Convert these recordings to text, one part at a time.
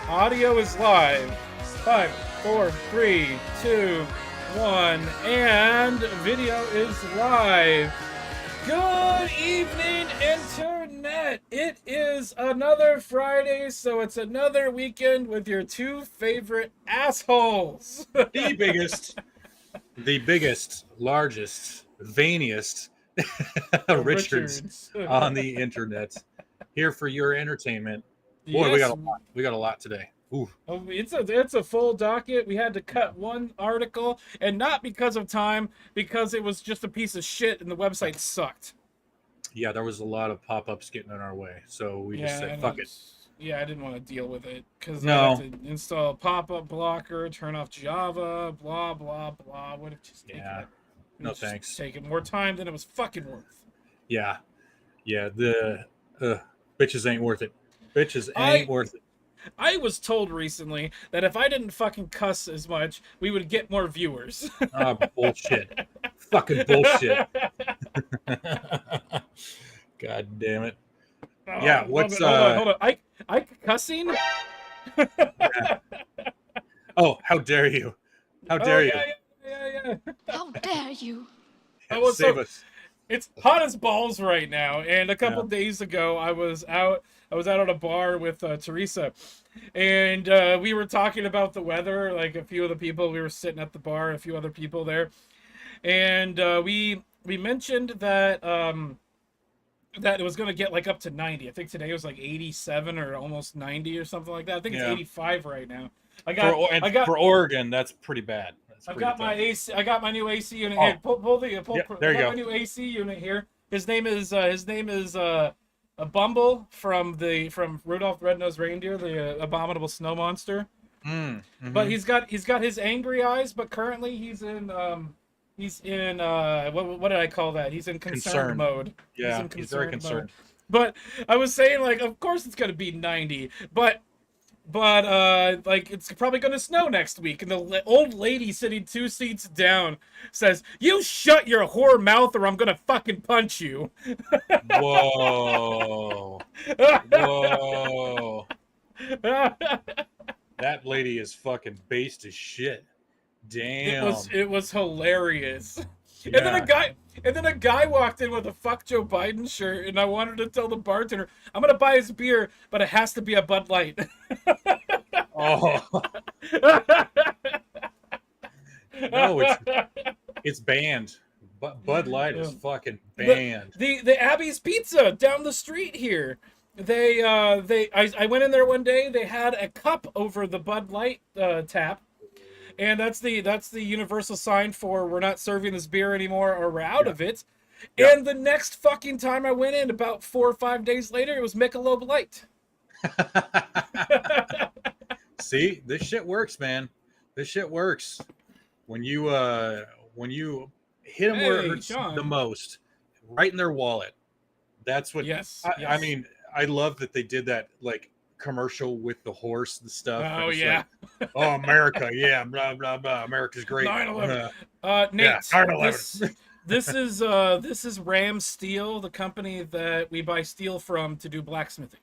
Audio is live. 5, 4, 3, 2, 1, and video is live. Good evening, Internet. It is another Friday, so it's another weekend with your two favorite assholes. the biggest, largest, veiniest Richards on the internet, here for your entertainment. Boy, Yes. we got a lot today. Ooh. It's a full docket. We had to cut one article, and not because of time, because it was just a piece of shit and the website sucked. Yeah, there was a lot of pop-ups getting in our way, so we just said, fuck it. Yeah, I didn't want to deal with it, because No. I had to install pop-up blocker, turn off Java, blah, blah, blah. Would have just thanks. Taken more time than it was fucking worth. Yeah, the bitches ain't worth it. Bitches ain't worth it. I was told recently that if I didn't fucking cuss as much, we would get more viewers. Bullshit. Fucking bullshit. God damn it. Oh, yeah, what's hold on. I cussing? Yeah. Oh, how dare you? How dare you? Yeah. How dare you? Save us. It's hot as balls right now, and a couple days ago I was out at a bar with Teresa, and we were talking about the weather. Like, a few of the people, we were sitting at the bar, a few other people there, and we mentioned that that it was going to get like up to 90. I think today was like 87 or almost 90 or something like that. I think it's 85 right now. For Oregon, that's pretty bad. I got my AC. I got my new AC unit here. Pull there you go. My new AC unit here. His name is a Bumble from Rudolph the Red-Nosed Reindeer, the abominable snow monster. Mm-hmm. But he's got his angry eyes. But currently he's in what did I call that? He's in concerned mode. Yeah, he's very concerned. But I was saying, like, of course it's gonna be 90, but like, it's probably gonna snow next week, and the old lady sitting 2 seats down says, "You shut your whore mouth, or I'm gonna fucking punch you." Whoa! That lady is fucking based as shit. Damn. It was hilarious. Yeah. And then a guy walked in with a "Fuck Joe Biden" shirt, and I wanted to tell the bartender, I'm gonna buy his beer, but it has to be a Bud Light. Oh. No, it's banned. Bud Light is fucking banned. The Abby's Pizza down the street here. I went in there one day. They had a cup over the Bud Light tap. And that's the universal sign for we're not serving this beer anymore, or we're out of it. Yeah. And the next fucking time I went in, about 4 or 5 days later, it was Michelob Light. See, this shit works, man. This shit works. When you hit them where it hurts the most, right in their wallet. That's what. Yes. I mean, I love that they did that, like, commercial with the horse and stuff. Oh, yeah. Like, oh, America, yeah, blah blah blah. America's great. 9/11. Nate, yeah, 9/11. This is Ram Steel, the company that we buy steel from to do blacksmithing.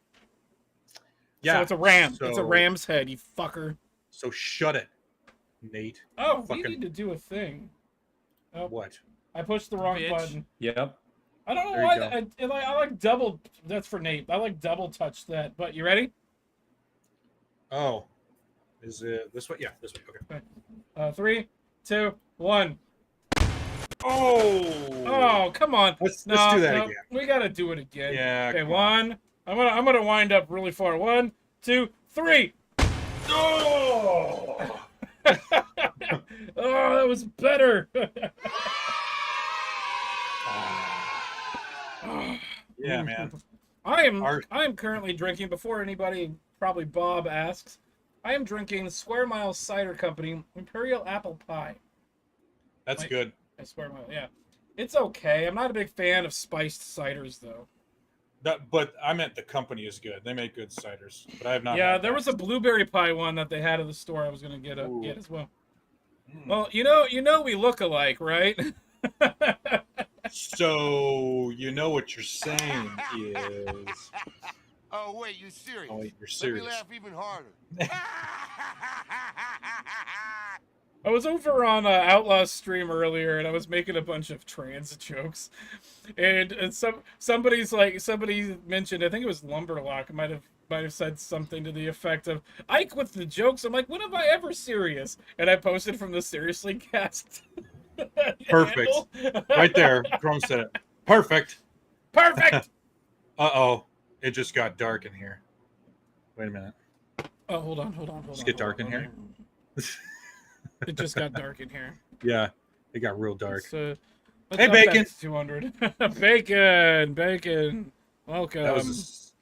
Yeah, so it's a ram. It's a ram's head, you fucker. So shut it, Nate. Oh, we need to do a thing. Oh, what? I pushed the wrong button. Yep. I don't know why. I like double. That's for Nate. I like double touch that. But you ready? Oh, is it this way? Yeah, this way. Okay. 3, 2, 1. Oh, come on. Let's do that again. We gotta do it again. Yeah. Okay, 1. I'm gonna wind up really far. 1, 2, 3. Oh. Oh, that was better. Yeah, man. I am currently drinking, before anybody, probably Bob, asks, I am drinking Square Mile Cider Company Imperial Apple Pie. That's good. Square Mile, yeah. It's okay. I'm not a big fan of spiced ciders, though. But I meant the company is good. They make good ciders, but I have not. Yeah, there was a blueberry pie one that they had at the store. I was gonna get as well. Well, you know, we look alike, right? So you know what you're saying is. Oh, wait, you're serious? Oh, wait, you're Let me serious. laugh even harder. I was over on Outlaw's stream earlier, and I was making a bunch of trans jokes, and somebody mentioned, I think it was Lumberlock, might have said something to the effect of Ike with the jokes. I'm like, when have I ever serious? And I posted from the Seriously Cast. Perfect. Right there. Chrome said it. Perfect. Perfect. Uh-oh. It just got dark in here. Wait a minute. Oh, hold on. Just get dark in here. It just got dark in here. Yeah, it got real dark. Let's hey, Bacon. 200. Bacon. Welcome.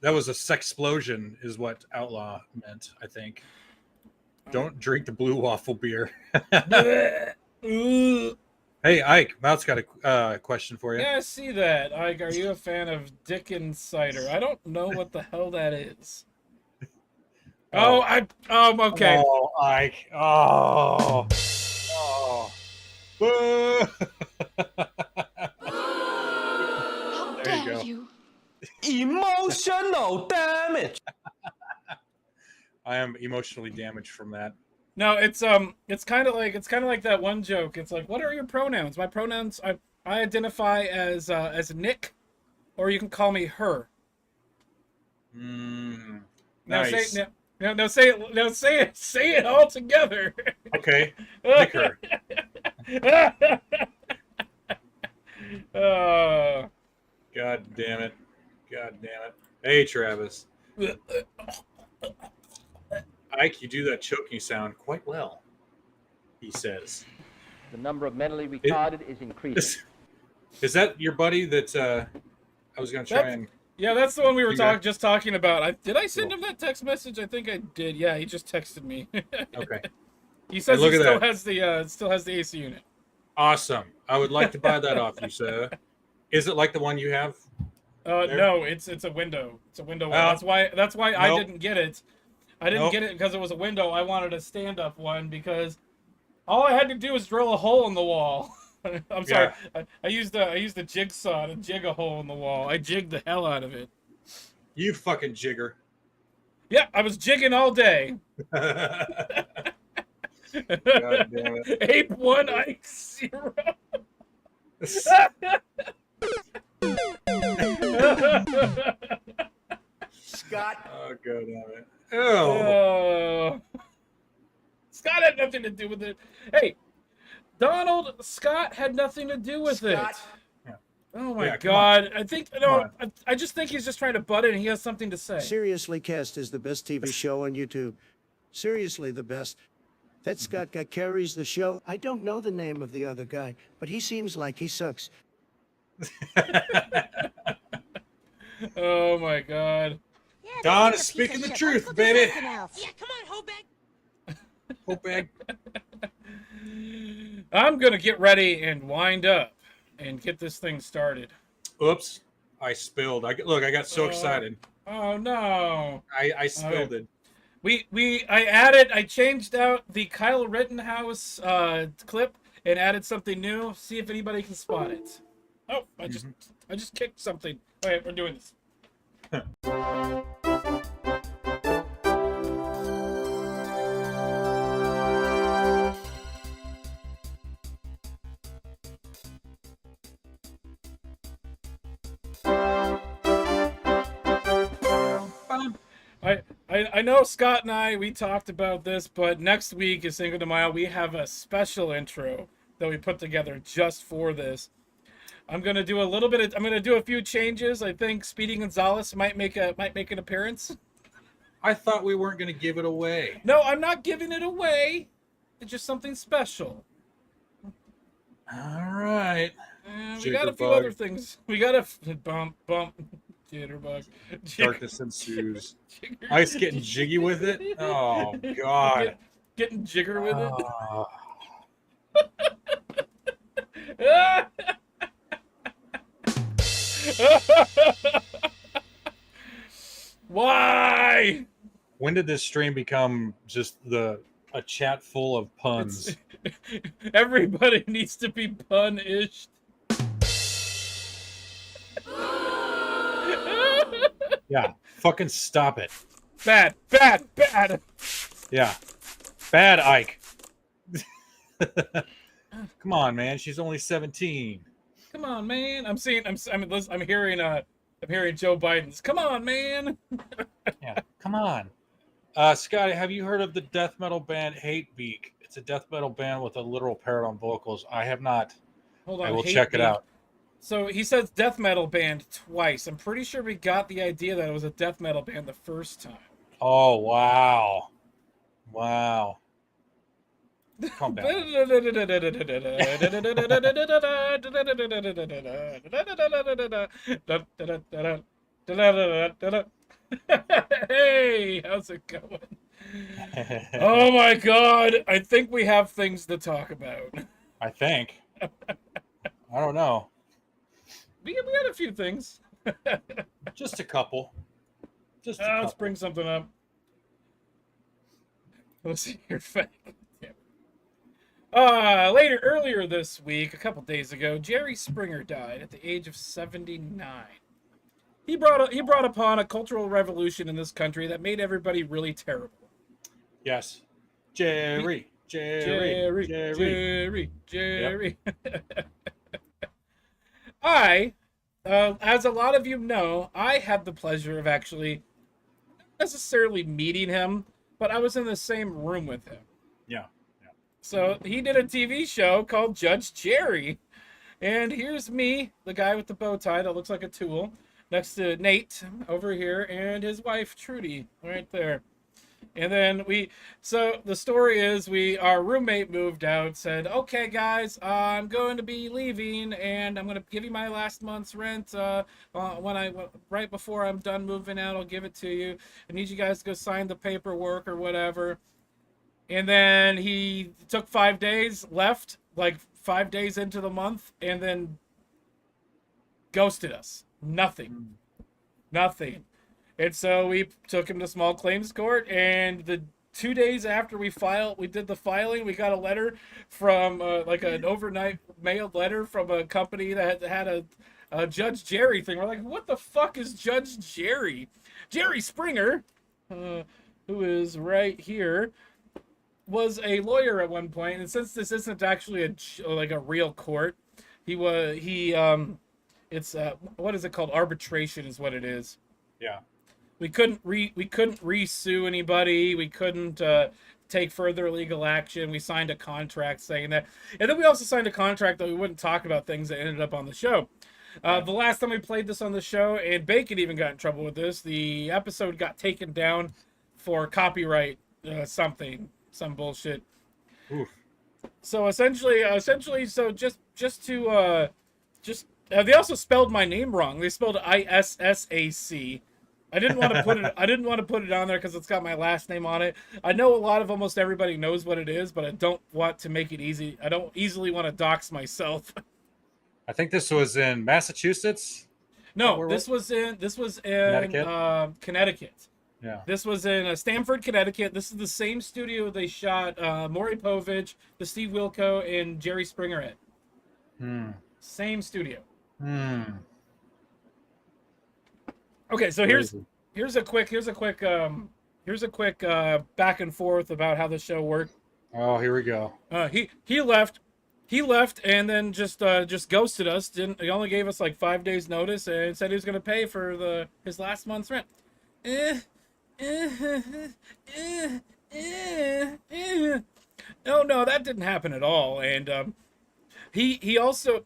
That was a sex explosion, is what Outlaw meant. I think. Don't drink the blue waffle beer. Hey, Ike, Mout's got a question for you. Yeah, I see that. Ike, are you a fan of Dickens cider? I don't know what the hell that is. Okay. Oh, Ike. Oh. How dare you? Emotional damage. I am emotionally damaged from that. No, it's kind of like that one joke. It's like, what are your pronouns? My pronouns, I identify as Nick, or you can call me her. Nice. Say it all together. Okay. Nick her. God damn it. Hey, Travis. Ike, you do that choking sound quite well, he says. The number of mentally retarded is increasing. Is that your buddy that I was going to try and... Yeah, that's the one we were just talking about. Did I send him that text message? I think I did. Yeah, he just texted me. Okay. He says hey, he still has the AC unit. Awesome. I would like to buy that off you, sir. Is it like the one you have? No, it's a window. It's a window one. That's why I didn't get it. I didn't get it because it was a window. I wanted a stand-up one because all I had to do was drill a hole in the wall. I'm sorry. I used a jigsaw to jig a hole in the wall. I jigged the hell out of it. You fucking jigger. Yeah, I was jigging all day. God damn it. Ape 1, Ike 0. Scott. Oh, God damn it. Oh. Scott had nothing to do with it. Hey, Donald Scott had nothing to do with it. Yeah. Oh my God! I just think he's just trying to butt in. He has something to say. Seriously Cast is the best TV show on YouTube. Seriously, the best. That Scott guy carries the show. I don't know the name of the other guy, but he seems like he sucks. Oh my God! Yeah, Don is speaking the truth, baby. Yeah, come on, Hobag. I'm gonna get ready and wind up and get this thing started. Oops, I spilled. I got so excited. Oh no! I spilled it. I changed out the Kyle Rittenhouse clip and added something new. See if anybody can spot it. Oh, I just kicked something. Okay, we're doing this. I know Scott and we talked about this, but next week is Cinco de Mayo. We have a special intro that we put together just for this. I'm gonna do a few changes. I think Speedy Gonzalez might make an appearance. I thought we weren't gonna give it away. No, I'm not giving it away. It's just something special. All right. We got a few other things. We got a bump. Jitterbug. Darkness ensues. Ice getting jiggy with it. Oh God. Getting jigger with it. Why? When did this stream become just a chat full of puns? Everybody needs to be pun-ish. Yeah, fucking stop it. Bad, bad, bad. Yeah, bad Ike. Come on, man. She's only 17. Come on, man. I'm hearing Joe Biden's. Come on, man. Yeah, come on. Scotty, have you heard of the death metal band Hatebeak? It's a death metal band with a literal parrot on vocals. I have not. Hold on. I will check it out. So he says death metal band twice. I'm pretty sure we got the idea that it was a death metal band the first time. Oh, wow. Wow. Calm down. Hey, how's it going? Oh my god, I think we have things to talk about. I think. I don't know. We had a few things. Just a couple. Just a Let's couple. bring something up. Let's see your fact. Earlier this week, a couple days ago, Jerry Springer died at the age of 79. He brought upon a cultural revolution in this country that made everybody really terrible. Yes. Jerry. Jerry. As a lot of you know, I had the pleasure of actually not necessarily meeting him, but I was in the same room with him. Yeah. So he did a TV show called Judge Jerry. And here's me, the guy with the bow tie that looks like a tool, next to Nate over here and his wife Trudy right there. And then so the story is our roommate moved out, said, okay guys, I'm going to be leaving and I'm going to give you my last month's rent. Right before I'm done moving out, I'll give it to you. I need you guys to go sign the paperwork or whatever. And then he took 5 days, left like 5 days into the month, and then ghosted us. Nothing. And so we took him to small claims court, and the 2 days after we did the filing, we got a letter from like an overnight mailed letter from a company that had a Judge Jerry thing. We're like, what the fuck is Judge Jerry? Jerry Springer, who is right here, was a lawyer at one point, and since this isn't actually a real court, it's what is it called? Arbitration is what it is. Yeah. We couldn't re-sue anybody. We couldn't take further legal action. We signed a contract saying that, and then we also signed a contract that we wouldn't talk about things that ended up on the show. The last time we played this on the show, and Bacon even got in trouble with this, the episode got taken down for copyright some bullshit. Oof. So essentially, they also spelled my name wrong. They spelled ISSAC. I didn't want to put it. I didn't want to put it on there because it's got my last name on it. I know almost everybody knows what it is, but I don't want to make it easy. I don't easily want to dox myself. I think this was in Massachusetts. No, this was in Connecticut. Yeah. This was in Stamford, Connecticut. This is the same studio they shot Maury Povich, the Steve Wilco, and Jerry Springer at. Same studio. Okay, so here's a quick back and forth about how the show worked. Oh, here we go. He left and then just ghosted us. He only gave us like 5 days notice and said he was going to pay for his last month's rent. No, that didn't happen at all. And he also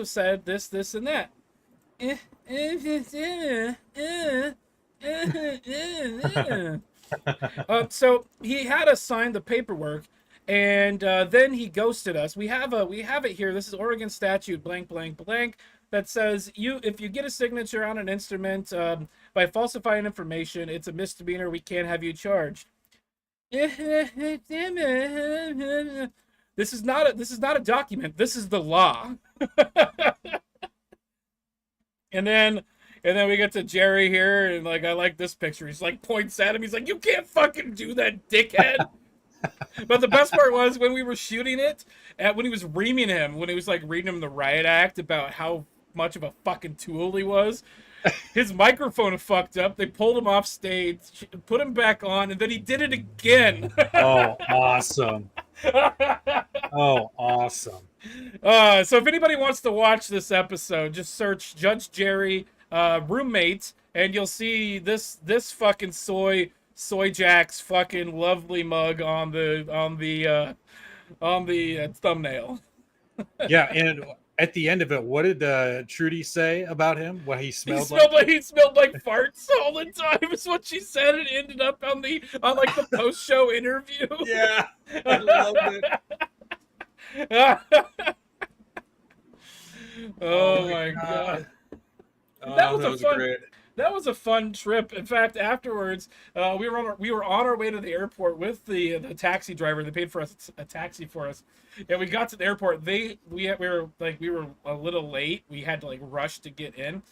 said this and that. So he had us sign the paperwork, and then he ghosted us. We have it here. This is Oregon statute blank blank blank that says if you get a signature on an instrument by falsifying information, it's a misdemeanor. We can't have you charged. This is not a document. This is the law. And then we get to Jerry here, and like I like this picture. He's like points at him. He's like, "You can't fucking do that, dickhead." But the best part was when we were shooting it, when he was reaming him, when he was like reading him the riot act about how much of a fucking tool he was. his microphone fucked up. They pulled him off stage, put him back on, and then he did it again. Oh, awesome. Oh, awesome. So if anybody wants to watch this episode, just search Judge Jerry roommate, and you'll see this fucking soy Jack's fucking lovely mug on the thumbnail. Yeah, and at the end of it, what did Trudy say about him? What he smelled, He smelled like farts all the time. Is what she said. It ended up on like the post show interview. Yeah, I loved it. Oh my god. Oh, That was great. That was a fun trip. In fact, afterwards, we were on our way to the airport with the taxi driver. They paid for us a taxi for us, and we got to the airport. We were a little late. We had to like rush to get in,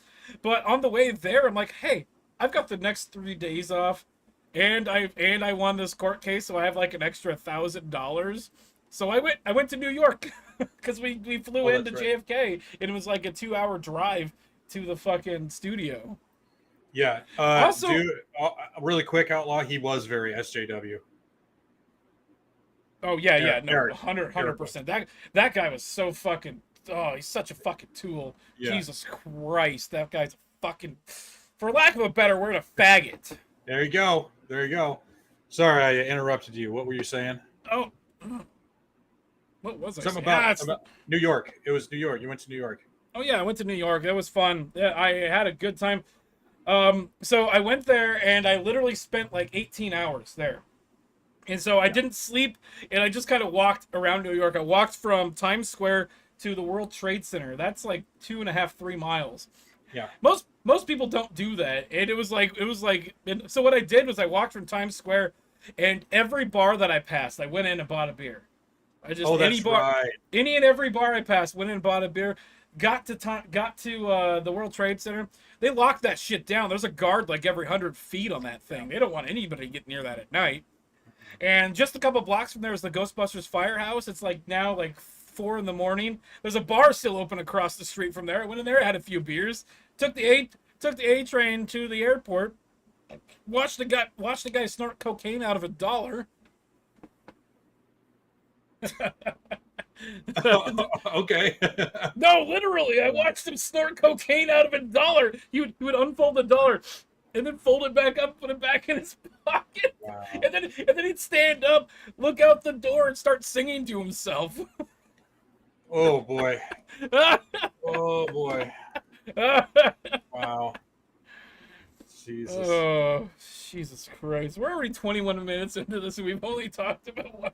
but on the way there, I'm like, hey, I've got the next 3 days off, and I won this court case, so I have like an extra $1,000. So I went to New York because we flew into JFK, and it was like a 2-hour drive to the fucking studio. Yeah. Also, dude, really quick, Outlaw, he was very SJW. Oh yeah, no, Eric. 100%. That guy was so fucking. Oh, he's such a fucking tool. Yeah. Jesus Christ, that guy's a fucking, for lack of a better word, a faggot. There you go. There you go. Sorry, I interrupted you. What were you saying? Oh, what was I Something saying? about New York. It was New York. You went to New York. Oh yeah, I went to New York. That was fun. Yeah, I had a good time. So I went there and I literally spent like 18 hours there. And so I didn't sleep, and I just kind of walked around New York. I walked from Times Square to the World Trade Center. That's like 2.5-3 miles. Yeah. Most people don't do that. And it was like so what I did was I walked from Times Square, and every bar that I passed, I went in and bought a beer. Any and every bar I passed, went in and bought a beer. Got to the World Trade Center. They locked that shit down. There's a guard like every 100 feet on that thing. They don't want anybody to get near that at night. And just a couple blocks from there is the Ghostbusters Firehouse. It's like now like 4 a.m. There's a bar still open across the street from there. I went in there, had a few beers, took the A train to the airport. Watched the guy snort cocaine out of $1. Okay. No, literally, I watched him snort cocaine out of $1. He would unfold $1 and then fold it back up, put it back in his pocket, Wow. and then he'd stand up, look out the door, and start singing to himself. Oh boy. Oh boy. Wow. Jesus. Oh, Jesus Christ! We're already 21 minutes into this, and we've only talked about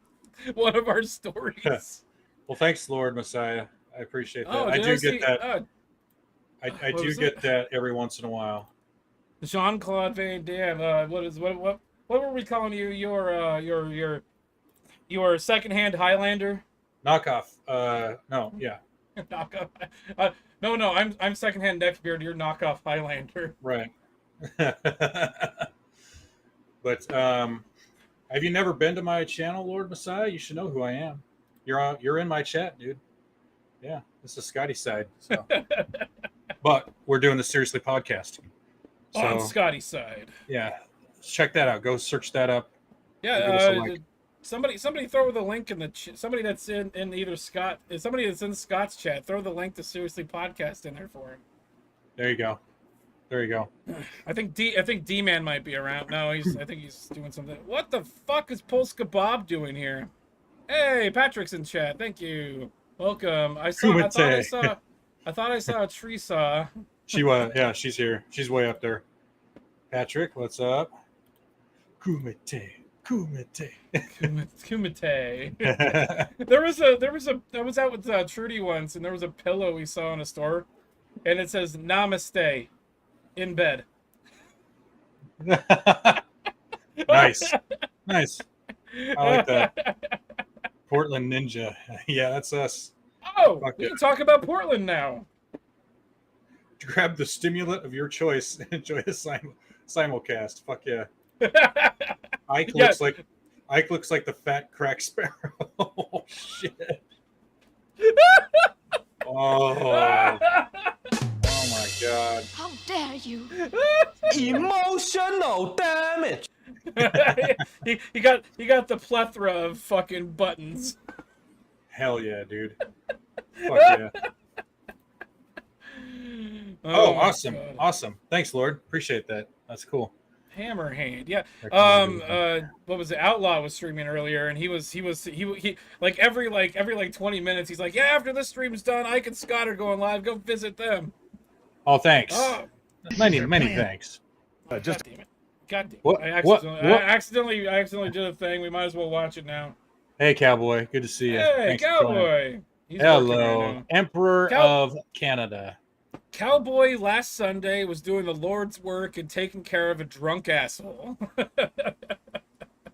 one of our stories. Well, thanks, Lord Messiah. I appreciate that. Oh, I do see, get that. I do get that every once in a while. Jean-Claude Van Damme. What were we calling you? Your secondhand Highlander? Knockoff. No, yeah. Knockoff. No. I'm secondhand Neckbeard. You're knockoff Highlander. Right. But have you never been to my channel, Lord Messiah? You should know who I am. You're in my chat, dude. Yeah, this is Scotty's side. So. But we're doing the Seriously podcast. So, on Scotty's side. Yeah, check that out. Go search that up. Yeah, somebody throw the link in the somebody that's in either somebody that's in Scott's chat. Throw the link to Seriously Podcast in there for him. There you go. I think D-Man might be around. No, I think he's doing something. What the fuck is Polska Bob doing here? Hey, Patrick's in chat. Thank you. Welcome. I thought I saw a tree saw. She's here. She's way up there. Patrick, what's up? Kumite. I was out with Trudy once, and there was a pillow we saw in a store, and it says "Namaste" in bed. Nice. I like that. Portland Ninja. Yeah, that's us. Oh, Fuck we it. can talk about Portland now. Grab the stimulant of your choice and enjoy a simulcast. Fuck yeah. Ike looks like the fat crack sparrow. Oh shit. Oh my god. How dare you? Emotional damage. he got the plethora of fucking buttons. Hell yeah, dude. Fuck yeah. Oh, my awesome. God. Awesome. Thanks, Lord. Appreciate that. That's cool. Hammerhand, yeah. Recommended. What was it? Outlaw was streaming earlier, and he like every 20 minutes, he's like, yeah, after this stream's done, Ike and Scott are going live. Go visit them. Oh, thanks. Oh, Many thanks. God damn it! God damn it! What- I what- accidentally did a thing. We might as well watch it now. Hey, Cowboy. Good to see you. Hey, Thanks for joining. Cowboy. He's working right Hello, now. Emperor of Canada. Cowboy last Sunday was doing the Lord's work and taking care of a drunk asshole.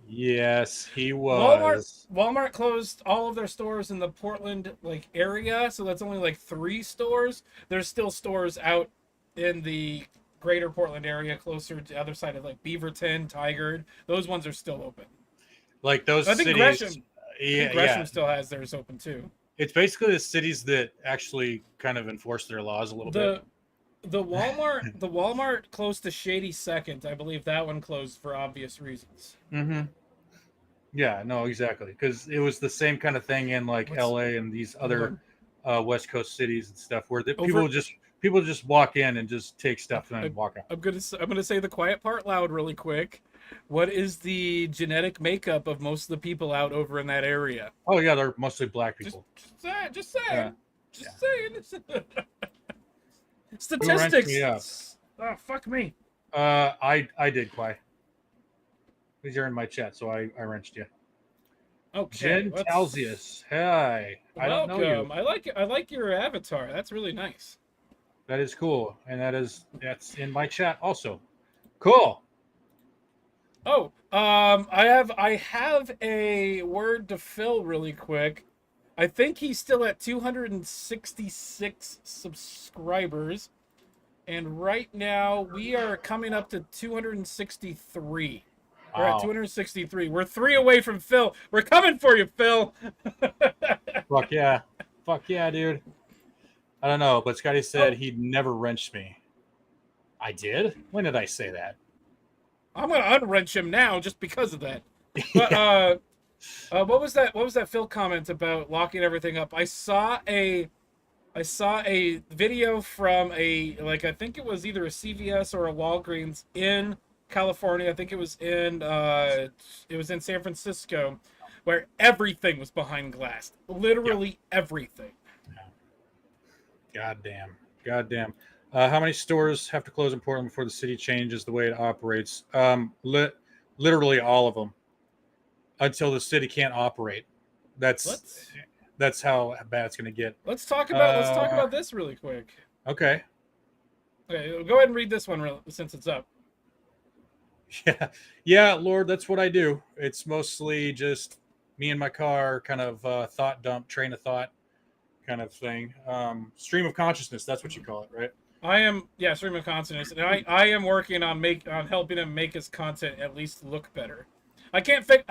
Yes, he was. Walmart closed all of their stores in the Portland area, so that's only 3 stores. There's still stores out in the greater Portland area, closer to the other side of Beaverton, Tigard. Those ones are still open. Like those I think cities. Gresham Yeah. still has theirs open too. It's basically the cities that actually kind of enforce their laws a little bit. The Walmart close to Shady Second, I believe that one closed for obvious reasons. Mm-hmm. Yeah, no, exactly. Because it was the same kind of thing in LA and these other West Coast cities and stuff where people just walk in and just take stuff and then walk out. I'm gonna say the quiet part loud really quick. What is the genetic makeup of most of the people out over in that area? Oh yeah, they're mostly black people. Just saying. Yeah. Statistics. Me up? Oh, fuck me. I did, Quai. Because you're in my chat, so I wrenched you. Okay. Jen Talsius. Hi. I don't know you. Welcome. I like your avatar. That's really nice. That is cool. And that's in my chat also. Cool. Oh, I have a word to fill really quick. I think he's still at 266 subscribers. And right now we are coming up to 263. We're at 263. We're 3 away from Phil. We're coming for you, Phil. Fuck yeah. Fuck yeah, dude. I don't know, but Scotty said he'd never wrenched me. I did? When did I say that? I'm gonna unwrench him now just because of that. But what was that Phil comment about locking everything up? I saw a video from I think it was either a CVS or a Walgreens in California. I think it was in San Francisco, where everything was behind glass. Literally everything. Goddamn. How many stores have to close in Portland before the city changes the way it operates? Literally all of them, until the city can't operate. That's how bad it's going to get. Let's talk about this really quick. Okay. Okay, go ahead and read this one since it's up. Yeah, Lord, that's what I do. It's mostly just me and my car, kind of thought dump, train of thought kind of thing. Stream of consciousness, that's what you call it, right? Stream of consciousness, and I am working on helping him make his content at least look better. I can't fix.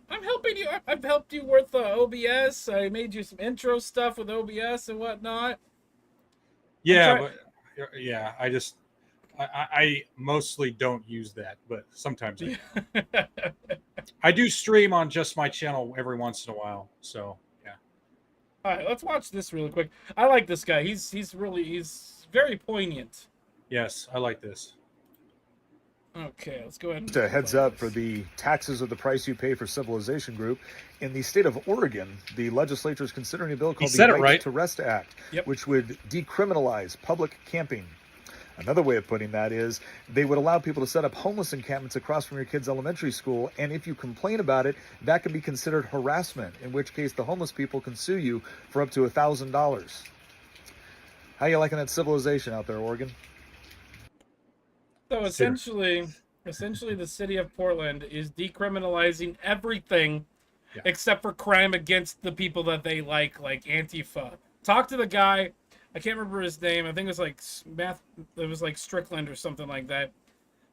I'm helping you. I've helped you with OBS. I made you some intro stuff with OBS and whatnot. Yeah, I mostly don't use that, but sometimes I do. I do stream on just my channel every once in a while, so yeah. All right, let's watch this really quick. I like this guy. He's very poignant. Yes, I like this. Okay, let's go ahead. Just a heads up for the taxes are the price you pay for civilization group. In the state of Oregon, the legislature is considering a bill called the Right to Rest Act, which would decriminalize public camping. Another way of putting that is they would allow people to set up homeless encampments across from your kid's elementary school, and if you complain about it, that can be considered harassment, in which case the homeless people can sue you for up to $1,000. How you liking that civilization out there, Oregon? So essentially the city of Portland is decriminalizing everything except for crime against the people that they like Antifa. Talk to the guy. I can't remember his name. I think it was like Strickland or something like that.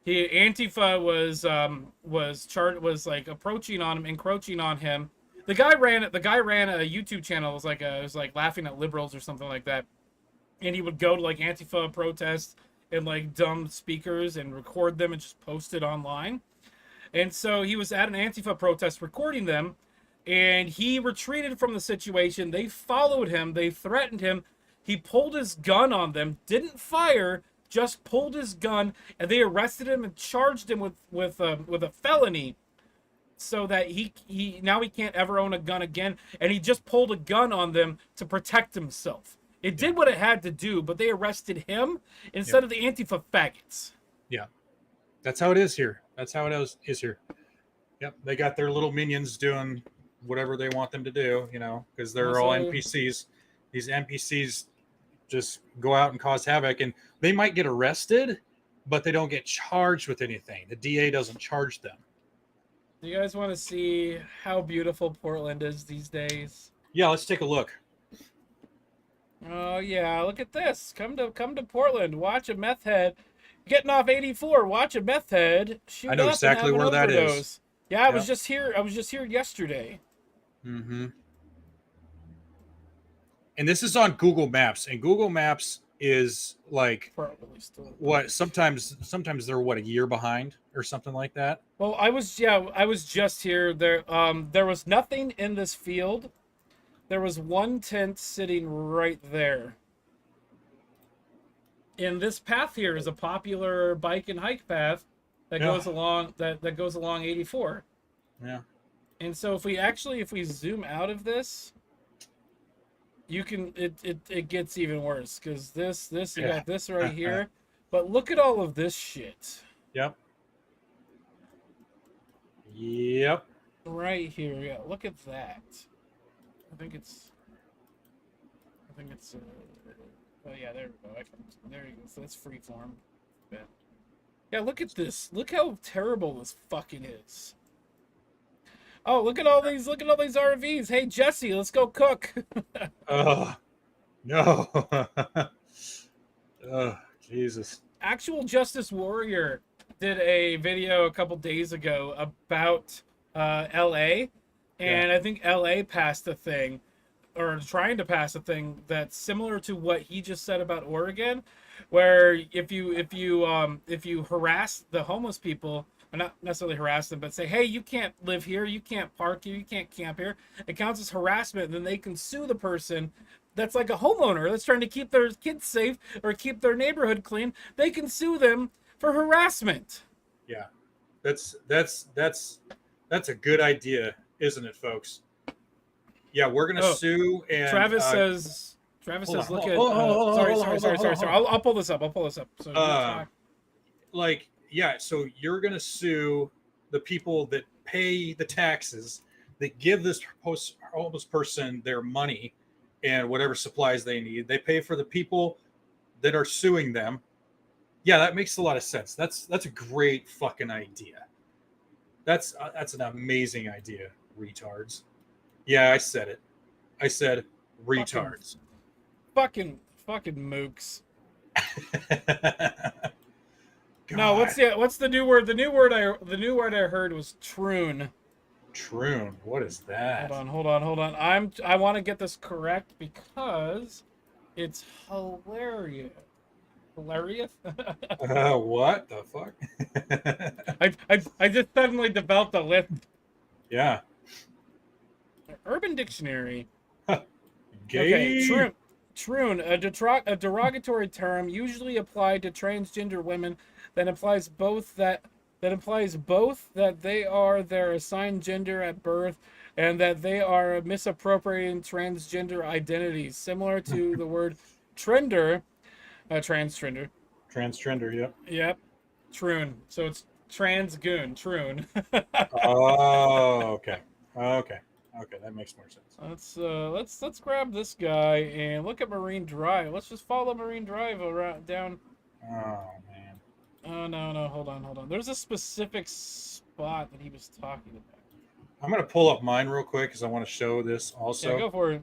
Antifa was encroaching on him. The guy ran a YouTube channel. It was like laughing at liberals or something like that. and he would go to like Antifa protests and like dumb speakers and record them and just post it online. And so he was at an Antifa protest recording them, and he retreated from the situation. They followed him, they threatened him. He pulled his gun on them, didn't fire, just pulled his gun, and they arrested him and charged him with a felony, so that he now he can't ever own a gun again. And he just pulled a gun on them to protect himself. It did what it had to do, but they arrested him instead of the Antifa faggots. Yeah, that's how it is here. That's how it is here. Yep, they got their little minions doing whatever they want them to do, you know, because they're all NPCs. These NPCs just go out and cause havoc, and they might get arrested, but they don't get charged with anything. The DA doesn't charge them. Do you guys want to see how beautiful Portland is these days? Yeah, let's take a look. Oh yeah, look at this. Come to Portland. Watch a meth head getting off 84. Watch a meth head shoot I know up exactly and have where an that overdose. is. Yeah, I was just here. I was just here yesterday. Mm-hmm. And this is on Google Maps, and Google Maps is like what? Sometimes they're what, a year behind or something like that. Well, I was just here. There was nothing in this field. There was one tent sitting right there. And this path here is a popular bike and hike path that goes along that goes along 84. Yeah. And so if we zoom out of this, you can it gets even worse, because this you got this right here. But look at all of this shit. Yep. Yep. Right here. Yeah, look at that. I think it's oh yeah, there we go. There you go. So that's freeform. Yeah, look at this. Look how terrible this fucking is. Oh, look at all these RVs. Hey Jesse, let's go cook. Oh no. Oh Jesus. Actual Justice Warrior did a video a couple days ago about LA, and I think LA passed a thing, or trying to pass a thing that's similar to what he just said about Oregon, where if you harass the homeless people, or not necessarily harass them, but say, hey, you can't live here, you can't park here, you can't camp here, it counts as harassment, and then they can sue the person that's like a homeowner that's trying to keep their kids safe or keep their neighborhood clean. They can sue them for harassment. Yeah, that's a good idea, isn't it, folks? Yeah, we're gonna sue. And Travis says, look at. Sorry. I'll pull this up. So like, yeah, so you're gonna sue the people that pay the taxes, that give this homeless person their money and whatever supplies they need. They pay for the people that are suing them. Yeah, that makes a lot of sense. That's a great fucking idea. That's an amazing idea, retards. Yeah, I said it. I said retards. Fucking mooks. No, what's the new word? The new word I heard was troon. Troon. What is that? Hold on. I want to get this correct because it's hilarious. Hilarious? What the fuck? I just suddenly developed a list. Yeah. Urban Dictionary. Gay. Okay, troon, a derogatory term usually applied to transgender women that implies both that they are their assigned gender at birth and that they are misappropriating transgender identities, similar to the word trender, transgender. Transgender, yep. Yep. Troon. So it's transgoon, troon. Oh, okay. Okay, that makes more sense. Let's grab this guy and look at Marine Drive. Let's just follow Marine Drive around down. Oh man. Oh no, hold on. There's a specific spot that he was talking about. I'm gonna pull up mine real quick because I want to show this also. Yeah, go for it.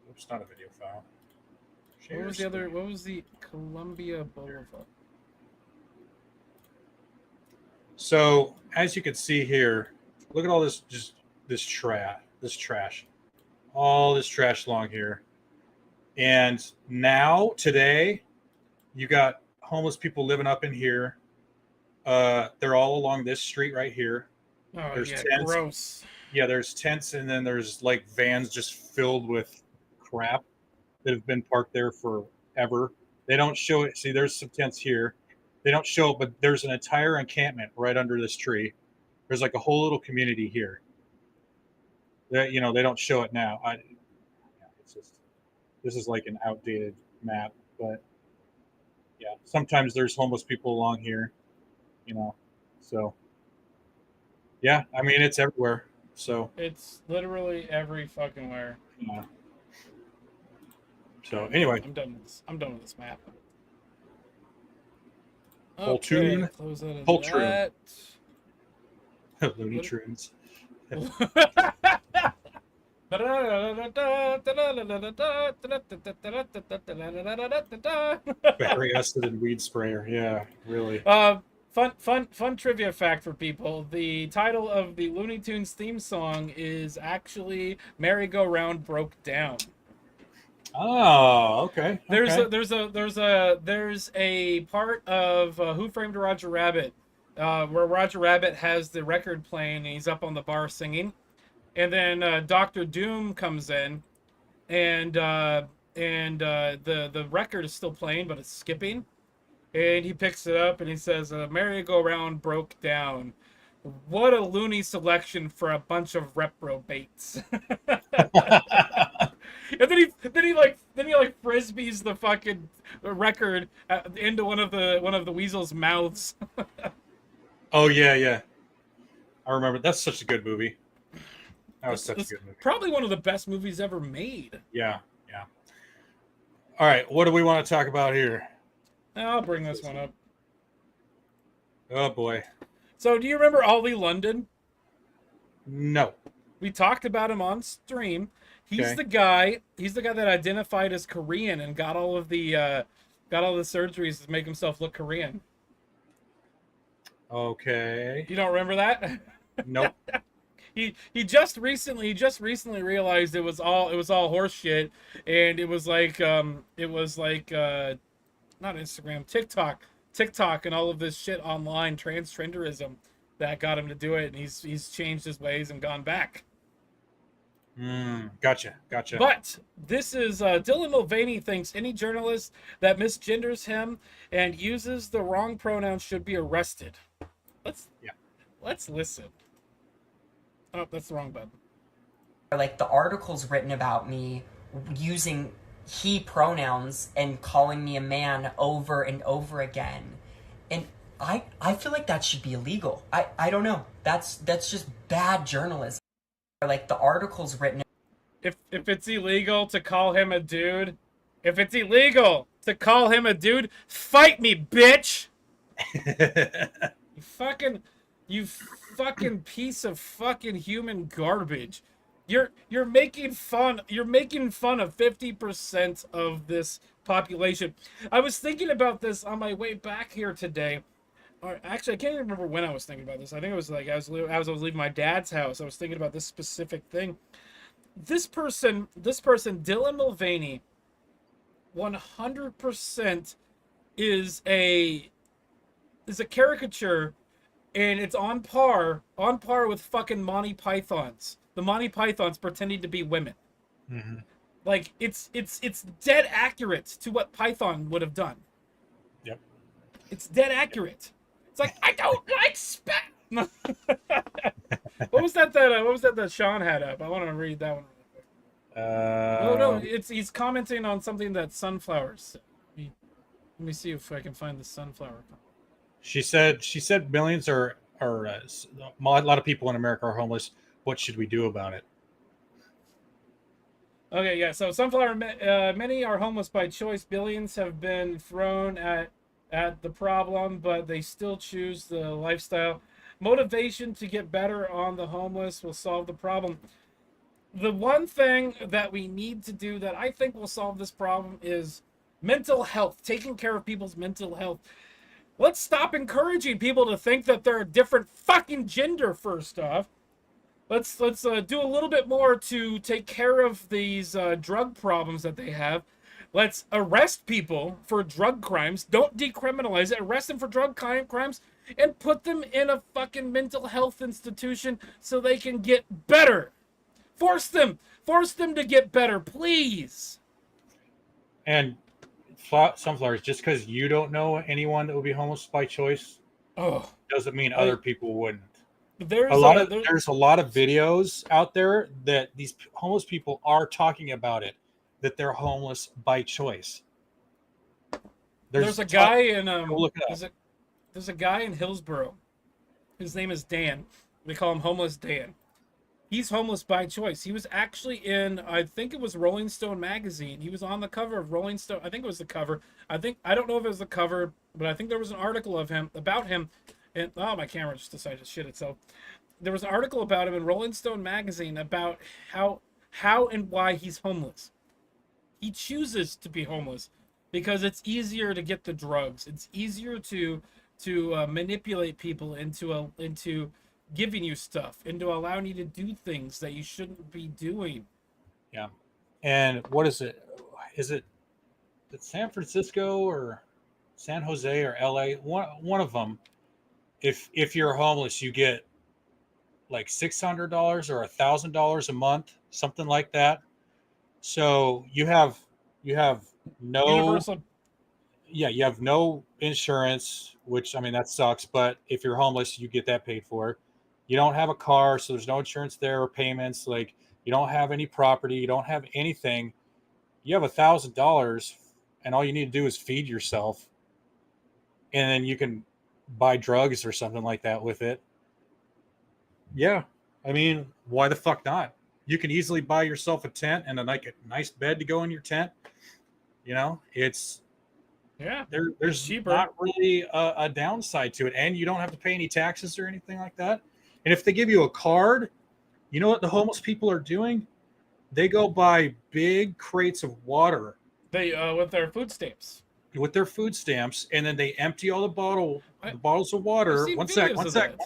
Oops, not a video file. What was the Columbia Boulevard? So as you can see here, look at all this this trash, all this trash along here. And now, today, you got homeless people living up in here. They're all along this street right here. Oh, There's yeah, tents. gross. Yeah, there's tents, and then there's like vans just filled with crap that have been parked there forever. They don't show it. See, there's some tents here. They don't show it, but there's an entire encampment right under this tree. There's like a whole little community here. That they don't show it now. It's just, this is like an outdated map, but yeah, sometimes there's homeless people along here, so yeah, I mean, it's everywhere. So it's literally every fucking where. Yeah. So anyway, I'm done with this. I'm done with this map. Poltroon. Okay, close out of Poltroon. that. Looney Tunes. Battery acid and weed sprayer. Yeah, really. Fun trivia fact for people. The title of the Looney Tunes theme song is actually "Merry-Go-Round Broke Down." Oh, okay. There's a part of Who Framed Roger Rabbit where Roger Rabbit has the record playing and he's up on the bar singing, and then Dr. Doom comes in, and the record is still playing but it's skipping, and he picks it up and he says, "Merry-Go-Round broke down. What a loony selection for a bunch of reprobates." And then he frisbees the fucking record into one of the weasel's mouths. Oh yeah. I remember. That's such a good movie. That was such a good movie. Probably one of the best movies ever made. Yeah. All right, what do we want to talk about here? I'll bring this one up. Oh boy. So, do you remember Ollie London? No. We talked about him on stream. He's the guy that identified as Korean and got all the surgeries to make himself look Korean. Okay. You don't remember that? Nope. He just recently realized it was all horse shit, and it was like not Instagram, TikTok and all of this shit online, transgenderism, that got him to do it, and he's changed his ways and gone back. Gotcha. But this is Dylan Mulvaney thinks any journalist that misgenders him and uses the wrong pronouns should be arrested. Let's listen. Oh, that's the wrong button. Like the articles written about me using he pronouns and calling me a man over and over again. And I feel like that should be illegal. I don't know. That's just bad journalism. Like the articles written. If it's illegal to call him a dude, fight me, bitch. You fucking piece of fucking human garbage. You're making fun of 50% of this population. I was thinking about this on my way back here today. Or actually, I can't even remember when I was thinking about this. I think it was like as I was leaving my dad's house. I was thinking about this specific thing. This person, Dylan Mulvaney, 100% is a caricature, and it's on par with fucking Monty Pythons. The Monty Pythons pretending to be women. Mm-hmm. Like it's dead accurate to what Python would have done. Yep. It's dead accurate. It's like, I don't like spam. What was that Sean had up? I want to read that one really quick. No, he's commenting on something that sunflowers. Let me see if I can find the sunflower. She said millions are a lot of people in America are homeless. What should we do about it? Okay, yeah. So sunflower, many are homeless by choice. Billions have been thrown at the problem, but they still choose the lifestyle. Motivation to get better on the homeless will solve the problem. The one thing that we need to do that I think will solve this problem is mental health, taking care of people's mental health. Let's stop encouraging people to think that they're a different fucking gender, first off. Let's do a little bit more to take care of these drug problems that they have. Let's arrest people for drug crimes. Don't decriminalize it. Arrest them for drug crimes and put them in a fucking mental health institution so they can get better. Force them to get better, please. And Sunflowers, just because you don't know anyone that would be homeless by choice, doesn't mean other people wouldn't. There's a lot of videos out there that these homeless people are talking about it, that they're homeless by choice. There's a guy in look it up. There's a guy in Hillsborough. His name is Dan. They call him Homeless Dan. He's homeless by choice. He was actually in, I think it was Rolling Stone magazine. He was on the cover of Rolling Stone. I think it was the cover. I don't know if it was the cover, but I think there was an article about him. And my camera just decided to shit itself. There was an article about him in Rolling Stone magazine about how and why he's homeless. He chooses to be homeless because it's easier to get the drugs. It's easier to manipulate people into giving you stuff, into allowing you to do things that you shouldn't be doing. Yeah. And what is it? Is it San Francisco or San Jose or LA? One of them. If you're homeless, you get like $600 or $1,000 a month, something like that. So you have no universal. Yeah, you have no insurance, which I mean that sucks. But if you're homeless, you get that paid for. You don't have a car, so there's no insurance there or payments. Like you don't have any property, you don't have anything. You have $1,000, and all you need to do is feed yourself, and then you can buy drugs or something like that with it. Yeah, I mean, why the fuck not? You can easily buy yourself a tent and a nice bed to go in your tent. You know, there's cheaper. Not really a downside to it, and you don't have to pay any taxes or anything like that. And if they give you a card, you know what the homeless people are doing? They go buy big crates of water. They with their food stamps. With their food stamps, and then they empty all the bottles of water. One sec.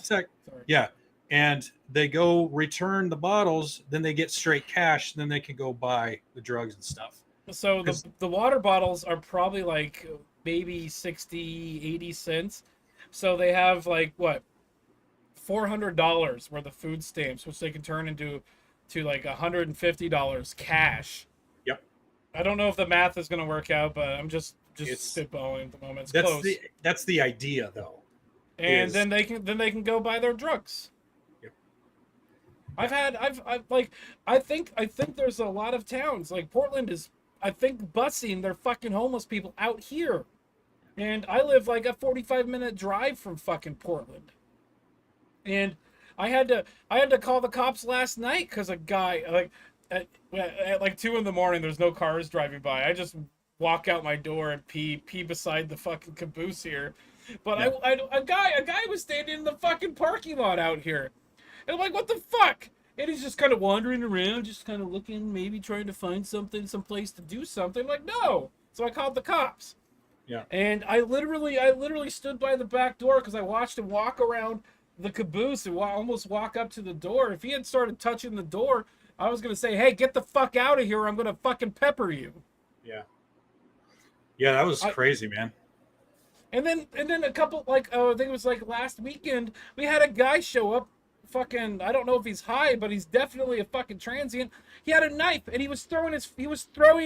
Sorry. Yeah, and they go return the bottles. Then they get straight cash. Then they can go buy the drugs and stuff. So the water bottles are probably like maybe 60, 80 cents. So they have like what, $400 worth of food stamps, which they can turn into like $150 cash. Yep. I don't know if the math is going to work out, but I'm just spitballing at the moment. It's close. That's the idea, though. And then they can go buy their drugs. Yep. I think there's a lot of towns like Portland is, I think, busing their fucking homeless people out here. And I live like a 45-minute drive from fucking Portland. And I had to call the cops last night because a guy at like 2 a.m. there's no cars driving by. I just walk out my door and pee beside the fucking caboose here. But yeah. A guy was standing in the fucking parking lot out here. And I'm like, what the fuck? And he's just kind of wandering around, just kind of looking, maybe trying to find some place to do something. I'm like, no. So I called the cops. Yeah. And I literally stood by the back door because I watched him walk around the caboose and almost walk up to the door. If he had started touching the door, I was going to say, hey, get the fuck out of here or I'm going to fucking pepper you. Yeah. Yeah, that was crazy, man. And then a couple, I think it was like last weekend, we had a guy show up. Fucking, I don't know if he's high, but he's definitely a fucking transient. He had a knife and he was throwing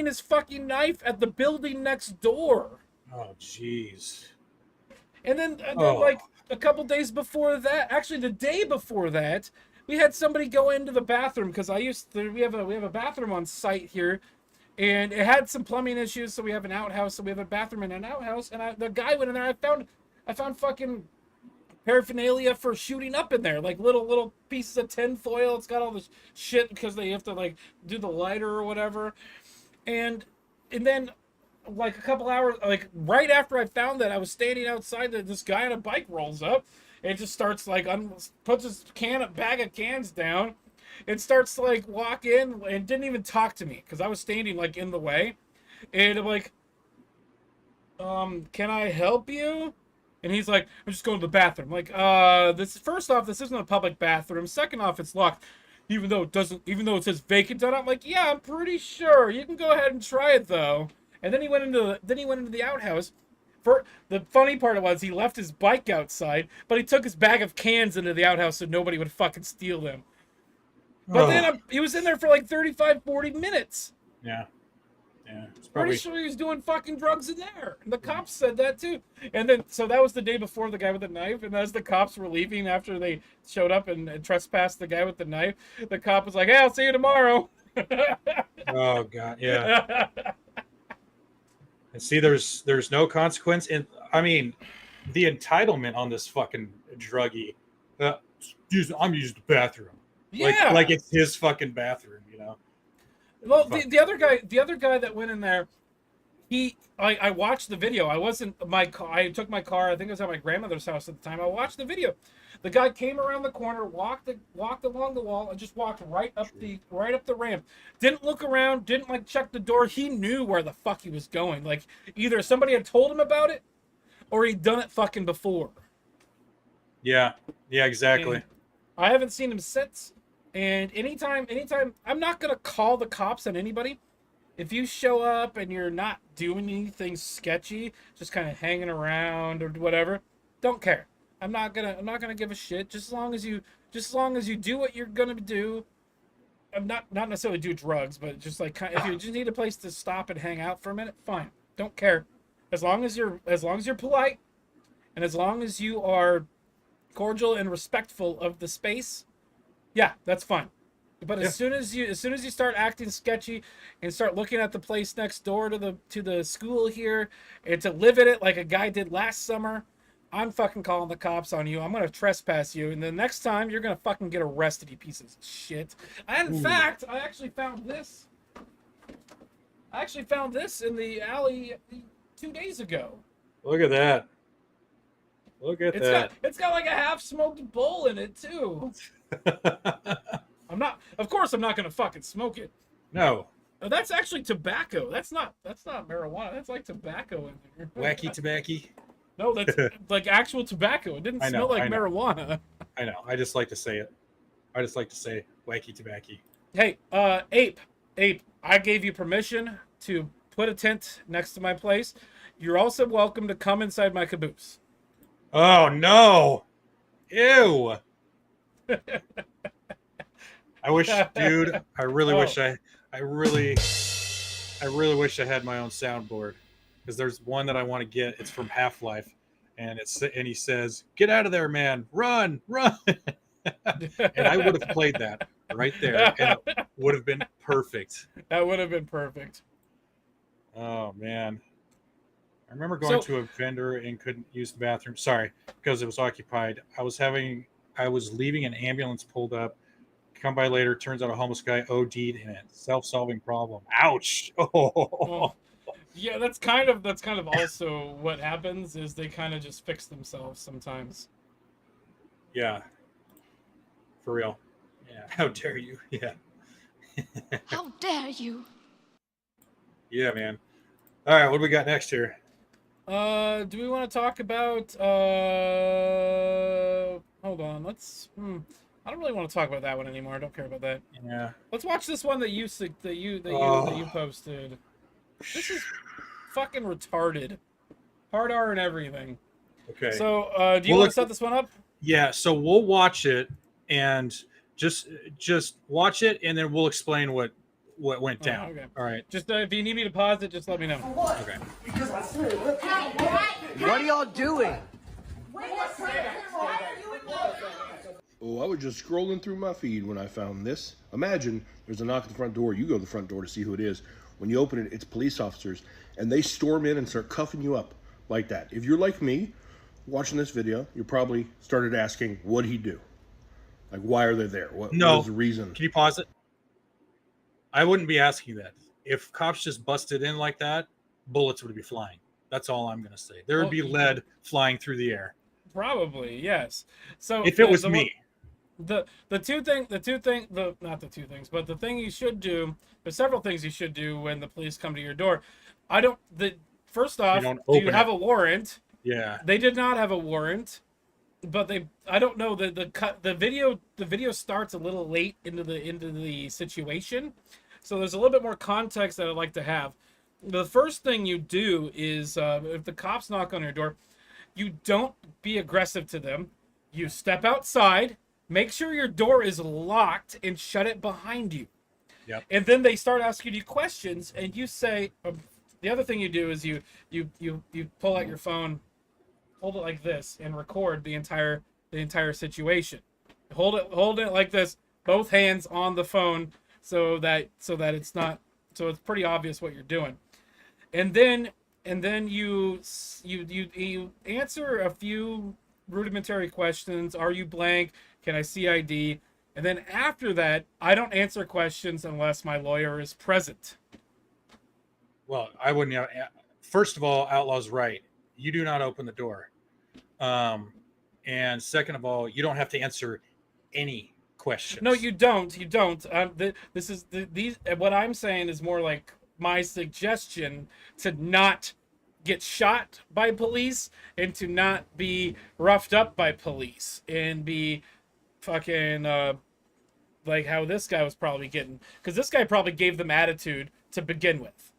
his fucking knife at the building next door. Oh, jeez. And then like a couple days before that, actually the day before that, we had somebody go into the bathroom because we have a bathroom on site here, and it had some plumbing issues, so we have an outhouse, so we have a bathroom and an outhouse. And the guy went in there. I found fucking paraphernalia for shooting up in there, like little pieces of tin foil. It's got all this shit because they have to like do the lighter or whatever. And then like a couple hours, like right after I found that, I was standing outside. This guy on a bike rolls up and just starts like puts his bag of cans down and starts to like walk in and didn't even talk to me because I was standing like in the way. And I'm like, can I help you? And he's like, I'm just going to the bathroom. I'm like, first off, this isn't a public bathroom. Second off, it's locked. Even though it says vacant on it. I'm like, yeah, I'm pretty sure. You can go ahead and try it though. and then he went into the outhouse. For the funny part was he left his bike outside, but he took his bag of cans into the outhouse so nobody would fucking steal them. But then he was in there for like 35, 40 minutes. Yeah. Yeah. It's Pretty probably sure he was doing fucking drugs in there. And the cops said that too. And then, so that was the day before the guy with the knife. And as the cops were leaving after they showed up and trespassed the guy with the knife, the cop was like, "Hey, I'll see you tomorrow." Oh God, yeah. And see, there's no consequence. And I mean, the entitlement on this fucking druggie. I'm using the bathroom. Yeah. Like it's his fucking bathroom, you know. Well, the other guy that went in there, I watched the video. I took my car. I think I was at my grandmother's house at the time. I watched the video. The guy came around the corner, walked along the wall, and just walked right up the ramp. Didn't look around. Didn't like check the door. He knew where the fuck he was going. Like either somebody had told him about it, or he'd done it fucking before. Yeah. Yeah. Exactly. And I haven't seen him since. And anytime, I'm not gonna call the cops on anybody. If you show up and you're not doing anything sketchy, just kind of hanging around or whatever, don't care. I'm not gonna give a shit. Just as long as you do what you're gonna do. I'm not necessarily do drugs, but just like if you just need a place to stop and hang out for a minute, fine. Don't care. As long as you're polite, and as long as you are cordial and respectful of the space. Yeah, that's fine. But as soon as you start acting sketchy and start looking at the place next door to the school here and to live in it like a guy did last summer, I'm fucking calling the cops on you. I'm gonna trespass you, and the next time you're gonna fucking get arrested, you pieces of shit. And in fact, I actually found this. In the alley 2 days ago. Look at that. It's got like a half-smoked bowl in it too. Of course I'm not gonna fucking smoke it. No. That's actually tobacco. That's not marijuana. That's like tobacco in there. Wacky tobacco. No, that's like actual tobacco. It didn't smell like marijuana. I know. I just like to say it. I just like to say wacky tobacco. Hey, Ape, I gave you permission to put a tent next to my place. You're also welcome to come inside my caboose. Oh no. Ew. I wish, dude. I really wish I really wish I had my own soundboard, because there's one that I want to get. It's from Half-Life, and he says, "Get out of there, man! Run, run!" And I would have played that right there, and it would have been perfect. That would have been perfect. Oh man, I remember going to a vendor and couldn't use the bathroom. Sorry, because it was occupied. I was leaving, an ambulance pulled up. Come by later, turns out a homeless guy OD'd in it. Self-solving problem. Ouch. Oh. Yeah, that's kind of also what happens, is they kind of just fix themselves sometimes. Yeah. For real. Yeah. How dare you? Yeah. How dare you? Yeah, man. All right, what do we got next here? Do we want to talk about hold on, I don't really want to talk about that one anymore. I don't care about that. Yeah. Let's watch this one that you posted. This is fucking retarded. Hard R and everything. Okay. So, do you want to set this one up? Yeah. So we'll watch it and just watch it, and then we'll explain what went down. Okay. All right. Just if you need me to pause it, just let me know. Okay. What are y'all doing? Oh, I was just scrolling through my feed when I found this. Imagine there's a knock at the front door. You go to the front door to see who it is. When you open it, it's police officers, and they storm in and start cuffing you up like that. If you're like me, watching this video, you probably started asking, what'd he do? Like, why are they there? What was the reason? Can you pause it? I wouldn't be asking that. If cops just busted in like that, bullets would be flying. That's all I'm going to say. There would be lead flying through the air. Probably, yes. So if it was me. The thing you should do, there's several things you should do when the police come to your door. First off, do you have a warrant? Yeah. They did not have a warrant, but I don't know, the video starts a little late into the situation. So there's a little bit more context that I'd like to have. the first thing you do is if the cops knock on your door, you don't be aggressive to them. You step outside, make sure your door is locked, and shut it behind you. Yep. And then they start asking you questions, and you say, the other thing you do is you pull out your phone, hold it like this, and record the entire situation. Hold it like this, both hands on the phone, so that it's not, so it's pretty obvious what you're doing. And then you answer a few rudimentary questions. Are you blank? Can I see ID? And then after that, I don't answer questions unless my lawyer is present. Well, I wouldn't. First of all, Outlaw's right. You do not open the door. And second of all, you don't have to answer any questions. No, you don't. You don't. What I'm saying is more like my suggestion to not get shot by police and to not be roughed up by police and be fucking like how this guy was probably getting, because this guy probably gave them attitude to begin with.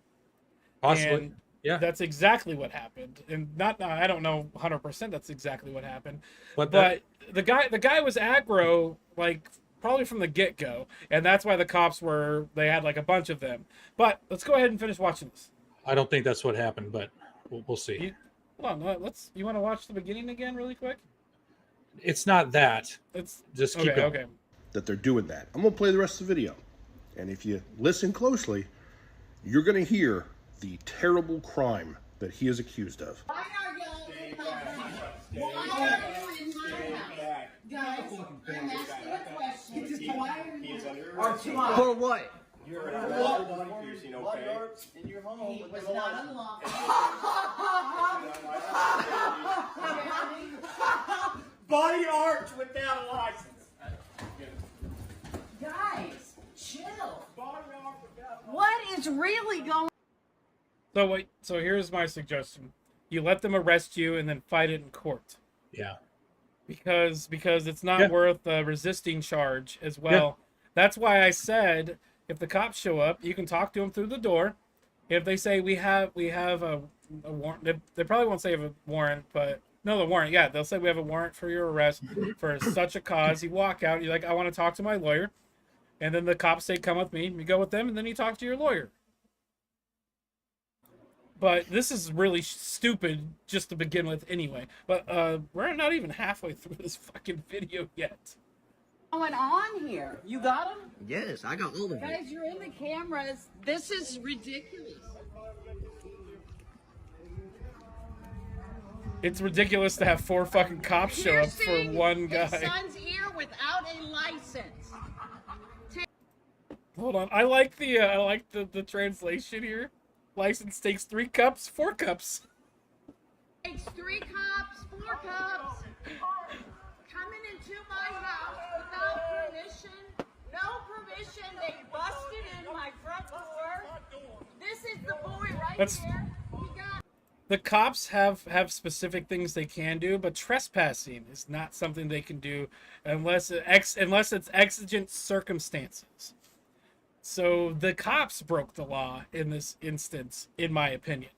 Possibly. And yeah, that's exactly what happened. And I don't know 100% that's exactly what happened. But the guy was aggro, like, probably from the get-go, and that's why the cops they had like a bunch of them. But let's go ahead and finish watching this. I don't think that's what happened, but we'll see. Hold on, you want to watch the beginning again really quick? It's not that. It's just keep going. Okay. That they're doing that. I'm going to play the rest of the video. And if you listen closely, you're going to hear the terrible crime that he is accused of. Why are y'all in my house? Why are you in my house? Guys, I'm asking a question. Why are you For what? You're a body piercing, okay? In your home. He was not unlawful. Body art without a license. Guys, chill. What is really going on? So here's my suggestion. You let them arrest you and then fight it in court. Yeah. Because it's not worth a resisting charge as well. Yeah. That's why I said if the cops show up, you can talk to them through the door. If they say we have a warrant, they probably won't say have a warrant, but no, the warrant. Yeah, they'll say we have a warrant for your arrest for such a cause. You walk out, you're like, I want to talk to my lawyer, and then the cops say, come with me. You go with them, and then you talk to your lawyer. But this is really stupid just to begin with anyway. But we're not even halfway through this fucking video yet. Going on here? You got them? Yes, I got all of it. Guys, you're in the cameras. This is ridiculous. It's ridiculous to have 4 fucking cops show up for one guy. His son's ear without a license. Hold on, I like the translation here. License takes 3 cups, 4 cups. Takes 3 cups, 4 cups. Coming into my house without permission. No permission. They busted in my front door. This is the boy right here. The cops have specific things they can do, but trespassing is not something they can do unless it's exigent circumstances. So the cops broke the law in this instance, in my opinion.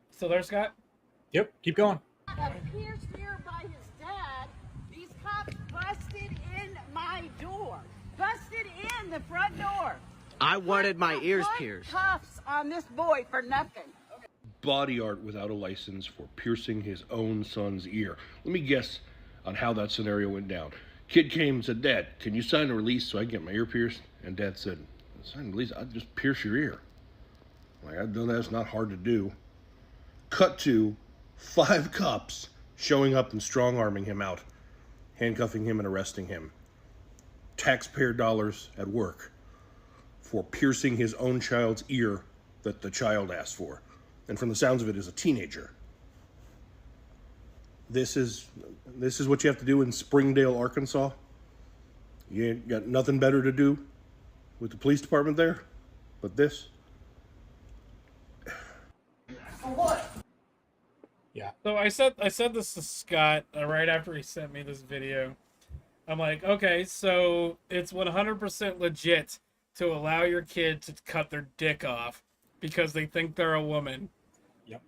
Still there, Scott? Yep, keep going. Pierced here by his dad. These cops busted in my door. Busted in the front door. I wanted my ears pierced. Cuffs on this boy for nothing. Body art without a license for piercing his own son's ear. Let me guess on how that scenario went down. Kid came and said, Dad, can you sign a release so I can get my ear pierced? And Dad said, sign a release? I'd just pierce your ear. Like, I've done that. It's not hard to do. Cut to 5 cops showing up and strong-arming him out, handcuffing him and arresting him. Taxpayer dollars at work for piercing his own child's ear that the child asked for. And from the sounds of it, is a teenager. This is what you have to do in Springdale, Arkansas. You ain't got nothing better to do with the police department there, but this. For what? Yeah. So I said this to Scott right after he sent me this video. I'm like, okay, so it's 100% legit to allow your kid to cut their dick off because they think they're a woman. Yep.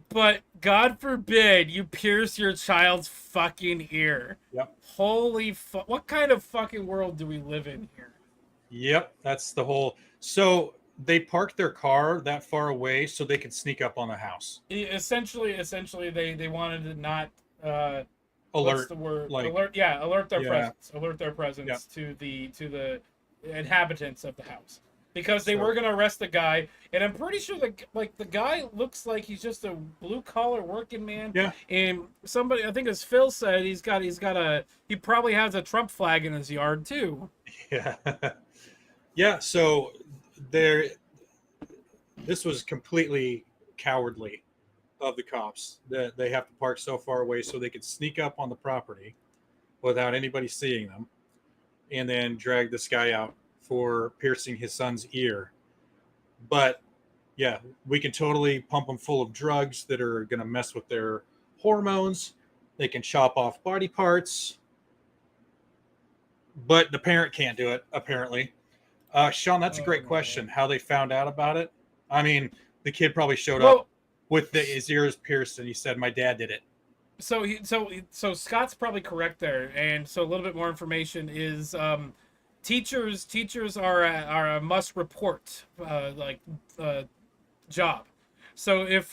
But God forbid you pierce your child's fucking ear. Yep. Holy fuck. What kind of fucking world do we live in here? Yep. That's the whole. So they parked their car that far away so they could sneak up on the house. Essentially, they wanted to not alert. What's the word? Like, alert. Yeah, alert their yeah. presence. Alert their presence Yep. to the inhabitants of the house, because they were gonna arrest the guy, and I'm pretty sure the guy looks like he's just a blue collar working man. Yeah. And somebody, I think as Phil said, he probably has a Trump flag in his yard too. Yeah. Yeah. So this was completely cowardly of the cops that they have to park so far away so they could sneak up on the property without anybody seeing them, and then drag this guy out for piercing his son's ear. But yeah, we can totally pump them full of drugs that are going to mess with their hormones. They can chop off body parts, but the parent can't do it, apparently. Sean, that's a great question. How they found out about it? I mean, the kid probably showed up with his ears pierced, and he said, "My dad did it." So Scott's probably correct there, and so a little bit more information is teachers are a must report job. So if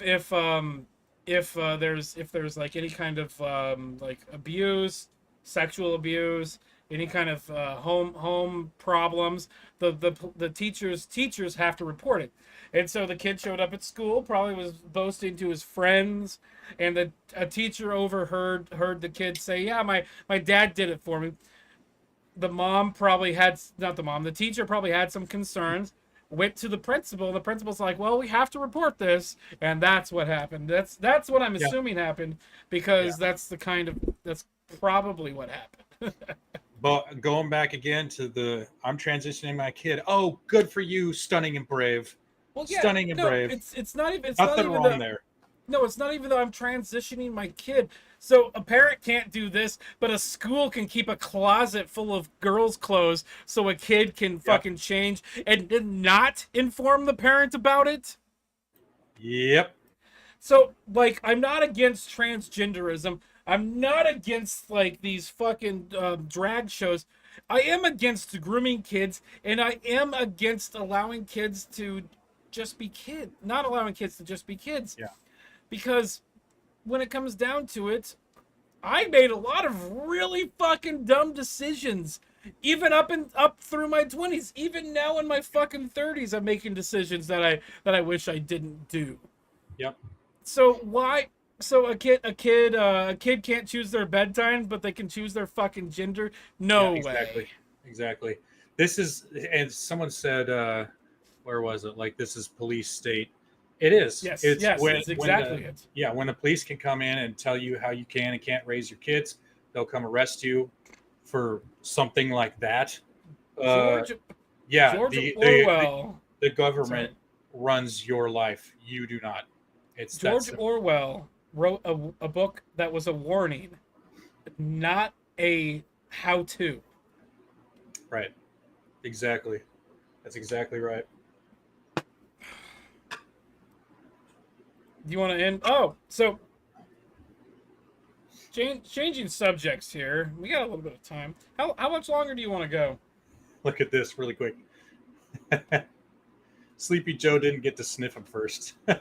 there's like any kind of like abuse, sexual abuse, any kind of home problems, the teachers have to report it. And so the kid showed up at school, probably was boasting to his friends, and a teacher heard the kid say, "Yeah, my dad did it for me." The mom probably had, not the mom, the teacher probably had some concerns, went to the principal, and the principal's like, "Well, we have to report this," and that's what happened. That's what I'm assuming happened, because that's probably what happened. But going back again to I'm transitioning my kid. Oh, good for you, stunning and brave. Well, yeah, stunning and brave. It's not even. It's Nothing not even wrong there. No, it's not even though I'm transitioning my kid. So a parent can't do this, but a school can keep a closet full of girls' clothes so a kid can fucking change and not inform the parent about it. Yep. So, like, I'm not against transgenderism. I'm not against, like, these fucking drag shows. I am against grooming kids, and I am against allowing kids to just be kids. Not allowing kids to just be kids. Yeah. Because when it comes down to it, I made a lot of really fucking dumb decisions. Even up through my 20s. Even now in my fucking 30s, I'm making decisions that I wish I didn't do. Yep. So why? So a kid can't choose their bedtime, but they can choose their fucking gender? No way. Exactly. This is, and someone said, where was it? Like, this is police state. It is. Yes. It's exactly it. Yeah. When the police can come in and tell you how you can and can't raise your kids, they'll come arrest you for something like that. George Orwell. The government runs your life. You do not. It's George Orwell wrote a book that was a warning, not a how-to. Right. Exactly. That's exactly right. Do you want to end? Oh, so changing subjects here. We got a little bit of time. How much longer do you want to go? Look at this really quick. Sleepy Joe didn't get to sniff him first. How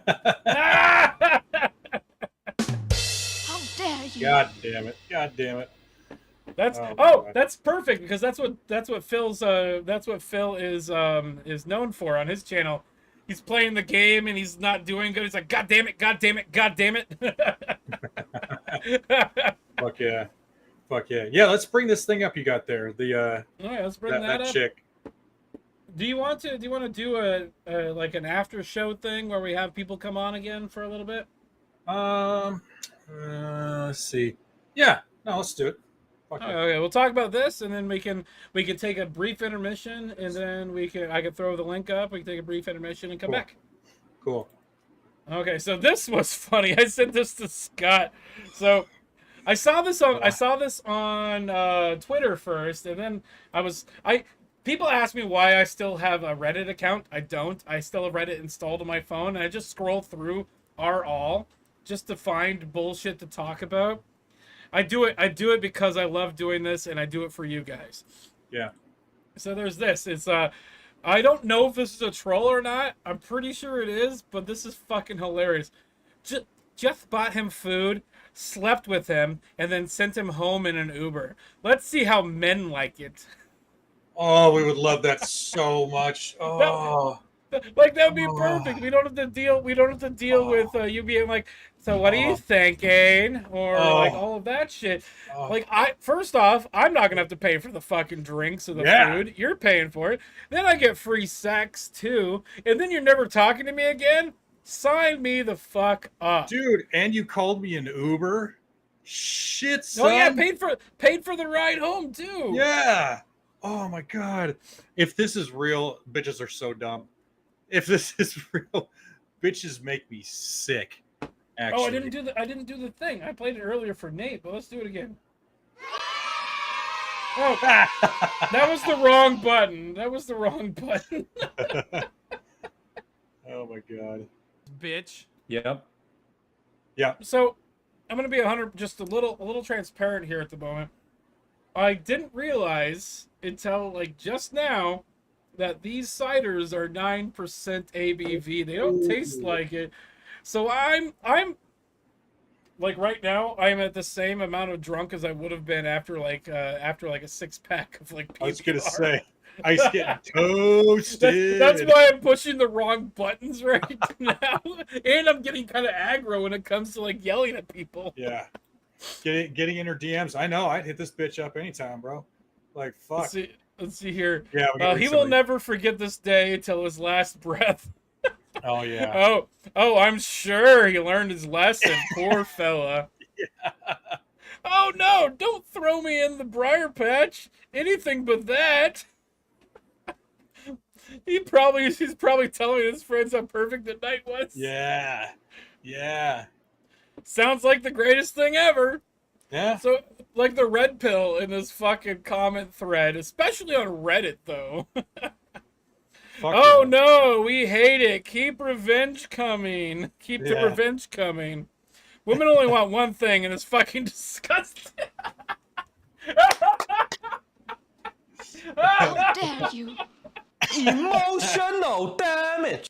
dare you? God damn it. God damn it. That's perfect, because that's what Phil is known for on his channel. He's playing the game and he's not doing good. He's like, "God damn it, God damn it, God damn it." Fuck yeah. Fuck yeah. Yeah, let's bring this thing up you got there. All right, let's bring that up. Chick. Do you want to do a like an after show thing where we have people come on again for a little bit? Let's see. Yeah, no, let's do it. Okay, we'll talk about this, and then we can take a brief intermission, and then I can throw the link up. We can take a brief intermission and come back. Cool. Okay, so this was funny. I sent this to Scott. So I saw this on Twitter first, and then People ask me why I still have a Reddit account. I don't. I still have Reddit installed on my phone, and I just scroll through all just to find bullshit to talk about. I do it because I love doing this, and I do it for you guys. Yeah. So there's this. It's I don't know if this is a troll or not. I'm pretty sure it is, but this is fucking hilarious. Jeff bought him food, slept with him, and then sent him home in an Uber. Let's see how men like it. Oh, we would love that so much. Oh, like that would be perfect. We don't have to deal. We don't have to deal with you being like, so what are you thinking, or like all of that shit. Like first off, I'm not gonna have to pay for the fucking drinks or the food. You're paying for it. Then I get free sex too, and then you're never talking to me again. Sign me the fuck up, dude. And you called me an Uber. Shit, son. Oh yeah, paid for the ride home too. Yeah. Oh my god. If this is real, bitches are so dumb. If this is real, bitches make me sick. Actually. Oh, I didn't do the thing. I played it earlier for Nate, but let's do it again. Oh, that was the wrong button. That was the wrong button. Oh my god. Bitch. Yep. Yeah. So, I'm gonna be just a little transparent here at the moment. I didn't realize until like just now that these ciders are 9% ABV. They don't taste like it. So I'm like right now I'm at the same amount of drunk as I would have been after like a 6-pack of like PBR. I was gonna say ice getting toasted. That's why I'm pushing the wrong buttons right now, and I'm getting kind of aggro when it comes to like yelling at people. Yeah, getting in her DMs. I know I'd hit this bitch up anytime, bro. Like fuck. Let's see here. Yeah, he will never forget this day till his last breath. Oh yeah. Oh, I'm sure he learned his lesson. Poor fella. Yeah. Oh no! Don't throw me in the briar patch. Anything but that. He's probably telling his friends how perfect the night was. Yeah. Yeah. Sounds like the greatest thing ever. Yeah. So, like the red pill in this fucking comment thread, especially on Reddit, though. Oh yeah. No, we hate it. Keep revenge coming. Keep the revenge coming. Women only want one thing, and it's fucking disgusting. How dare you? Emotional damage.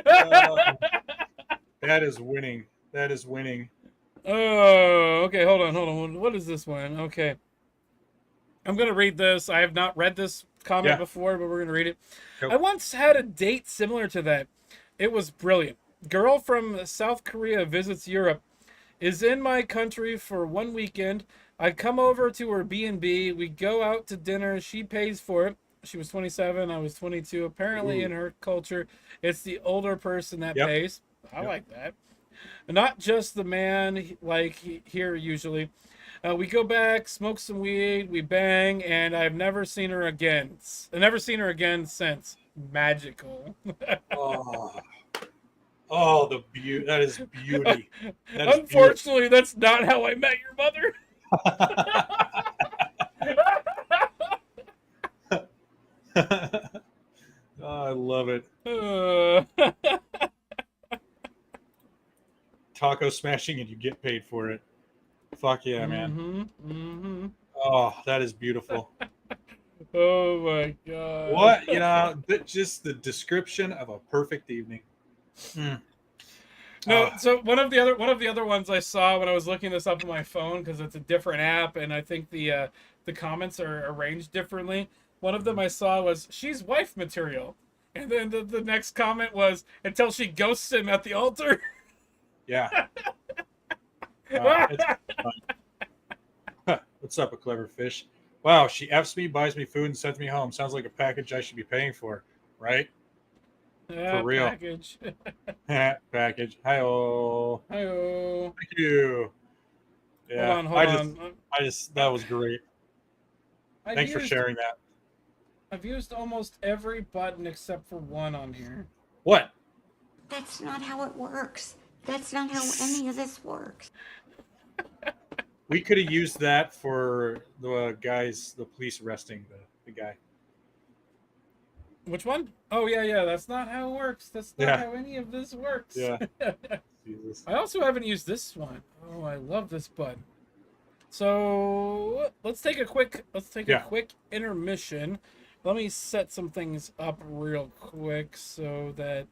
That is winning. That is winning. Oh, okay. Hold on. What is this one? Okay. I'm going to read this. I have not read this comment before, but we're going to read it. Nope. I once had a date similar to that. It was brilliant. Girl from South Korea visits Europe. Is in my country for one weekend. I come over to her B&B. We go out to dinner. She pays for it. She was 27. I was 22. Apparently, in her culture, it's the older person that pays. I like that. Not just the man like here usually. We go back, smoke some weed, we bang, and I've never seen her again. I've never seen her again since. Magical. Oh, the beauty. That is beauty. Unfortunately, that's not how I met your mother. Oh, I love it. Taco smashing and you get paid for it. Fuck yeah, man. Oh, that is beautiful. Oh my god. What, you know, just the description of a perfect evening. No, so one of the other ones I saw when I was looking this up on my phone, because it's a different app and I think the comments are arranged differently. One of them I saw was, she's wife material. And then the next comment was, until she ghosts him at the altar. Yeah. What's up, a clever fish? Wow, she F's me, buys me food, and sends me home. Sounds like a package I should be paying for, right? For real. Package. Package. Hi-oh. Hi-oh. Thank you. Yeah. Hold on. That was great. Thanks for sharing that. I've used almost every button except for one on here. What? That's not how it works. That's not how any of this works. We could have used that for the police arresting the guy. Which one? Oh, yeah. That's not how it works. That's not how any of this works. Yeah. Jesus. I also haven't used this one. Oh, I love this button. So let's take a quick intermission. Let me set some things up real quick so that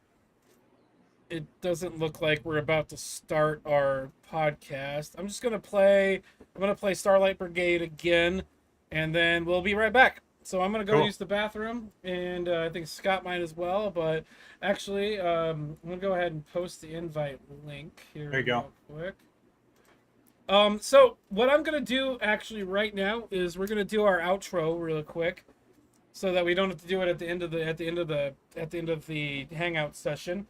it doesn't look like we're about to start our podcast. I'm gonna play Starlight Brigade again, and then we'll be right back. So I'm gonna go use the bathroom, and I think Scott might as well. But actually, I'm gonna go ahead and post the invite link here real quick. So what I'm gonna do actually right now is we're gonna do our outro real quick, so that we don't have to do it at the end of the hangout session.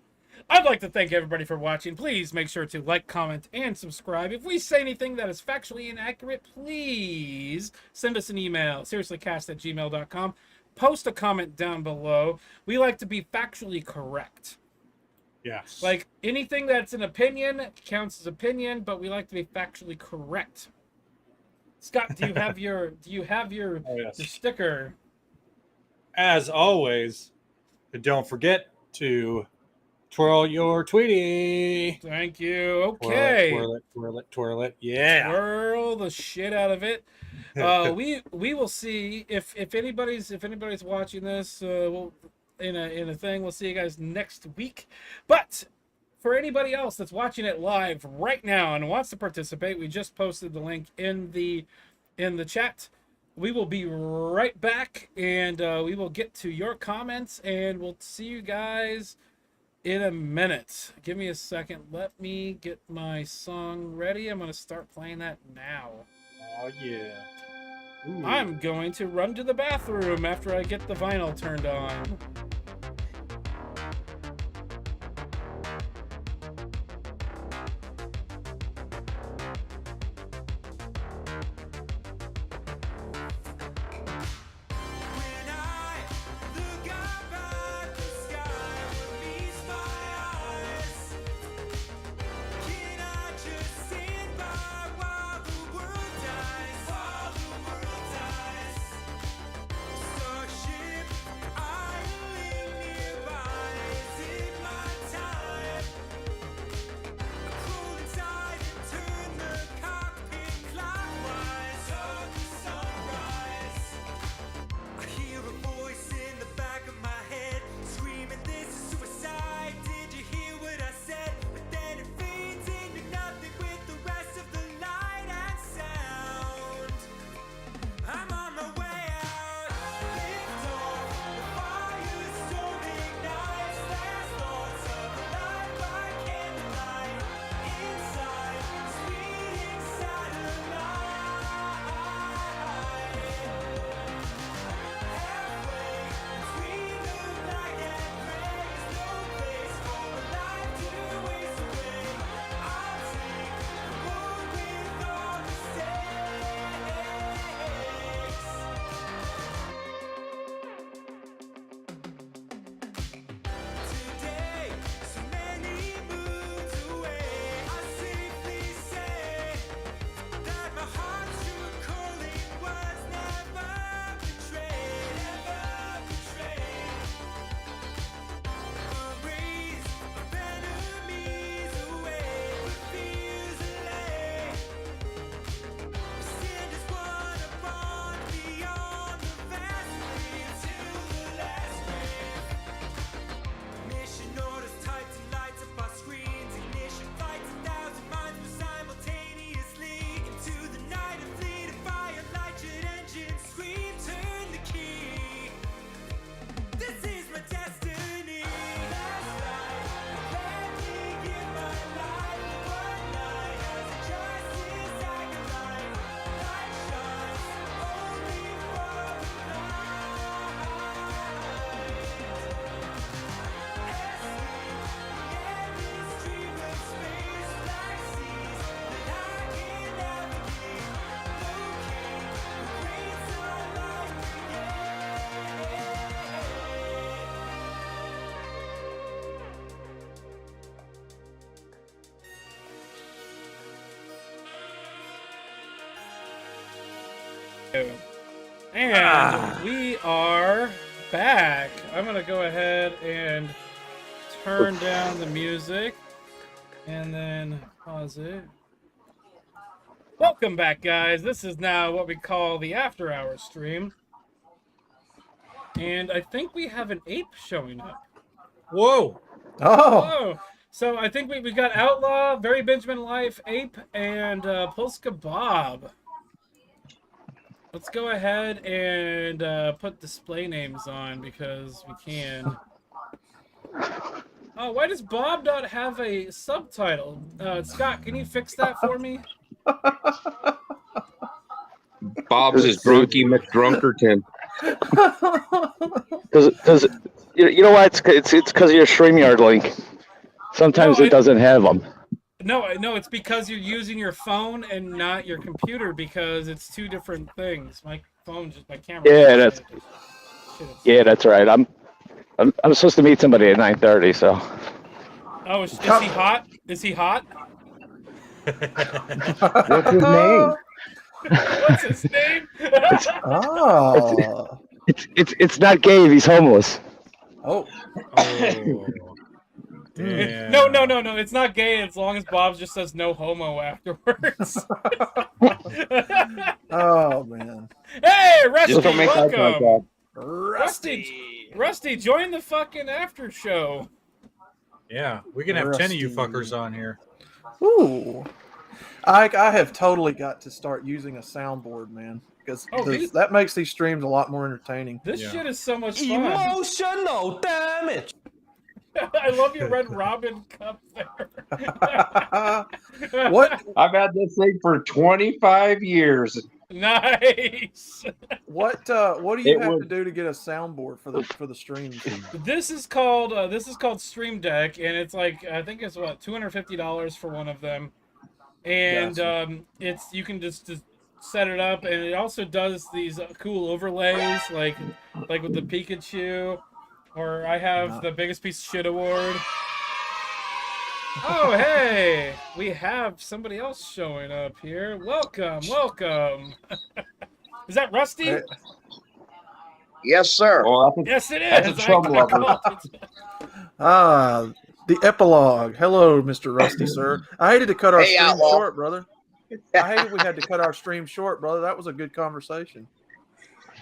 I'd like to thank everybody for watching. Please make sure to like, comment, and subscribe. If we say anything that is factually inaccurate, please send us an email, seriouslycast@gmail.com. Post a comment down below. We like to be factually correct. Yes. Like, anything that's an opinion counts as opinion, but we like to be factually correct. Scott, do you have your your sticker? As always, don't forget to twirl your Tweety. Thank you. Okay. Twirl it. Yeah. Twirl the shit out of it. We will see if anybody's watching this. We'll in a thing. We'll see you guys next week. But for anybody else that's watching it live right now and wants to participate, we just posted the link in the chat. We will be right back, and we will get to your comments, and we'll see you guys in a minute. Give me a second. Let me get my song ready. I'm going to start playing that now. Oh, yeah. Ooh. I'm going to run to the bathroom after I get the vinyl turned on. And we are back. I'm gonna go ahead and turn down the music and then pause it. Welcome back, guys. This is now what we call the after hours stream. And I think we have an ape showing up. Whoa. Oh. Whoa. So I think we got Outlaw, Very Benjamin Life, Ape, and Polska Bob. Let's go ahead and put display names on because we can. Oh, why does Bob not have a subtitle? Scott, can you fix that for me? Bob's is Drunky McDrunkerton. Because you know what? It's because of your StreamYard link. Sometimes it doesn't have them. No, it's because you're using your phone and not your computer because it's two different things. My phone, just my camera. Yeah, that's right. I'm supposed to meet somebody at 9:30, so. Oh, is he hot? Is he hot? What's his name? What's his name? Oh. It's not gay if he's homeless. Oh. Damn. No. It's not gay as long as Bob just says no homo afterwards. Oh man. Hey, Rusty, Just don't make eye welcome. contact. Rusty, join the fucking after show. Yeah, we can have 10 of you fuckers on here. Ooh. I have totally got to start using a soundboard, man, because that makes these streams a lot more entertaining. This shit is so much fun. Emotional damage. I love your Red Robin cup there. What? I've had this thing for 25 years. Nice. What do you have to do to get a soundboard for the streams? This is called Stream Deck, and it's like I think it's what $250 for one of them, and it's you can just set it up, and it also does these cool overlays like with the Pikachu, or I have the biggest piece of shit award. Oh, hey! We have somebody else showing up here. Welcome. Is that Rusty? Yes, sir. Well, Yes, it is. That's a trouble lover. The epilogue. Hello, Mr. Rusty, sir. I hated to cut our stream short, brother. I hated we had to cut our stream short, brother. That was a good conversation.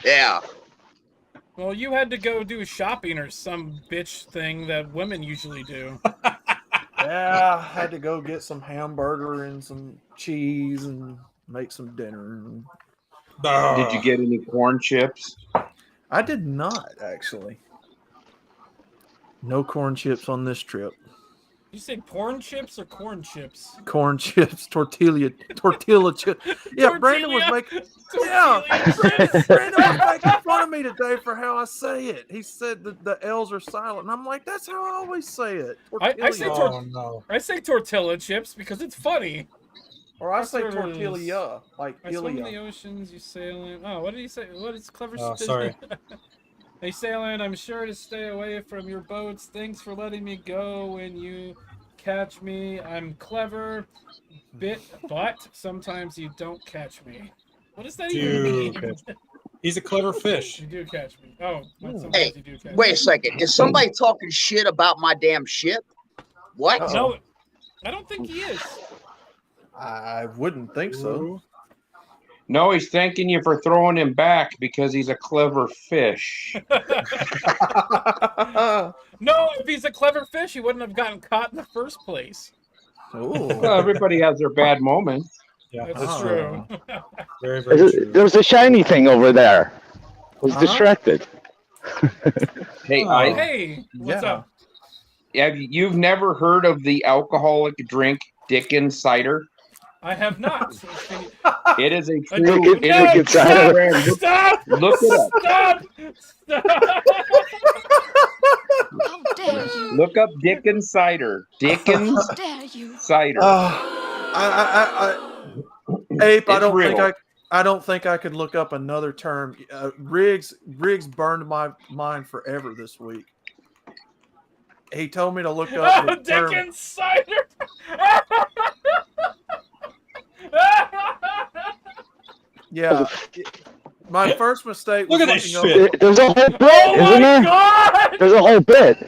Yeah. Well, you had to go do shopping or some bitch thing that women usually do. Yeah, I had to go get some hamburger and some cheese and make some dinner. Did you get any corn chips? I did not, actually. No corn chips on this trip. You say porn chips or corn chips? Corn chips, tortilla chips. Yeah, Brandon was making. Yeah, Brandon was making fun of me today for how I say it. He said that the L's are silent, and I'm like, that's how I always say it. I say tortilla chips because it's funny. Or I say tortilla, like I swim in the oceans, you sail in. Oh, what did he say? What is clever? Oh, sorry. Hey, sailing, I'm sure to stay away from your boats. Thanks for letting me go when you catch me. I'm clever, but sometimes you don't catch me. What does that even mean? He's a clever fish. You do catch me. Oh, Hey, you do catch wait me. a second. Is somebody talking shit about my damn ship? What? No, I don't think he is. I wouldn't think so. No, he's thanking you for throwing him back because he's a clever fish. No, if he's a clever fish, he wouldn't have gotten caught in the first place. Well, everybody has their bad moments. Yeah, that's true. Very, very true. There was a shiny thing over there. I was distracted. Hey, Hey, what's up? You've never heard of the alcoholic drink Dickens cider? I have not. It is a No, true. Stop! Look it up. Stop! How dare you? Look up Dickens cider. Dickens How dare you? cider. Ape, I It's don't think I could look up another term. Riggs burned my mind forever this week. He told me to look up the term. Dickens cider. Yeah. My first mistake was Look at this looking shit. There's a whole bit, Oh isn't my there? god! There's a whole bit.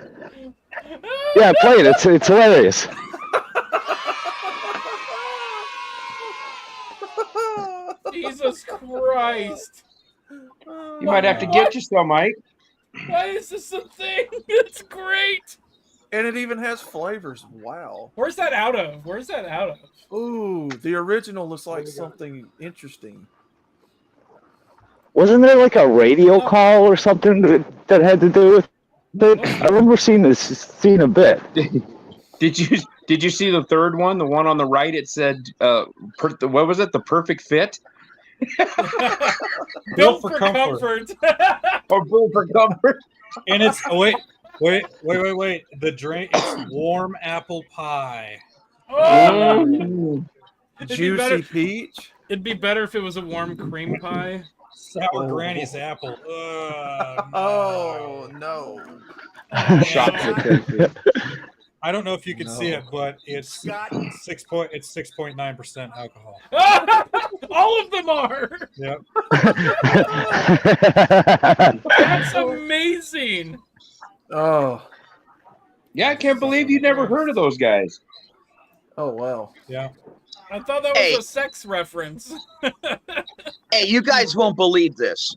Yeah, play it. It's hilarious. Jesus Christ! You might have to get you some, Mike. Why is this a thing? It's great. And it even has flavors. Wow. Where's that out of? Where's that out of? Ooh, the original looks like something interesting. Wasn't there like a radio call or something that had to do with it? I remember seeing a bit. Did you see the third one? The one on the right? It said, what was it? The perfect fit. Built for comfort. Or built for comfort. And it's wait. The drink. It's warm apple pie. Oh! Juicy peach. It'd be better if it was a warm cream pie. Sour Granny's apple. No. I don't know if you can see it, but it's 6.9% alcohol. All of them are. Yep. That's amazing. Oh. Yeah, I can't believe you never heard of those guys. Oh wow. Yeah. I thought that was a sex reference. Hey, you guys won't believe this.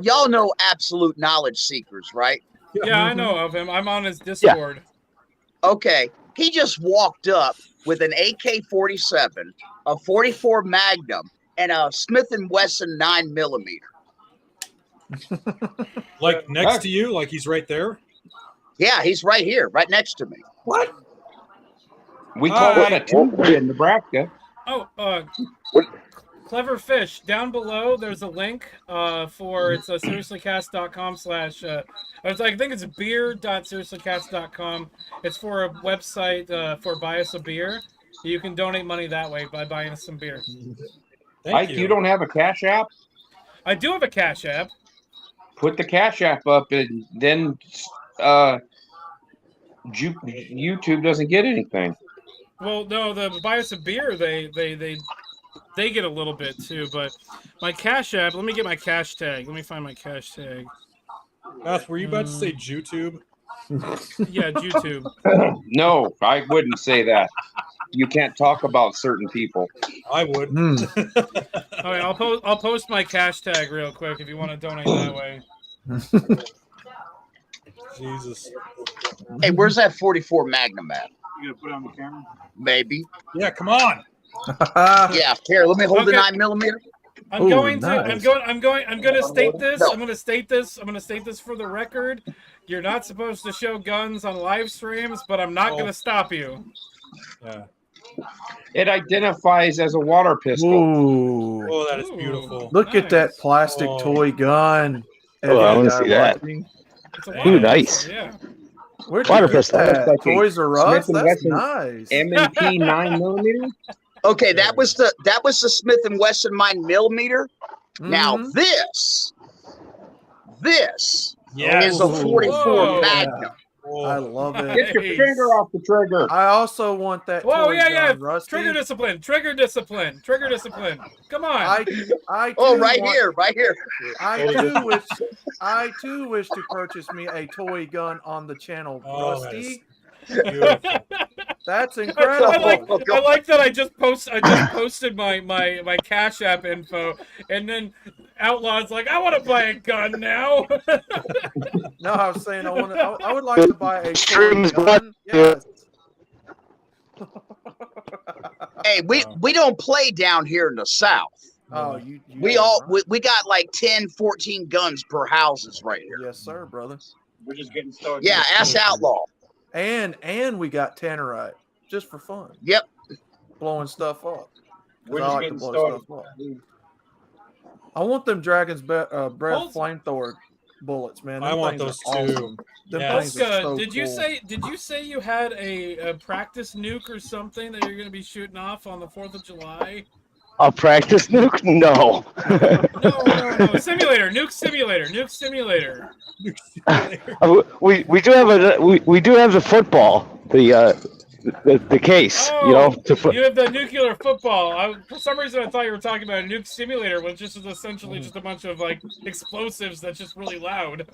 Y'all know absolute knowledge seekers, right? Yeah, I know of him. I'm on his Discord. Okay. He just walked up with an AK-47, a 44 Magnum, and a Smith & Wesson 9mm. Like next to you? Like he's right there? Yeah, he's right here, right next to me. What? We call that a Tuesday in Nebraska. Oh, Clever Fish. Down below, there's a link for it's seriouslycast.com / I think it's beer.seriouslycast.com. It's for a website for buy us a beer. You can donate money that way by buying us some beer. Mike, you don't have a Cash App? I do have a Cash App. Put the Cash App up, and then YouTube doesn't get anything. Well, no, the buy us a beer, they get a little bit too, but my Cash App, let me get my cash tag. Let me find my cash tag. Beth, were you about to say YouTube? Yeah, YouTube. No, I wouldn't say that. You can't talk about certain people. I would. Okay, I'll post my cash tag real quick if you want to donate that way. Jesus. Hey, where's that 44 Magnum at? You gonna put it on the camera? Maybe. Yeah, come on. Yeah, here, let me hold the 9mm. I'm going to state this. I'm going to state this for the record. You're not supposed to show guns on live streams, but I'm not going to stop you. Yeah. It identifies as a water pistol. Ooh. Oh, that is beautiful. Look at that plastic toy gun. Oh, I want to see that. Ooh, nice. Yeah. Where'd Water you get pistol. that? Like Toys R Us? Smith & That's Wesson nice. M&P 9mm. Okay, that was the Smith & Wesson 9mm. Now this is a 44 Magnum. I love it. Get your finger off the trigger. I also want that. Whoa, toy yeah. gun, Rusty. Trigger discipline. Come on. I right here. I too wish to purchase me a toy gun on the channel, Rusty. That's incredible. I like that I just posted my Cash App info, and then Outlaw's like, I want to buy a gun now. No, I was saying I would like to buy a toy gun. Yes. Hey, we don't play down here in the South. Oh, we got like 10, 14 guns per houses right here. Yes, sir, brother. We're just getting started. Yeah, ask Outlaw. And we got Tannerite just for fun. Yep. Blowing stuff up. We're I just like getting to blow started. stuff up. I want them Dragon's Breath flamethrower bullets, man. I want those too. Awesome. Did you say you had a practice nuke or something that you're going to be shooting off on the 4th of July? A practice nuke? No. No. Simulator. Nuke simulator. We do have the football. the case. Oh, You know, you have the nuclear football. For some reason, I thought you were talking about a nuke simulator, which just is essentially just a bunch of like explosives that's just really loud.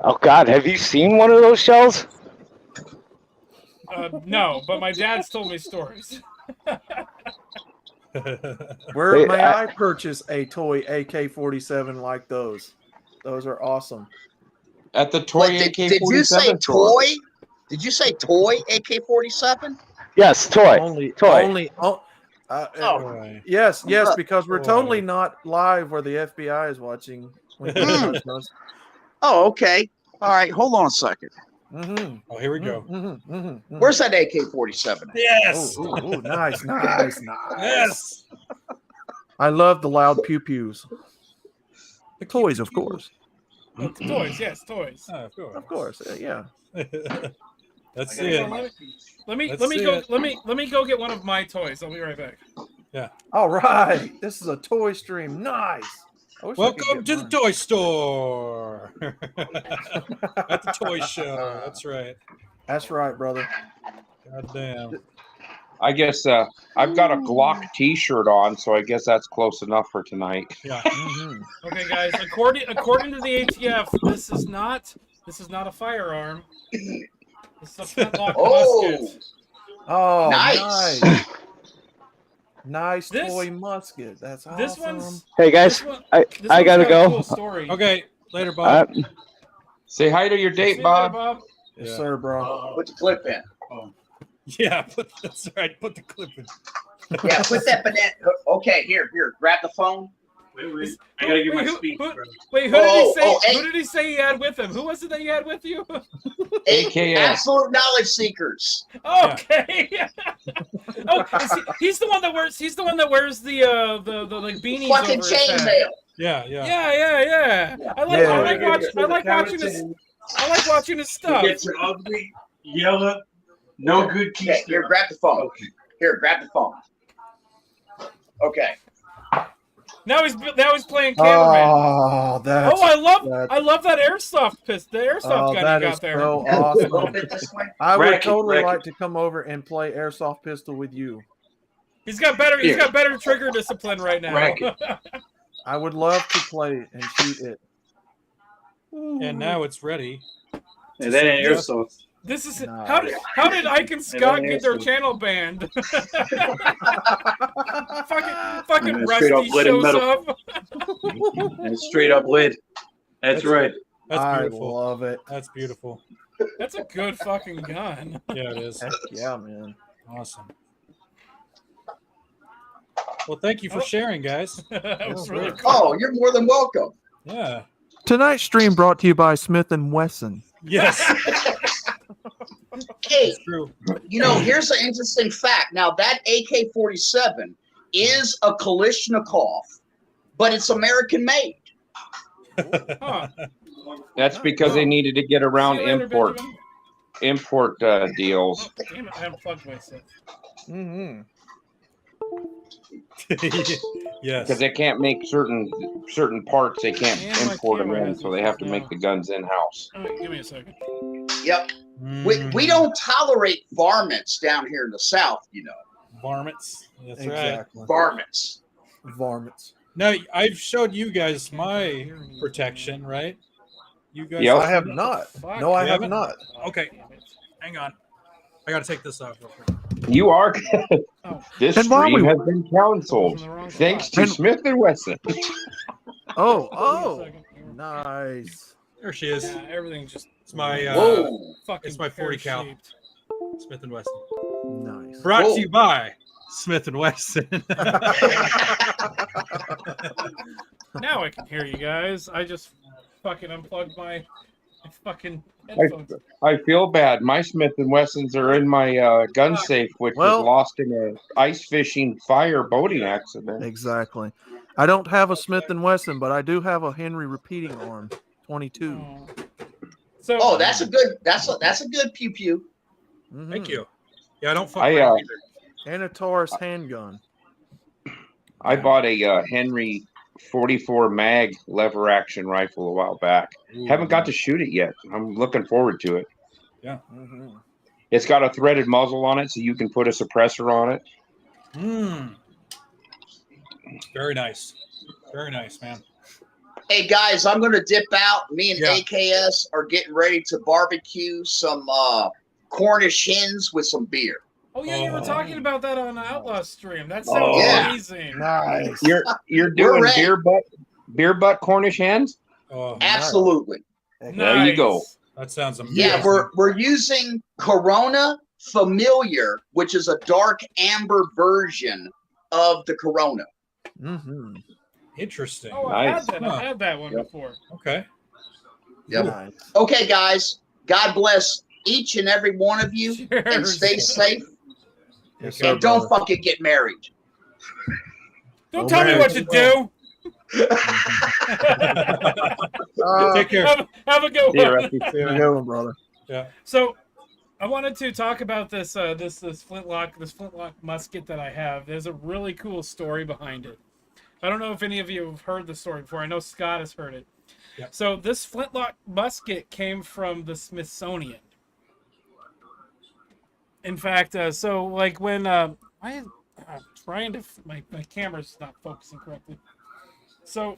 oh God, have you seen one of those shells? No, but my dad's told me stories. Where may I purchase a toy AK-47 like those? Those are awesome. At the toy AK-47 did you say store. toy? Did you say toy AK-47? Yes, toy. Yes, because we're totally not live where the FBI is watching. When you touch those. Oh, okay. All right, hold on a second. Mm-hmm. Oh, here we go. Where's that AK-47? Yes. Ooh, nice. Yes. I love the loud pew pews. The toys, of course. Oh, toys, yes, toys. Of course, yeah. Let's see it. Let me go get one of my toys. I'll be right back. Yeah. All right. This is a toy stream. Nice. Welcome to the toy store. At the toy show. That's right. That's right, brother. God damn. I guess I've got a Glock T-shirt on, so I guess that's close enough for tonight. Yeah. Okay, guys. According to the ATF, this is not a firearm. This is a flintlock musket. Oh, nice. Nice toy musket. That's awesome. This one's. Hey guys, I gotta go. Cool story. Okay, later, Bob. Say hi to your date, Bob. Yes, sir, bro. Put the clip in. Yeah, that's right. Put the clip in. Yeah, put that banana. Okay, here. Grab the phone. Wait. I gotta get my speech. Wait, who did he say? Who did he say he had with him? Who was it that he had with you? AKS. Absolute knowledge seekers. Okay. He's the one that wears. He's the one that wears the like beanies. Fucking over his head. chainmail. Yeah. I like watching his. I like watching his stuff. Gets ugly, yellow, no good keys. Okay, here, grab the phone. Here, grab the phone. Okay. Now he's playing cameraman. Oh, that's. I love that airsoft pistol. The airsoft gun you got there. So awesome. I would totally like to come over and play airsoft pistol with you. He's got better trigger discipline right now. I would love to play and shoot it. And now it's ready. And that ain't airsoft. This is how did Ike and Scott get their channel banned? fucking Rusty shows up. And straight up lid. That's right. That's beautiful. I love it. That's beautiful. That's a good fucking gun. Yeah, it is. Heck yeah, man. Awesome. Well, thank you for sharing, guys. That was really cool. Oh, you're more than welcome. Yeah. Tonight's stream brought to you by Smith & Wesson. Yes. Hey, true. You know, here's an interesting fact. Now, that AK-47 is a Kalashnikov, but it's American made. Huh. That's because they needed to get around See you later, import deals. Oh, damn it, I unplugged myself. Mm-hmm. Yes. Because they can't make certain parts, they can't And my import them camera in, has so they have to make the guns in house. Give me a second. Yep. We don't tolerate varmints down here in the South, you know. Varmints. That's Exactly. right. Varmints. Varmints. Now I've showed you guys my protection, right? You guys. Yep. I have not. No, I have not. Okay. Hang on. I gotta take this off real quick. You are. This And while stream we- has been canceled thanks to Smith & Wesson. Oh, nice. There she is. Yeah, everything just. It's my fucking it's my 40 cal pear-shaped. Smith & Wesson. Nice. Brought to you by Smith & Wesson. Now I can hear you guys. I just fucking unplugged my fucking headphones. I feel bad. My Smith & Wessons are in my gun safe, which was lost in an ice fishing fire boating accident. Exactly. I don't have a Smith & Wesson, but I do have a Henry repeating arm, 22. So, that's a good pew pew. Mhm. Thank you. Yeah, I don't fuck around either. And a Taurus handgun. I bought a Henry 44 mag lever action rifle a while back. Ooh. Haven't got to shoot it yet. I'm looking forward to it. Yeah. Mm-hmm. It's got a threaded muzzle on it, so you can put a suppressor on it. Very nice. Very nice, man. Hey guys, I'm gonna dip out. Me and AKS are getting ready to barbecue some Cornish hens with some beer. Oh yeah, you were talking about that on the Outlaw stream. That sounds amazing. Nice. You're doing beer butt Cornish hens? Oh, absolutely. Nice. There you go. That sounds amazing. Yeah, we're using Corona Familiar, which is a dark amber version of the Corona. Mm-hmm. Interesting. Oh, I've had that one before. Okay. Yep. Nice. Okay, guys. God bless each and every one of you, and stay safe. Yes, and don't fucking get married. Don't tell me what to do. Take care. Have a good one. Have a good one, brother. Yeah. So, I wanted to talk about this this flintlock musket that I have. There's a really cool story behind it. I don't know if any of you have heard the story before. I know Scott has heard it. Yep. So this flintlock musket came from the Smithsonian. In fact, so like when I'm trying to my camera's not focusing correctly. So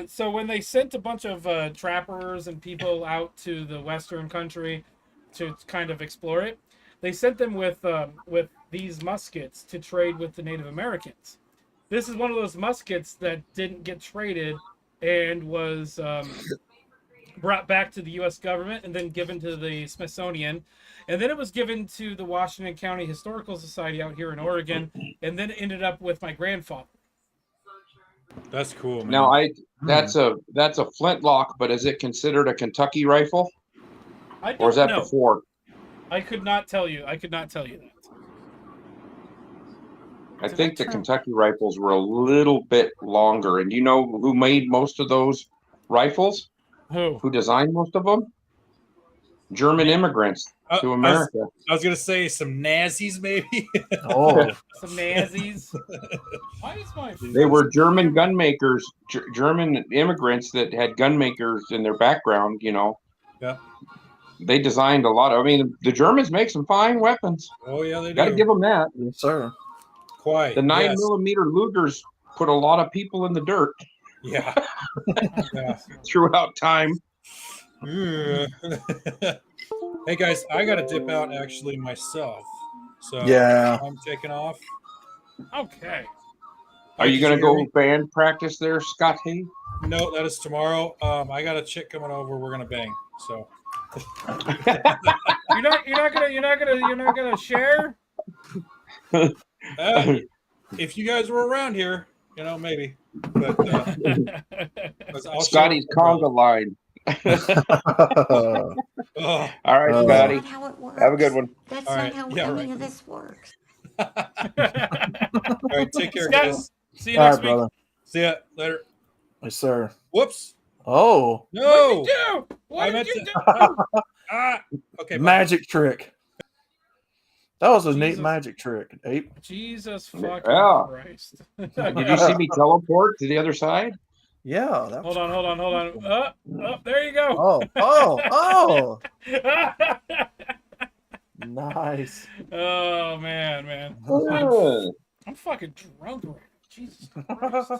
so when they sent a bunch of trappers and people out to the Western country to kind of explore it, they sent them with these muskets to trade with the Native Americans. This is one of those muskets that didn't get traded and was brought back to the U.S. government and then given to the Smithsonian. And then it was given to the Washington County Historical Society out here in Oregon. And then it ended up with my grandfather. That's cool, man. Now, that's a flintlock, but is it considered a Kentucky rifle? Or is that before? I could not tell you. I could not tell you that. I think the Kentucky rifles were a little bit longer. And do you know who made most of those rifles? Who? Who designed most of them? German immigrants to America. I was going to say some Nazis, maybe. Oh, some Nazis. Why is my They were German gun makers, German immigrants that had gun makers in their background, you know. Yeah. They designed a lot of, I mean, the Germans make some fine weapons. Oh, yeah, they do. Got to give them that. Yes, sir. Quite. The 9mm Lugers put a lot of people in the dirt. Yeah. Yeah. Throughout time. Hey guys, I gotta dip out actually myself. So yeah, I'm taking off. Okay. Are you gonna go band practice there, Scotty? No, that is tomorrow. I got a chick coming over. We're gonna bang. So you're not gonna share. If you guys were around here, you know, maybe. But Scotty's conga line. Oh. All right, Scotty. That's not how it works. Have a good one. That's All not right. how Yeah, any right. of this works. All right, take care, Scott, guys. see you next week. Brother. See ya later. Yes, sir. Whoops. Oh. No. What did you do? What did you do? Okay. Magic trick. That was a neat magic trick, Ape. Jesus fucking Christ. Did you see me teleport to the other side? Yeah. Hold on. There you go. Oh. Nice. Oh, man. I'm fucking drunk right now. Jesus Christ.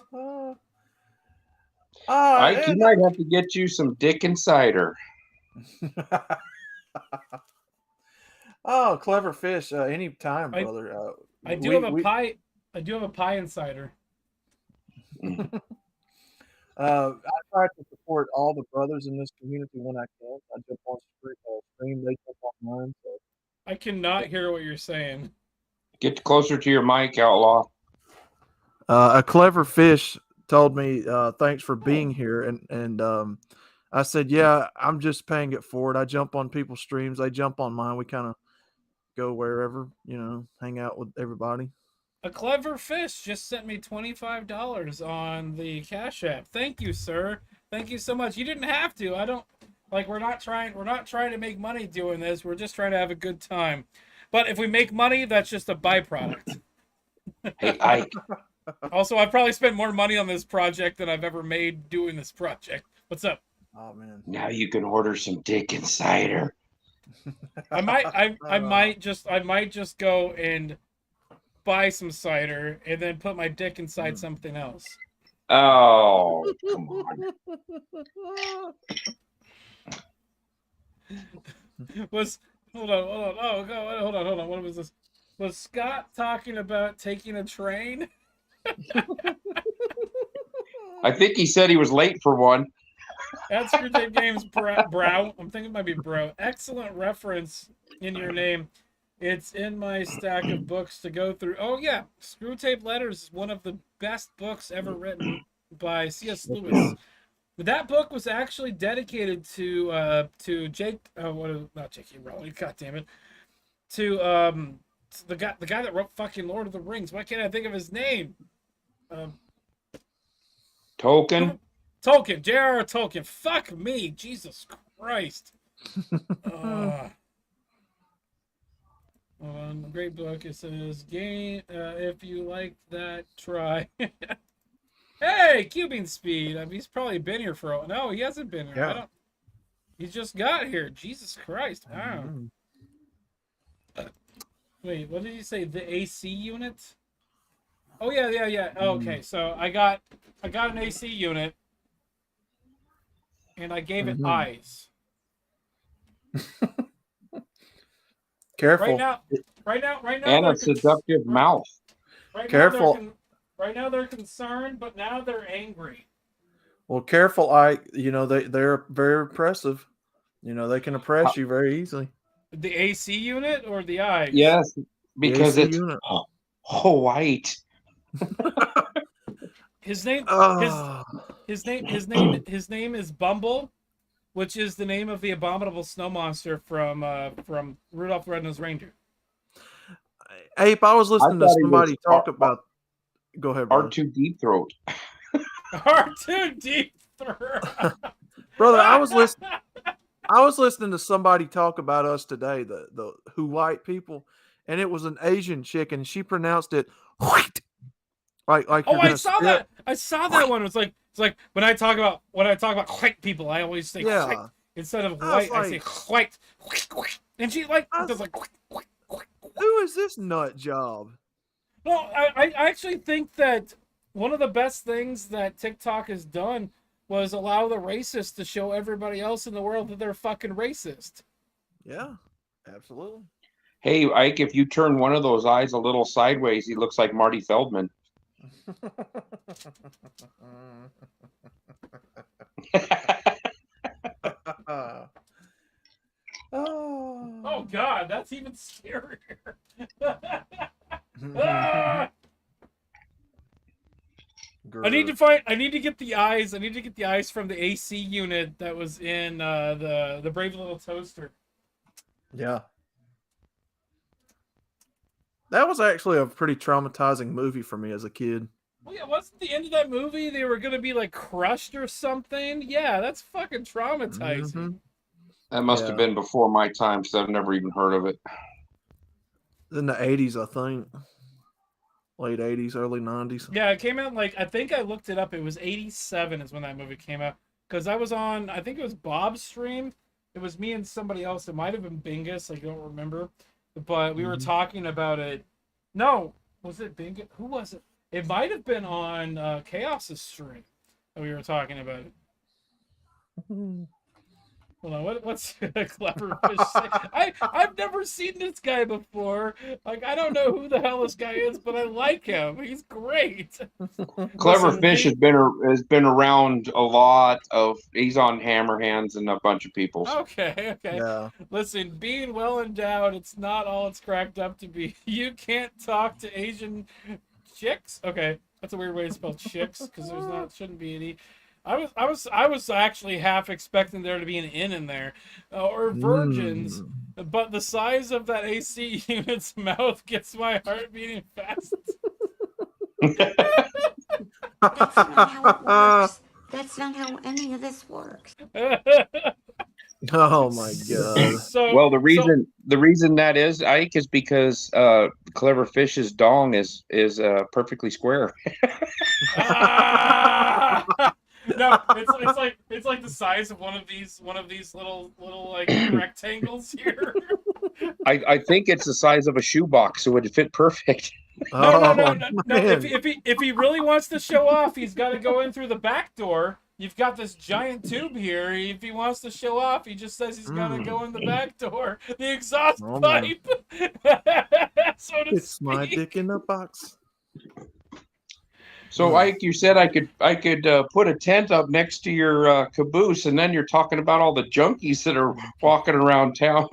You might have to get you some Dick and cider. Oh, clever fish. Anytime, brother. I do have a pie. I do have a pie insider. I try to support all the brothers in this community when I can. I jump on stream, they jump on mine. So. I cannot hear what you're saying. Get closer to your mic, Outlaw. A clever fish told me, "Thanks for being here," and I said, "Yeah, I'm just paying it forward. I jump on people's streams. They jump on mine. We kind of go wherever, hang out with everybody." A clever fish just sent me $25 on the Cash App. Thank you, sir. Thank you so much. You didn't have to. I don't like. We're not trying to make money doing this. We're just trying to have a good time. But if we make money, that's just a byproduct. Hey, Ike. Also, I've probably spent more money on this project than I've ever made doing this project. What's up? Oh man. Now you can order some Dick and cider. I might just go and buy some cider and then put my dick inside something else. Oh, come on. Hold on. Oh, God, hold on. What was this? Was Scott talking about taking a train? I think he said he was late for one. That's Screwtape Games Brow. I'm thinking it might be Bro. Excellent reference in your name. It's in my stack of books to go through. Oh yeah, Screwtape Letters is one of the best books ever written by C.S. Lewis. That book was actually dedicated to Jake. Not J.K. Rowling. God damn it. To the guy that wrote fucking Lord of the Rings. Why can't I think of his name? Tolkien. J.R.R. Tolkien. Fuck me, Jesus Christ. Great book. It says, "Game. If you like that, try." Hey, Cubing Speed. I mean, he's probably been here for a... No, he hasn't been here. Yeah. He just got here. Jesus Christ. Wow. Wait, what did you say? The AC unit? Oh yeah. Okay, so I got an AC unit, and I gave it eyes. Careful. Right now. And a seductive mouth. Careful. Right now they're concerned, but now they're angry. Well, careful. They're very impressive. They can oppress you very easily. The AC unit or the eyes? Yes, because it's unit. white. His name is Bumble, which is the name of the abominable snow monster from Rudolph the Red-Nosed Reindeer. Ape, I was listening to somebody talk about. Go ahead, brother. R2 Deep Throat. R2 Deep Throat. Brother, I was listening to somebody talk about us today, the who white people, and it was an Asian chick, and she pronounced it white. Like oh, I saw that. I saw that one. It's like when I talk about white people, I always say white instead of white. I say white. And she does like. Who is this nut job? No, I actually think that one of the best things that TikTok has done was allow the racists to show everybody else in the world that they're fucking racist. Yeah, absolutely. Hey, Ike, if you turn one of those eyes a little sideways, he looks like Marty Feldman. Oh God, that's even scarier. Ah! I need to get the eyes. I need to get the eyes from the AC unit that was in the Brave Little Toaster. Yeah. That was actually a pretty traumatizing movie for me as a kid. Well, yeah, wasn't the end of that movie they were gonna be like crushed or something? Yeah, that's fucking traumatizing. Mm-hmm. That must have been before my time, because I've never even heard of it. In the 80s, I think. Late 80s, early 90s. Yeah, it came out I think I looked it up. It was 87 is when that movie came out. Because I was on, I think it was Bob's stream. It was me and somebody else. It might have been Bingus. I don't remember. But we were talking about it. No, was it Bingus? Who was it? It might have been on Chaos's stream that we were talking about it. Hold on, what's Clever Fish say? I've never seen this guy before. Like, I don't know who the hell this guy is, but I like him. He's great. Clever Fish has been around a lot of. He's on Hammer Hands and a bunch of people. Okay. Yeah. Listen, being well endowed, it's not all it's cracked up to be. You can't talk to Asian chicks. Okay, that's a weird way to spell chicks because shouldn't be any. I was actually half expecting there to be an N in there, or virgins, but the size of that AC unit's mouth gets my heart beating fast. That's not how it works. That's not how any of this works. Oh my God! Well, the reason that is, Ike, is because Clever Fish's dong is perfectly square. No, it's like the size of one of these little like rectangles here. I think it's the size of a shoebox, so it would fit perfect. No. If he really wants to show off, he's got to go in through the back door. You've got this giant tube here. If he wants to show off, he just says he's got to go in the back door, the exhaust pipe. So to It's my dick in a box. So, Ike, you said I could put a tent up next to your caboose, and then you're talking about all the junkies that are walking around town.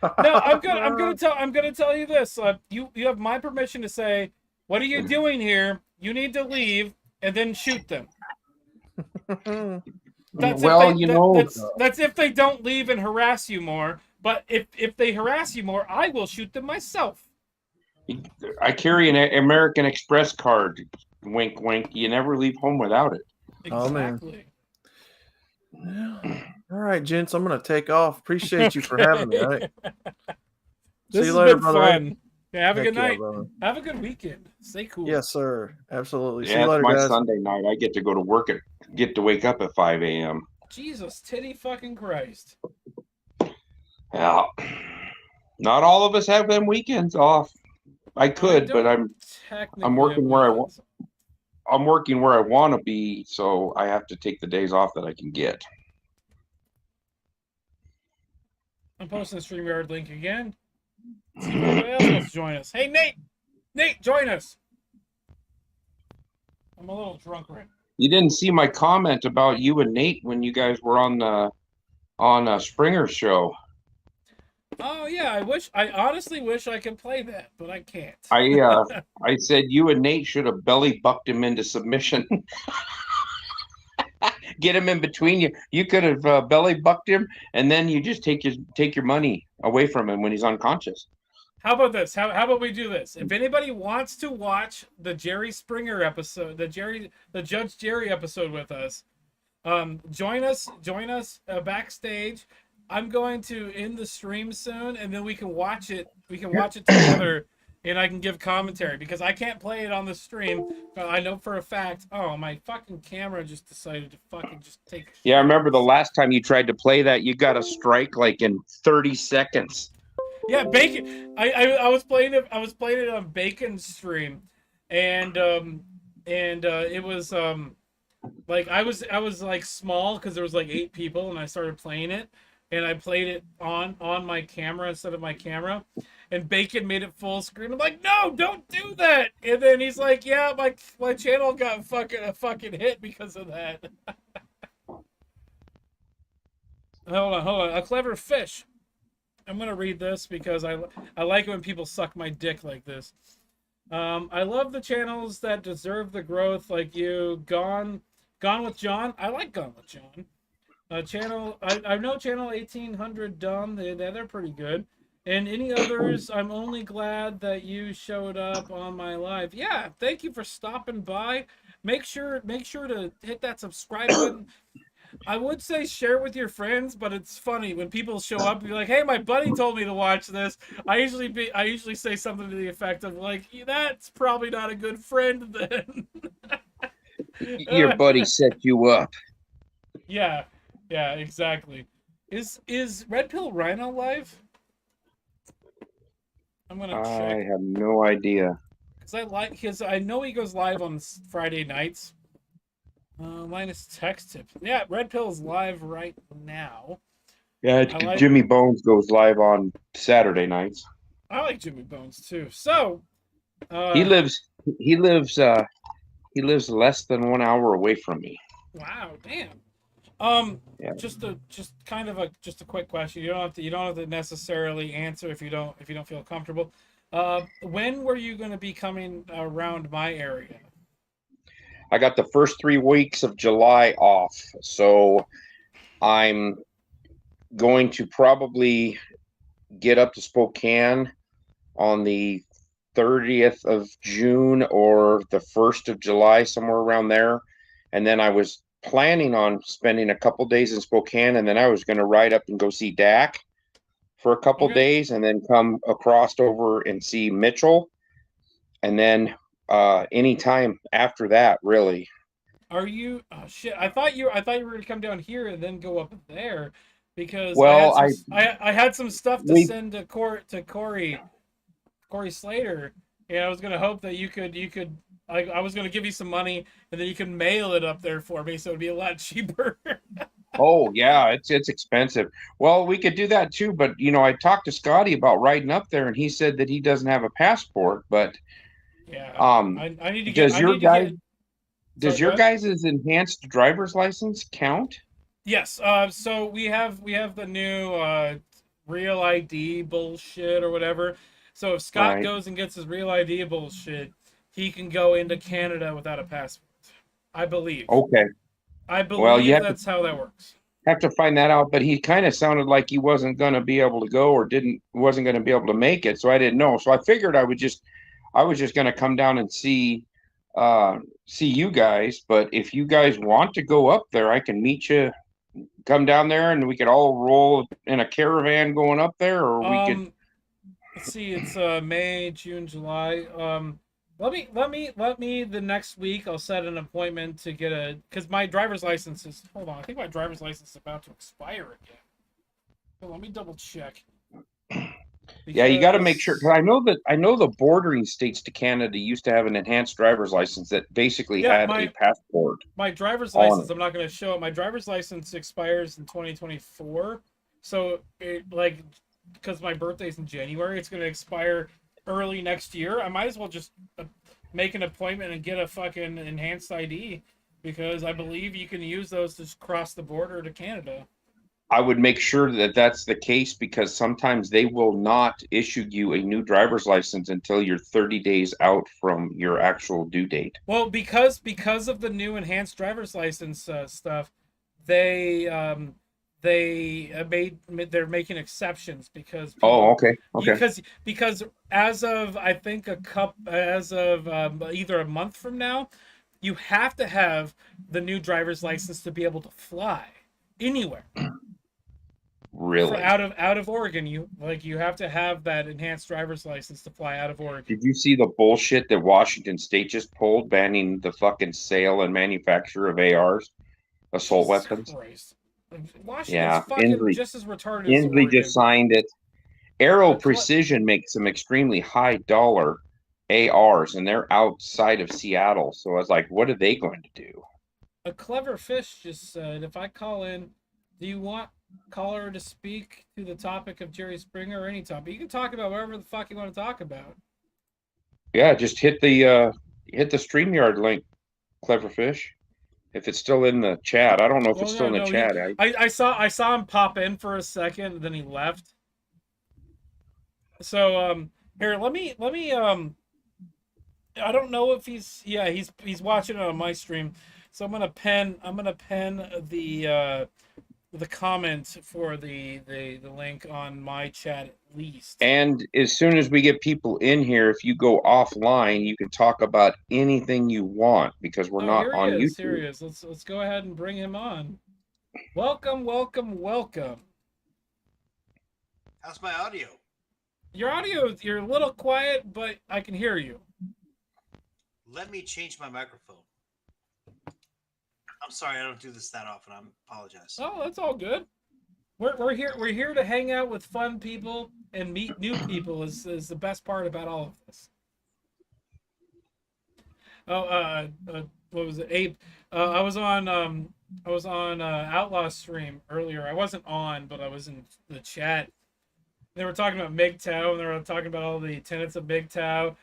No, I'm gonna tell you this. You have my permission to say, what are you doing here? You need to leave, and then shoot them. That's if they don't leave and harass you more. But if they harass you more, I will shoot them myself. I carry an American Express card. Wink, wink. You never leave home without it. Exactly. Oh, man. All right, gents, I'm gonna take off. Appreciate you for having me. Right? This See you has later, been brother. fun. Yeah, have a good night. Brother. Have a good weekend. Stay cool. Yes, sir. Absolutely. See Yeah, you later, it's my guys. Sunday night. I get to go to work get to wake up at 5 a.m. Jesus, titty fucking Christ. Yeah. Not all of us have them weekends off. I could, but I'm working where I want. I'm working where I want to be, so I have to take the days off that I can get. I'm posting the StreamYard link again. See if anybody else wants to join us. Hey, Nate! Nate, join us! I'm a little drunk right now. You didn't see my comment about you and Nate when you guys were on Springer's show. Oh yeah, I honestly wish I could play that, but I can't. I said you and Nate should have belly bucked him into submission. Get him in between you. You could have belly bucked him, and then you just take your money away from him when he's unconscious. How about this? How about we do this? If anybody wants to watch the Jerry Springer episode, the Judge Jerry episode with us, join us backstage. I'm going to end the stream soon, and then we can watch it. We can watch it together, and I can give commentary because I can't play it on the stream. But I know for a fact. Oh, my fucking camera just decided to fucking just take. Yeah, I remember the last time you tried to play that, you got a strike like in 30 seconds. Yeah, Bacon. I was playing it. I was playing it on Bacon's stream, and it was like I was like small because there was like 8 people, and I started playing it. And I played it on my camera instead of my camera. And Bacon made it full screen. I'm like, no, don't do that. And then he's like, yeah, my channel got fucking hit because of that. Hold on. A clever fish. I'm gonna read this because I like it when people suck my dick like this. I love the channels that deserve the growth like you. Gone with John. I like Gone with John. I know channel 1800 Dumb. They're pretty good. And any others, I'm only glad that you showed up on my live. Yeah, thank you for stopping by. Make sure to hit that subscribe button. I would say share with your friends, but it's funny when people show up and be like, "Hey, my buddy told me to watch this." I usually say something to the effect of like, "That's probably not a good friend then." Your buddy set you up. Yeah, exactly. Is Red Pill Rhino live? I'm gonna check. I have no idea. Because I know he goes live on Friday nights. Minus text tip. Yeah, Red Pill's live right now. Yeah, Jimmy Bones goes live on Saturday nights. I like Jimmy Bones too. So he lives less than 1 hour away from me. Wow, damn. Yeah. Just a quick question. You don't have to necessarily answer if you don't feel comfortable. When were you going to be coming around my area? I got the first 3 weeks of July off, so I'm going to probably get up to Spokane on the 30th of June or the 1st of July, somewhere around there. And then I was planning on spending a couple days in Spokane, and then I was going to ride up and go see Dak for a couple days, and then come across over and see Mitchell, and then anytime after that, really. Are you? Oh shit! I thought you were gonna come down here and then go up there, because Well, I had some stuff to we send to Corey Slater, and I was gonna hope that you could. I was gonna give you some money, and then you could mail it up there for me, so it'd be a lot cheaper. Oh yeah, it's expensive. Well, we could do that too, but I talked to Scotty about riding up there, and he said that he doesn't have a passport. But Yeah, um, I need to get. does I your need to guy get. does Sorry, go your ahead. guys' enhanced driver's license count? Yes. So we have the new real ID bullshit or whatever. So if Scott Right. goes and gets his real ID bullshit, he can go into Canada without a passport. I believe. Okay. I Well, you believe that's how that works. have to find that out, but he kind of sounded like he wasn't going to be able to go or wasn't going to be able to make it, so I didn't know. So I figured I was just going to come down and see you guys, but if you guys want to go up there, I can meet you, come down there, and we could all roll in a caravan going up there, or we could. Let's see, it's May, June, July. Let me the next week I'll set an appointment to get because my driver's license is, hold on, I think my driver's license is about to expire again. So let me double check. Yeah, you got to make sure, because I know the bordering states to Canada used to have an enhanced driver's license that basically had a passport. My driver's on license, it. I'm not going to show it. My driver's license expires in 2024. So because my birthday's in January, it's going to expire early next year. I might as well just make an appointment and get a fucking enhanced ID, because I believe you can use those to cross the border to Canada. I would make sure that that's the case, because sometimes they will not issue you a new driver's license until you're 30 days out from your actual due date. Well, because of the new enhanced driver's license stuff, they're making exceptions, because Oh, okay. because as of I think either a month from now, you have to have the new driver's license to be able to fly anywhere. Really? Out of Oregon, you have to have that enhanced driver's license to fly out of Oregon. Did you see the bullshit that Washington State just pulled, banning the fucking sale and manufacture of ARs, assault weapons? Christ. Washington's fucking just as retarded as Inslee Oregon. just signed it. Aero Precision makes some extremely high dollar ARs, and they're outside of Seattle. So I was like, what are they going to do? A clever fish just said, if I call in, do you want caller to speak to the topic of Jerry Springer or any topic? You can talk about whatever the fuck you want to talk about. Yeah, just hit the StreamYard link, clever fish. If it's still in the chat. I don't know if it's still in the chat. I saw him pop in for a second, and then he left. So here, let me I don't know if he's watching it on my stream. So I'm gonna pen the comment for the link on my chat at least. And as soon as we get people in here, if you go offline, you can talk about anything you want, because we're not on YouTube. Here he is. Let's go ahead and bring him on. Welcome. How's my audio? Your audio, you're a little quiet, but I can hear you. Let me change my microphone. I'm sorry, I don't do this that often. I apologize. Oh, that's all good. We're here to hang out with fun people and meet new people is the best part about all of this. Oh, what was it, Abe? I was on Outlaw stream earlier. I wasn't on, but I was in the chat. They were talking about MGTOW, and they were talking about all the tenets of MGTOW.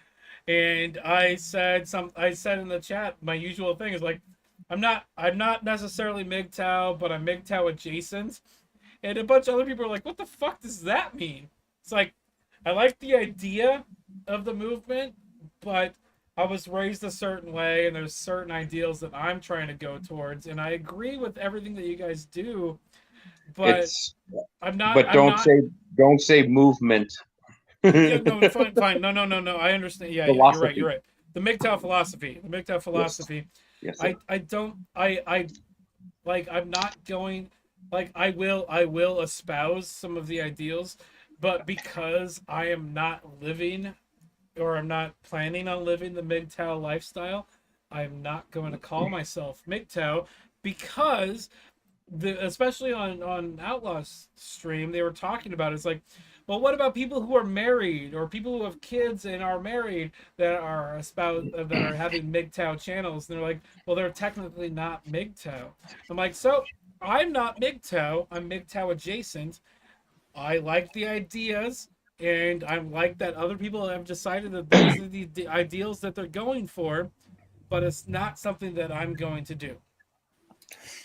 And I said in the chat, my usual thing is like, I'm not necessarily MGTOW, but I'm MGTOW adjacent. And a bunch of other people are like, what the fuck does that mean? It's like, I like the idea of the movement, but I was raised a certain way, and there's certain ideals that I'm trying to go towards, and I agree with everything that you guys do, but I'm not. But don't say movement. Yeah, no, fine. No. I understand. Yeah, Philosophy. You're right. The MGTOW philosophy. Yes. I'm not going. Like, I will espouse some of the ideals, but because I am not living, or I'm not planning on living the MGTOW lifestyle, I'm not going to call myself MGTOW because especially on Outlaw's stream, they were talking about it. It's like, well, what about people who are married or people who have kids and are married that are that are having MGTOW channels? And they're like, well, they're technically not MGTOW. I'm like, so I'm not MGTOW. I'm MGTOW adjacent. I like the ideas, and I like that other people have decided that those are the ideals that they're going for, but it's not something that I'm going to do.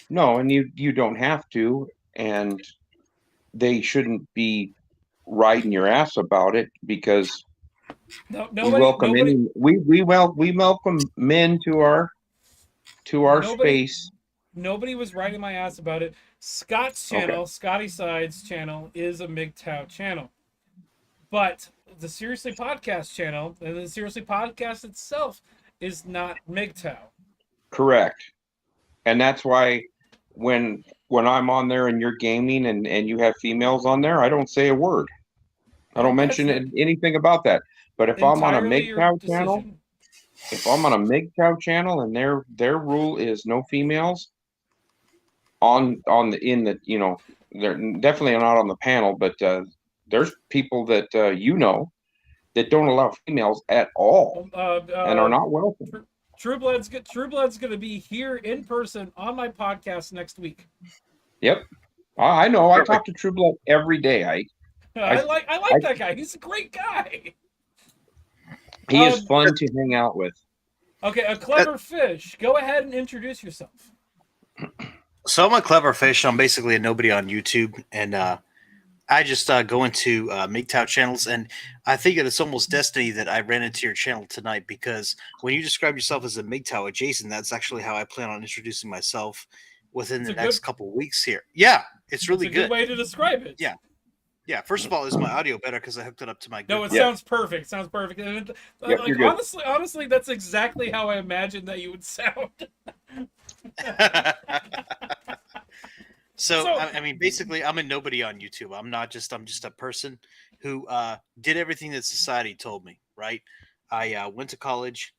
No, and you don't have to, and they shouldn't be riding your ass about it because we welcome men to our space. Nobody was writing my ass about it. Scott's channel, Scotty Sides channel, is a MGTOW channel. But the Seriously Podcast channel, and the Seriously Podcast itself, is not MGTOW. Correct. And that's why when I'm on there and you're gaming and you have females on there, I don't say a word. I don't mention anything about that. But if I'm on a MGTOW channel, and their rule is no females they're definitely not on the panel, but there's people that that don't allow females at all and are not welcome. True Blood's going to be here in person on my podcast next week. Yep, I know. I talk to True Blood every day. I like that guy. He's a great guy. He is fun to hang out with. Okay, a clever fish. Go ahead and introduce yourself. So I'm a clever fish. I'm basically a nobody on YouTube, and I just go into MGTOW channels, and I think that it's almost destiny that I ran into your channel tonight, because when you describe yourself as a MGTOW adjacent, that's actually how I plan on introducing myself within the next couple of weeks here. Yeah, it's really good way to describe it. Yeah. Yeah, first of all, is my audio better because I hooked it up to my... No, it sounds perfect. Sounds perfect. And honestly, that's exactly how I imagined that you would sound. So, I mean, basically, I'm a nobody on YouTube. I'm just a person who did everything that society told me, right? I went to college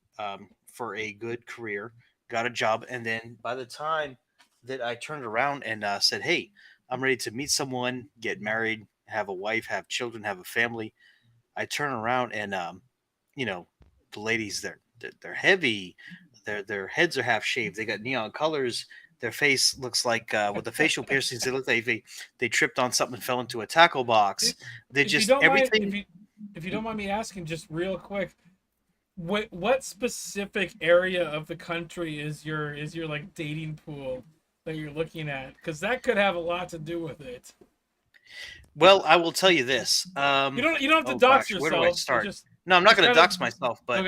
for a good career, got a job, and then by the time that I turned around and said, hey, I'm ready to meet someone, get married, have a wife, have children, have a family, I turn around and, the ladies, they're heavy, their heads are half shaved, they got neon colors, their face looks like with the facial piercings, they look like they tripped on something and fell into a tackle box. They just everything. If you don't mind me asking, just real quick, what specific area of the country is your like dating pool that you're looking at? Because that could have a lot to do with it. Well, I will tell you this. You don't have to dox yourself. Where do I start? No, I'm not going to dox myself. But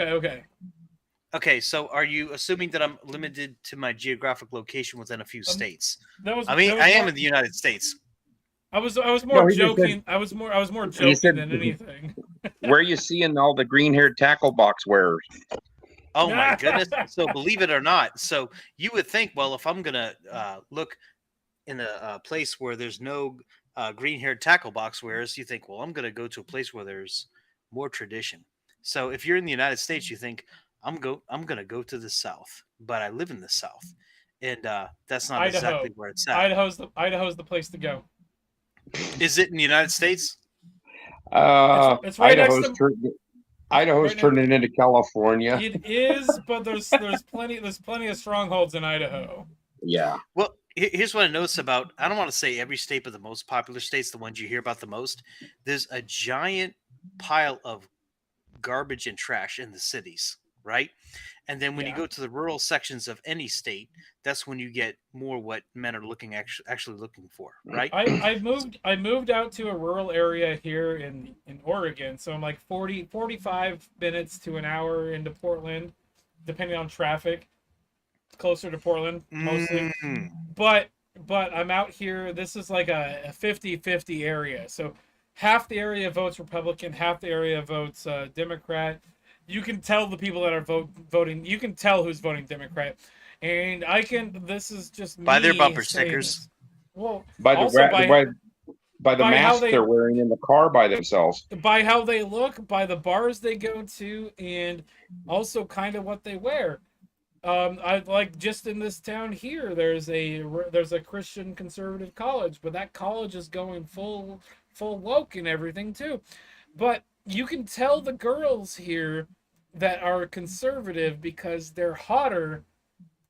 okay. So are you assuming that I'm limited to my geographic location within a few states? I am in the United States. I was more joking. I was more joking than anything. Where are you seeing all the green-haired tackle box wearers? Oh my goodness! So believe it or not, so you would think, well, if I'm gonna look in a place where there's no green-haired tackle box wearers, you think, well, I'm gonna go to a place where there's more tradition. So if you're in the United States, you think, I'm gonna go to the South, but I live in the South, and that's not Idaho. exactly where it's at. Idaho's the place to go. Is it in the United States? It's right Idaho's turning into California. It is, but there's plenty of strongholds in Idaho. Yeah. Well, here's what I notice about, I don't want to say every state, but the most popular states, the ones you hear about the most, there's a giant pile of garbage and trash in the cities, right? And then when you go to the rural sections of any state, that's when you get more what men are actually looking for, right? I moved out to a rural area here in Oregon, so I'm like 45 minutes to an hour into Portland, depending on traffic. Closer to Portland mostly. But I'm out here. This is like a 50-50 area. So half the area votes Republican, half the area votes Democrat. You can tell the people that are voting. You can tell who's voting Democrat, and this is just by their bumper stickers. This. Well, by the mask they're wearing in the car by themselves. By how they look, by the bars they go to, and also kind of what they wear. I like just in this town here. There's a Christian conservative college, but that college is going full woke and everything too. But you can tell the girls here that are conservative because they're hotter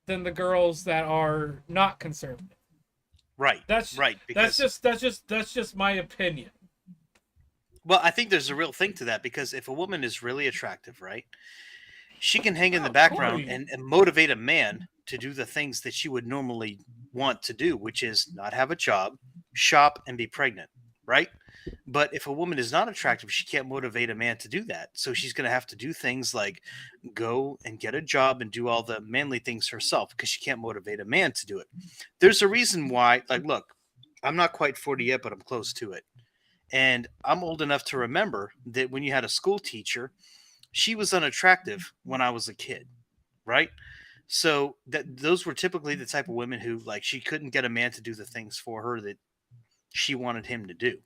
than the girls that are not conservative. Right. That's right. That's just my opinion. Well, I think there's a real thing to that, because if a woman is really attractive, right, she can hang in the background and motivate a man to do the things that she would normally want to do, which is not have a job, shop, and be pregnant, right? But if a woman is not attractive, she can't motivate a man to do that. So she's going to have to do things like go and get a job and do all the manly things herself, because she can't motivate a man to do it. There's a reason why, like, look, I'm not quite 40 yet, but I'm close to it. And I'm old enough to remember that when you had a school teacher, she was unattractive when I was a kid, right? So those were typically the type of women who, like, she couldn't get a man to do the things for her that she wanted him to do.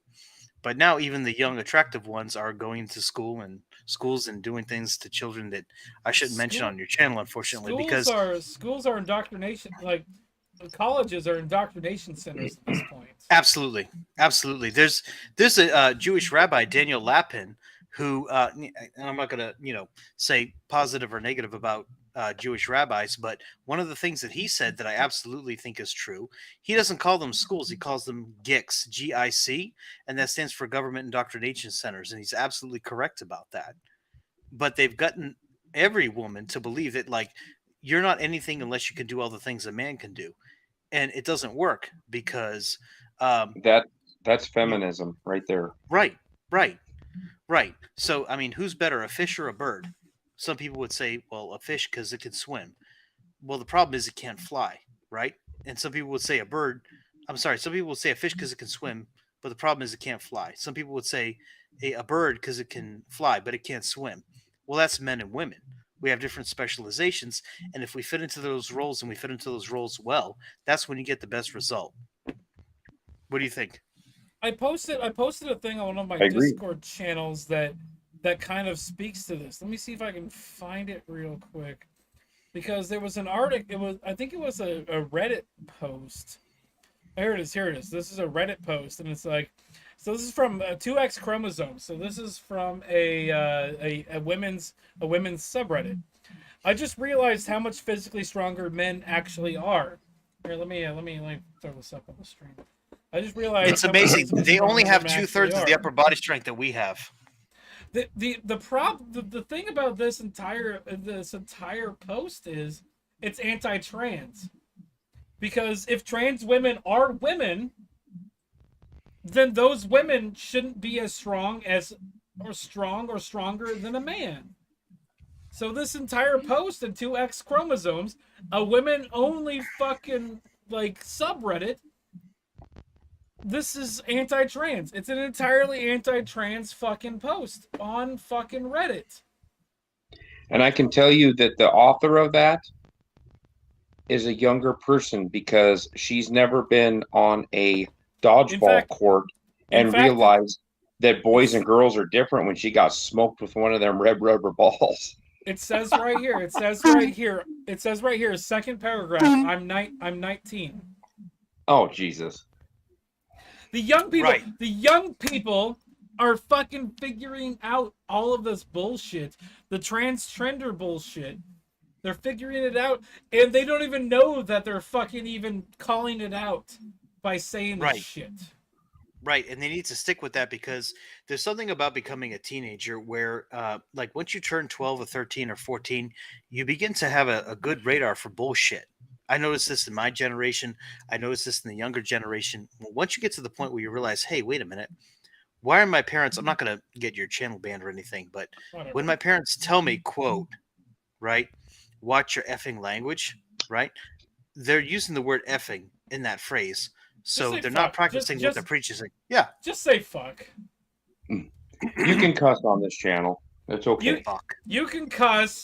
But now even the young attractive ones are going to schools and doing things to children that I shouldn't mention on your channel, unfortunately, because schools are indoctrination, like colleges are indoctrination centers at this point. Absolutely. There's a Jewish rabbi, Daniel Lapin, who and I'm not going to say positive or negative about Jewish rabbis, but one of the things that he said that I absolutely think is true, he doesn't call them schools, he calls them GICs, GIC, and that stands for Government Indoctrination Centers, and he's absolutely correct about that. But they've gotten every woman to believe that, like, you're not anything unless you can do all the things a man can do, and it doesn't work because that's feminism right there. Right. So, I mean, who's better, a fish or a bird? Some people would say, well, a fish because it can swim. Well, the problem is it can't fly, right? And some people would say some people would say a fish because it can swim, but the problem is it can't fly. Some people would say a bird because it can fly, but it can't swim. Well, that's men and women. We have different specializations, and if we fit into those roles and we fit into those roles well, that's when you get the best result. What do you think? I posted a thing on one of my Discord channels that kind of speaks to this. Let me see if I can find it real quick, because there was an article. I think it was a Reddit post. Here it is. This is a Reddit post, and it's like, so this is from 2X chromosomes. So this is from a women's subreddit. I just realized how much physically stronger men actually are. Here, let me throw this up on the stream. I just realized it's amazing. They only have 2/3 of the upper body strength that we have. The thing about this entire post is it's anti-trans, because if trans women are women, then those women shouldn't be as strong or stronger than a man. So this entire post in 2X chromosomes, a women only fucking like subreddit. This is anti-trans. It's an entirely anti-trans fucking post on fucking Reddit. And I can tell you that the author of that is a younger person, because she's never been on a dodgeball court and realized that boys and girls are different when she got smoked with one of them red rubber balls. It says right here. It says right here. Second paragraph. I'm 19. Oh, Jesus. The young people are fucking figuring out all of this bullshit. The transgender bullshit. They're figuring it out, and they don't even know that they're fucking even calling it out by saying this shit. Right, and they need to stick with that, because there's something about becoming a teenager where, like, once you turn 12 or 13 or 14, you begin to have a good radar for bullshit. I noticed this in my generation. I noticed this in the younger generation. Once you get to the point where you realize, hey, wait a minute, why are my parents, I'm not going to get your channel banned or anything, but when my parents tell me, quote, right, watch your effing language, right, they're using the word effing in that phrase. So they're not practicing what they're preaching. Yeah. Just say fuck. You can cuss on this channel. It's okay. You can cuss.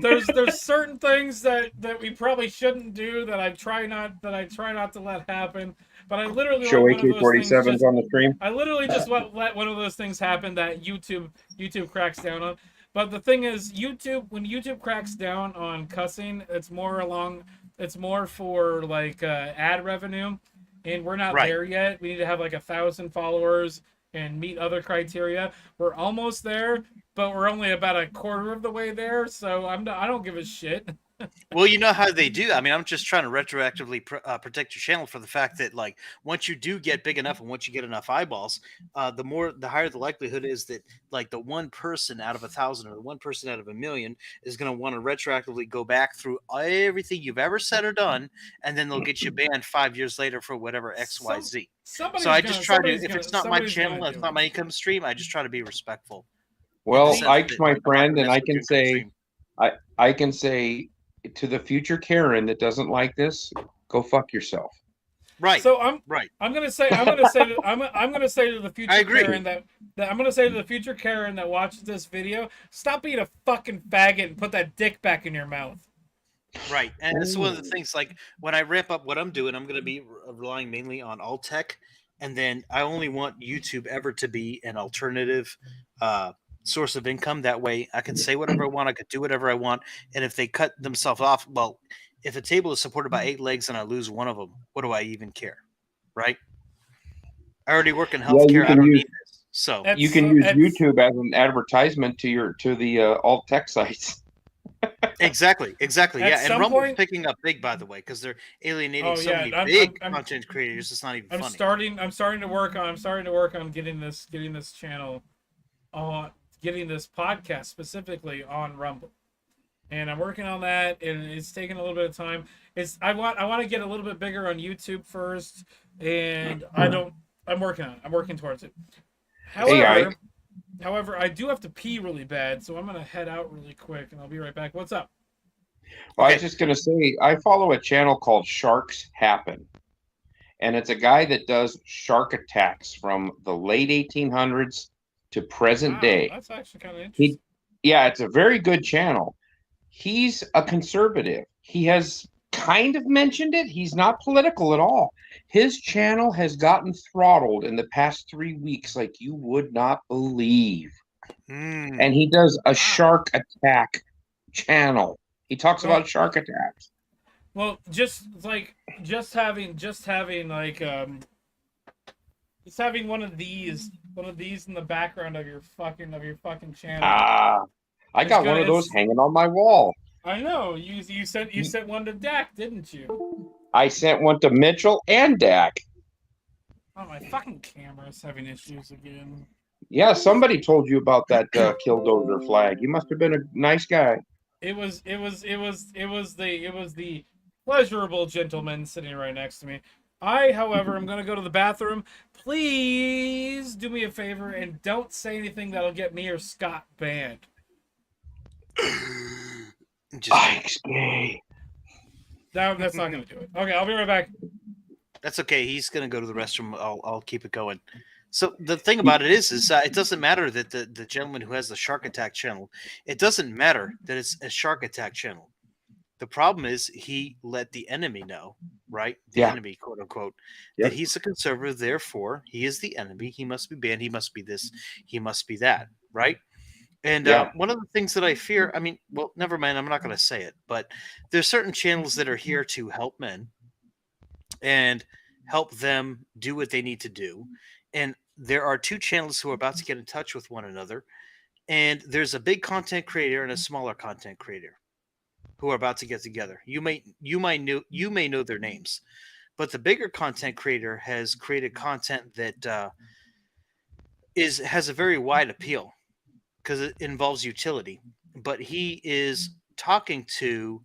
There's certain things that we probably shouldn't do that I try not to let happen. But I literally show AK-47s on the stream. I literally just let one of those things happen that YouTube cracks down on. But the thing is, when YouTube cracks down on cussing, it's more for like ad revenue, and we're not there yet. We need to have like 1,000 followers and meet other criteria. We're almost there, but we're only about a quarter of the way there. So I don't give a shit. Well, you know how they do. I mean, I'm just trying to retroactively protect your channel for the fact that, like, once you do get big enough and once you get enough eyeballs, the higher the likelihood is that, like, the one person out of 1,000 or the one person out of 1,000,000 is going to want to retroactively go back through everything you've ever said or done, and then they'll get you banned 5 years later for whatever X, Y, Z. So I just try to, if it's not my channel, it's not my income stream, I just try to be respectful. Well, Ike's my friend, and I can say to the future Karen that doesn't like this, go fuck yourself. Right. So I'm gonna say to the future Karen that watches this video, stop being a fucking faggot and put that dick back in your mouth. Right, and it's one of the things. Like when I ramp up what I'm doing, I'm going to be relying mainly on alt tech, and then I only want YouTube ever to be an alternative source of income. That way I can say whatever I want, I could do whatever I want, and if they cut themselves off, well, if a table is supported by 8 legs and I lose one of them, what do I even care? Right? I already work in healthcare. I don't need this. So you can use YouTube as an advertisement to the alt tech sites. Exactly. Yeah, and Rumble's picking up big, by the way, because they're alienating so many big content creators. It's not even funny. I'm starting to work on getting this channel on getting this podcast specifically on Rumble, and I'm working on that, and it's taking a little bit of time. I want to get a little bit bigger on YouTube first, and I'm working on it. I'm working towards it. However, I do have to pee really bad, so I'm gonna head out really quick, and I'll be right back. What's up? Well, I was just gonna say I follow a channel called Sharks Happen, and it's a guy that does shark attacks from the late 1800s to present day. That's actually kind of interesting. It's a very good channel. He's a conservative. He has kind of mentioned it. He's not political at all. His channel has gotten throttled in the past 3 weeks like you would not believe. And he does a shark attack channel. He talks about shark attacks. Well, just having one of these in the background of your fucking channel. I got one of those hanging on my wall. I know. You sent one to Dak, didn't you? I sent one to Mitchell and Dak. Oh, my fucking camera's having issues again. Yeah, somebody told you about that Killdozer flag. You must have been a nice guy. It was the pleasurable gentleman sitting right next to me. However, am going to go to the bathroom. Please do me a favor and don't say anything that'll get me or Scott banned. Ike's gay. That's not going to do it. Okay, I'll be right back. That's okay. He's going to go to the restroom. I'll keep it going. So the thing about it is it doesn't matter that the gentleman who has the Shark Attack channel, it doesn't matter that it's a Shark Attack channel. The problem is he let the enemy know, right? The enemy, quote unquote, that he's a conservative. Therefore, he is the enemy. He must be banned. He must be this. He must be that, right? And one of the things that I fear, I mean, well, never mind. I'm not going to say it, but there's certain channels that are here to help men and help them do what they need to do. And there are 2 channels who are about to get in touch with one another. And there's a big content creator and a smaller content creator who are about to get together. You may know their names, but the bigger content creator has created content that has a very wide appeal because it involves utility. But he is talking to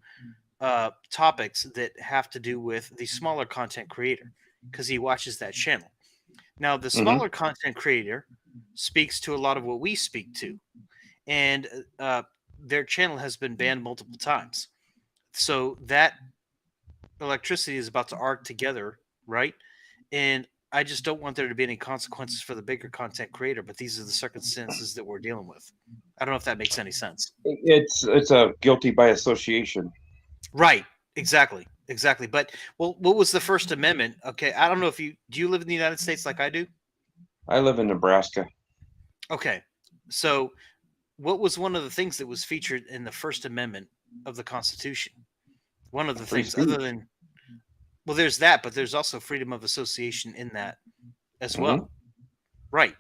topics that have to do with the smaller content creator because he watches that channel. Now, the smaller content creator speaks to a lot of what we speak to, and their channel has been banned multiple times. So that electricity is about to arc together, right? And I just don't want there to be any consequences for the bigger content creator, but these are the circumstances that we're dealing with. I don't know if that makes any sense. It's a guilty by association. Right. Exactly. But what was the First Amendment? Okay, I don't know if do you live in the United States like I do? I live in Nebraska. Okay, so what was one of the things that was featured in the First Amendment of the Constitution? One of the things, other than, well, there's that, but there's also freedom of association in that as well. Right.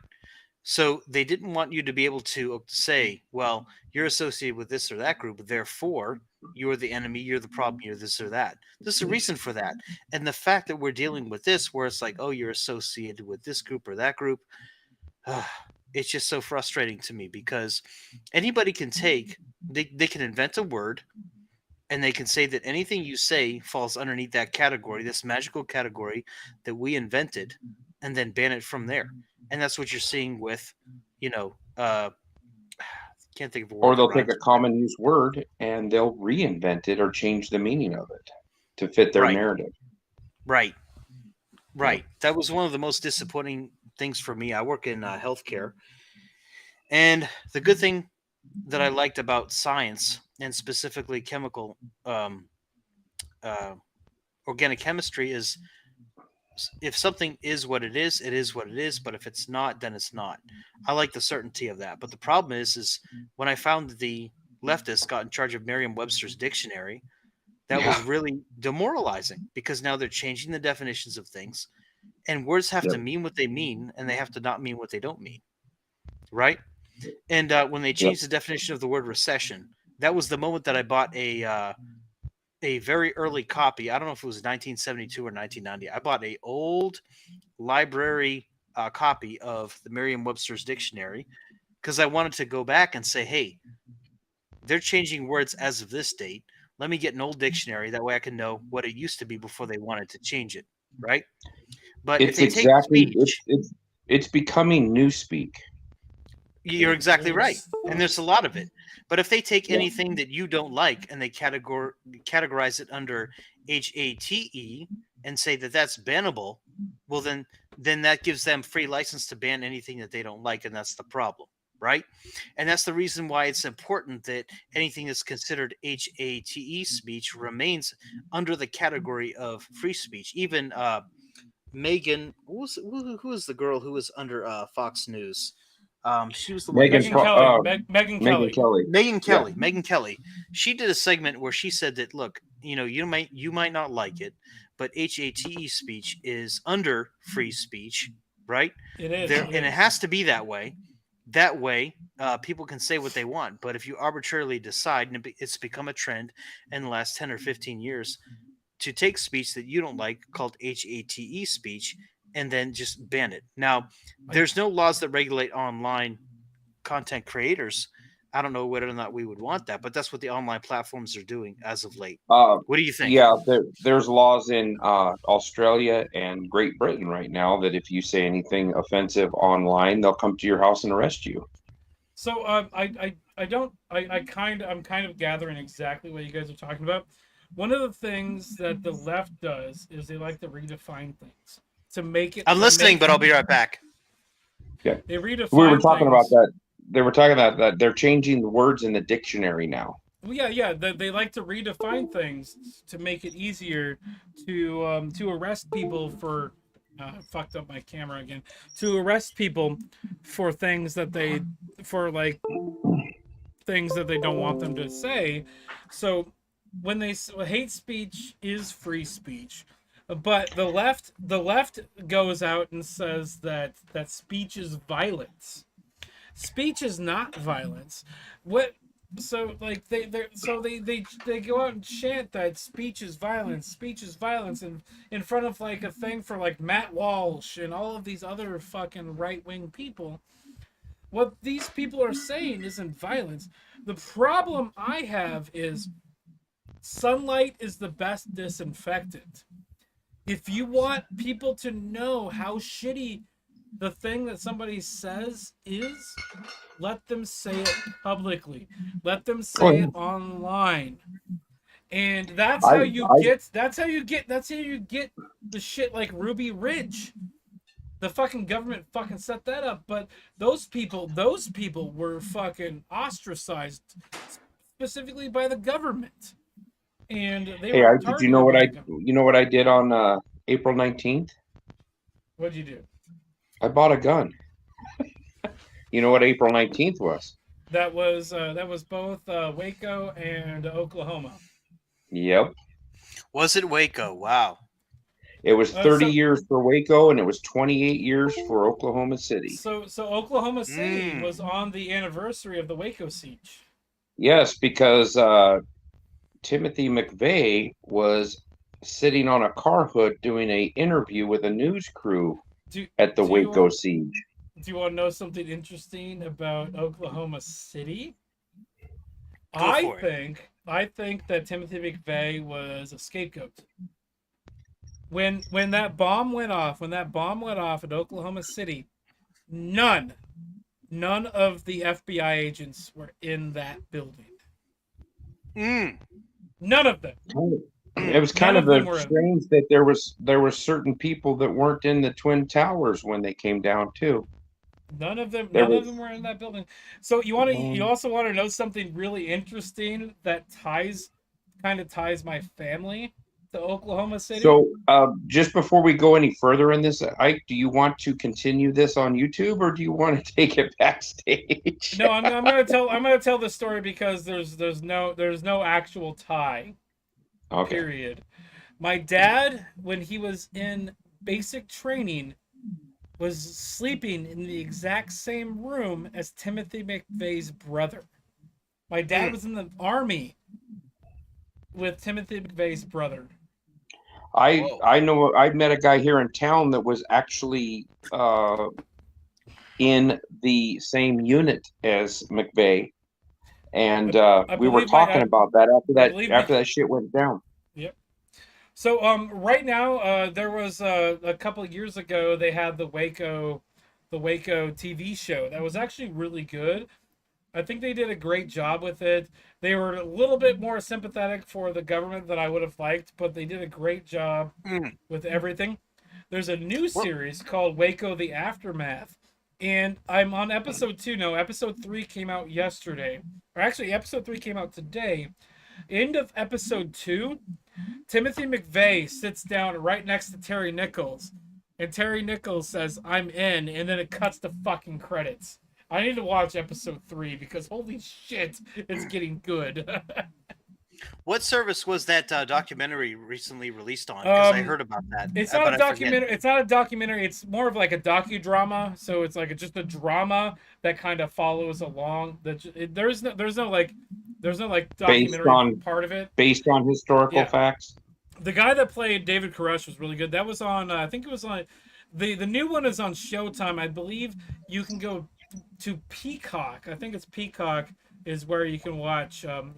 So they didn't want you to be able to say, well, you're associated with this or that group, therefore you're the enemy, you're the problem, you're this or that. There's a reason for that. And the fact that we're dealing with this, where it's like, oh, you're associated with this group or that group, it's just so frustrating to me, because anybody can they can invent a word, and they can say that anything you say falls underneath that category, this magical category that we invented, and then ban it from there. And that's what you're seeing with, can't think of a word. Or they'll take a common use word and they'll reinvent it or change the meaning of it to fit their narrative. Right. That was one of the most disappointing things for me. I work in healthcare, and the good thing that I liked about science, and specifically chemical, organic chemistry, is if something is what it is what it is. But if it's not, then it's not. I like the certainty of that. But the problem is when I found the leftists got in charge of Merriam-Webster's dictionary, that was really demoralizing, because now they're changing the definitions of things, and words have to mean what they mean, and they have to not mean what they don't mean. Right? And when they changed the definition of the word recession, that was the moment that I bought a very early copy. I don't know if it was 1972 or 1990. I bought a old library copy of the Merriam-Webster's dictionary, because I wanted to go back and say, hey, they're changing words as of this date. Let me get an old dictionary. That way I can know what it used to be before they wanted to change it. Right? But It's if they take speech, it's becoming newspeak. You're exactly right. And there's a lot of it. But if they take anything that you don't like and they categorize it under HATE and say that that's bannable, well, then that gives them free license to ban anything that they don't like, and that's the problem, right? And that's the reason why it's important that anything that's considered HATE speech remains under the category of free speech. Even Megan, who was the girl who was under Fox News? She was the Megan Kelly. Megan Kelly. She did a segment where she said that, look, you might not like it, but HATE speech is under free speech, right? It is, and it has to be that way. That way, people can say what they want. But if you arbitrarily decide, and it's become a trend in the last 10 or 15 years, to take speech that you don't like, called HATE speech, and then just ban it. Now, there's no laws that regulate online content creators. I don't know whether or not we would want that, but that's what the online platforms are doing as of late. What do you think? Yeah, there's laws in Australia and Great Britain right now that if you say anything offensive online, they'll come to your house and arrest you. So I'm kind of gathering exactly what you guys are talking about. One of the things that the left does is they like to redefine things to make it. I'm listening, but I'll be right back. Yeah, they redefine. We were talking about that. They were talking about that they're changing the words in the dictionary now. Well, yeah. They like to redefine things to make it easier to arrest people for. Fucked up my camera again. To arrest people for things that they things that they don't want them to say. So when hate speech is free speech, but the left goes out and says that speech is violence. Speech is not violence. So like they go out and chant that speech is violence in front of like a thing for like Matt Walsh and all of these other fucking right-wing people. What these people are saying isn't violence. The problem I have is sunlight is the best disinfectant. If you want people to know how shitty the thing that somebody says is, let them say it publicly. Let them say it online. And that's how you get the shit like Ruby Ridge. The fucking government fucking set that up, but those people were fucking ostracized specifically by the government. And they were did you know what I did on April 19th? What'd you do? I bought a gun. You know what April 19th was? That was both Waco and Oklahoma. Yep. Was it Waco? Wow. It was 30 So- years for Waco, and it was 28 years for Oklahoma City. So Oklahoma City was on the anniversary of the Waco siege. Yes, because Timothy McVeigh was sitting on a car hood doing an interview with a news crew at the Waco siege. Do you want to know something interesting about Oklahoma City? Go for it. I think that Timothy McVeigh was a scapegoat. When that bomb went off at Oklahoma City, none of the FBI agents were in that building. None of them. It was kind of strange that there were certain people that weren't in the Twin Towers when they came down too. None of them were in that building. So you also want to know something really interesting that ties my family to Oklahoma City? So, just before we go any further in this, Ike, do you want to continue this on YouTube, or do you want to take it backstage? No, I'm gonna tell the story because there's no actual tie. Okay. Period. My dad, when he was in basic training, was sleeping in the exact same room as Timothy McVeigh's brother. My dad was in the army with Timothy McVeigh's brother. I know I met a guy here in town that was actually in the same unit as McVeigh, and we were talking about that after that shit went down. Yep. So right now there was a couple of years ago they had the Waco TV show that was actually really good. I think they did a great job with it. They were a little bit more sympathetic for the government than I would have liked, but they did a great job with everything. There's a new series called Waco: The Aftermath, and I'm on episode 2 now. Episode 3 came out yesterday, or actually episode 3 came out today. End of episode 2, Timothy McVeigh sits down right next to Terry Nichols, and Terry Nichols says, "I'm in," and then it cuts to fucking credits. I need to watch episode 3 because holy shit, it's getting good. What service was that documentary recently released on? Because I heard about that. It's not a documentary. It's not a documentary. It's more of like a docudrama. So it's like just a drama that kind of follows along. There's no documentary part of it. Based on historical facts. The guy that played David Koresh was really good. That was on. I think it was on. The new one is on Showtime. I believe you can go to Peacock. I think it's Peacock is where you can watch the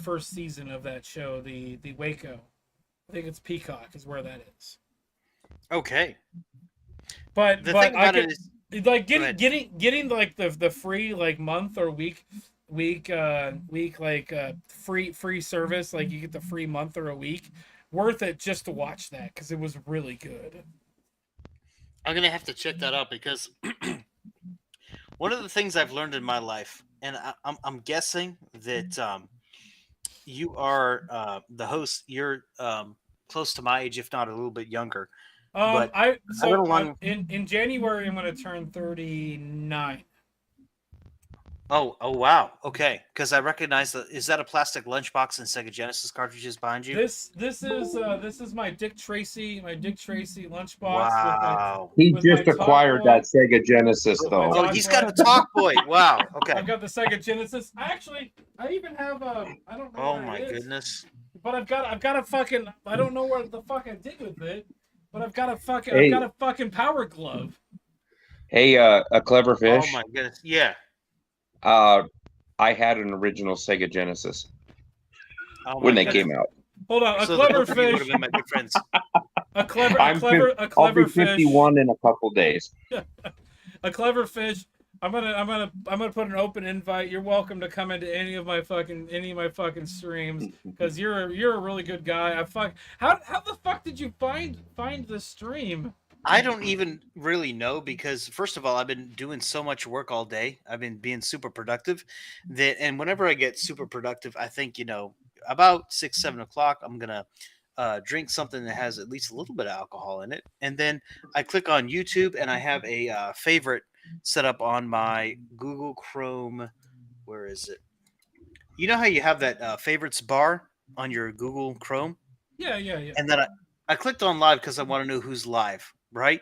first season of that show, the Waco. I think it's Peacock is where that is. Okay. But the thing about it is like getting like the free like month or week like free service, like you get the free month or a week, worth it just to watch that because it was really good. I'm gonna have to check that out because one of the things I've learned in my life, and I'm guessing that you are the host. You're close to my age, if not a little bit younger. In January I'm gonna turn 39. Oh wow, okay. Because I recognize that. Is that a plastic lunchbox and Sega Genesis cartridges behind you? This is my Dick Tracy lunchbox. Wow. He just acquired that Sega Genesis though. Oh, he's got the Talk Boy. Wow. Okay. I've got the Sega Genesis. I even have I don't know. Oh my goodness. But I've got a fucking. I don't know what the fuck I did with it. But I've got a fucking Power Glove. Hey, a clever fish. Oh my goodness. Yeah. I had an original Sega Genesis when they came out. Hold on, a clever fish. Would have been my good friends. A clever I'll be 51 in a couple days. A clever fish. I'm gonna put an open invite. You're welcome to come into any of my fucking streams because you're a really good guy. How the fuck did you find the stream? I don't even really know because first of all, I've been doing so much work all day. I've been being super productive and whenever I get super productive, I think, about 6-7 o'clock, I'm going to drink something that has at least a little bit of alcohol in it. And then I click on YouTube and I have a favorite set up on my Google Chrome. Where is it? You know how you have that favorites bar on your Google Chrome? Yeah. And then I clicked on live because I want to know who's live, right?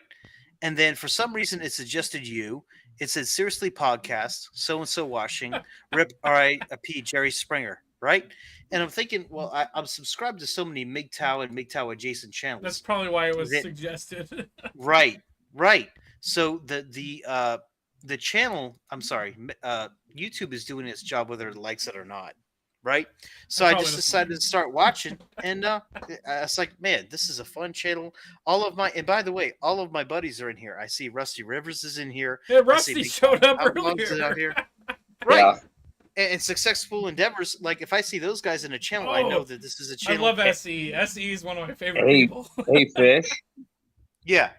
And then for some reason it suggested you. It said seriously podcast, so and so watching, RIP R.I.P Jerry Springer, right? And I'm thinking, well, I'm subscribed to so many MGTOW and MGTOW adjacent channels. That's probably why it was suggested. Right. So the channel, I'm sorry, YouTube is doing its job whether it likes it or not, right? So I just decided to start watching, and I was like, man, this is a fun channel. And by the way, all of my buddies are in here. I see Rusty Rivers is in here. Yeah, Rusty showed up earlier. Out here. Right. Yeah. And Successful Endeavors, like if I see those guys in a channel, I know that this is a channel. I love SE. SE is one of my favorite people. Hey, Fish. Yeah.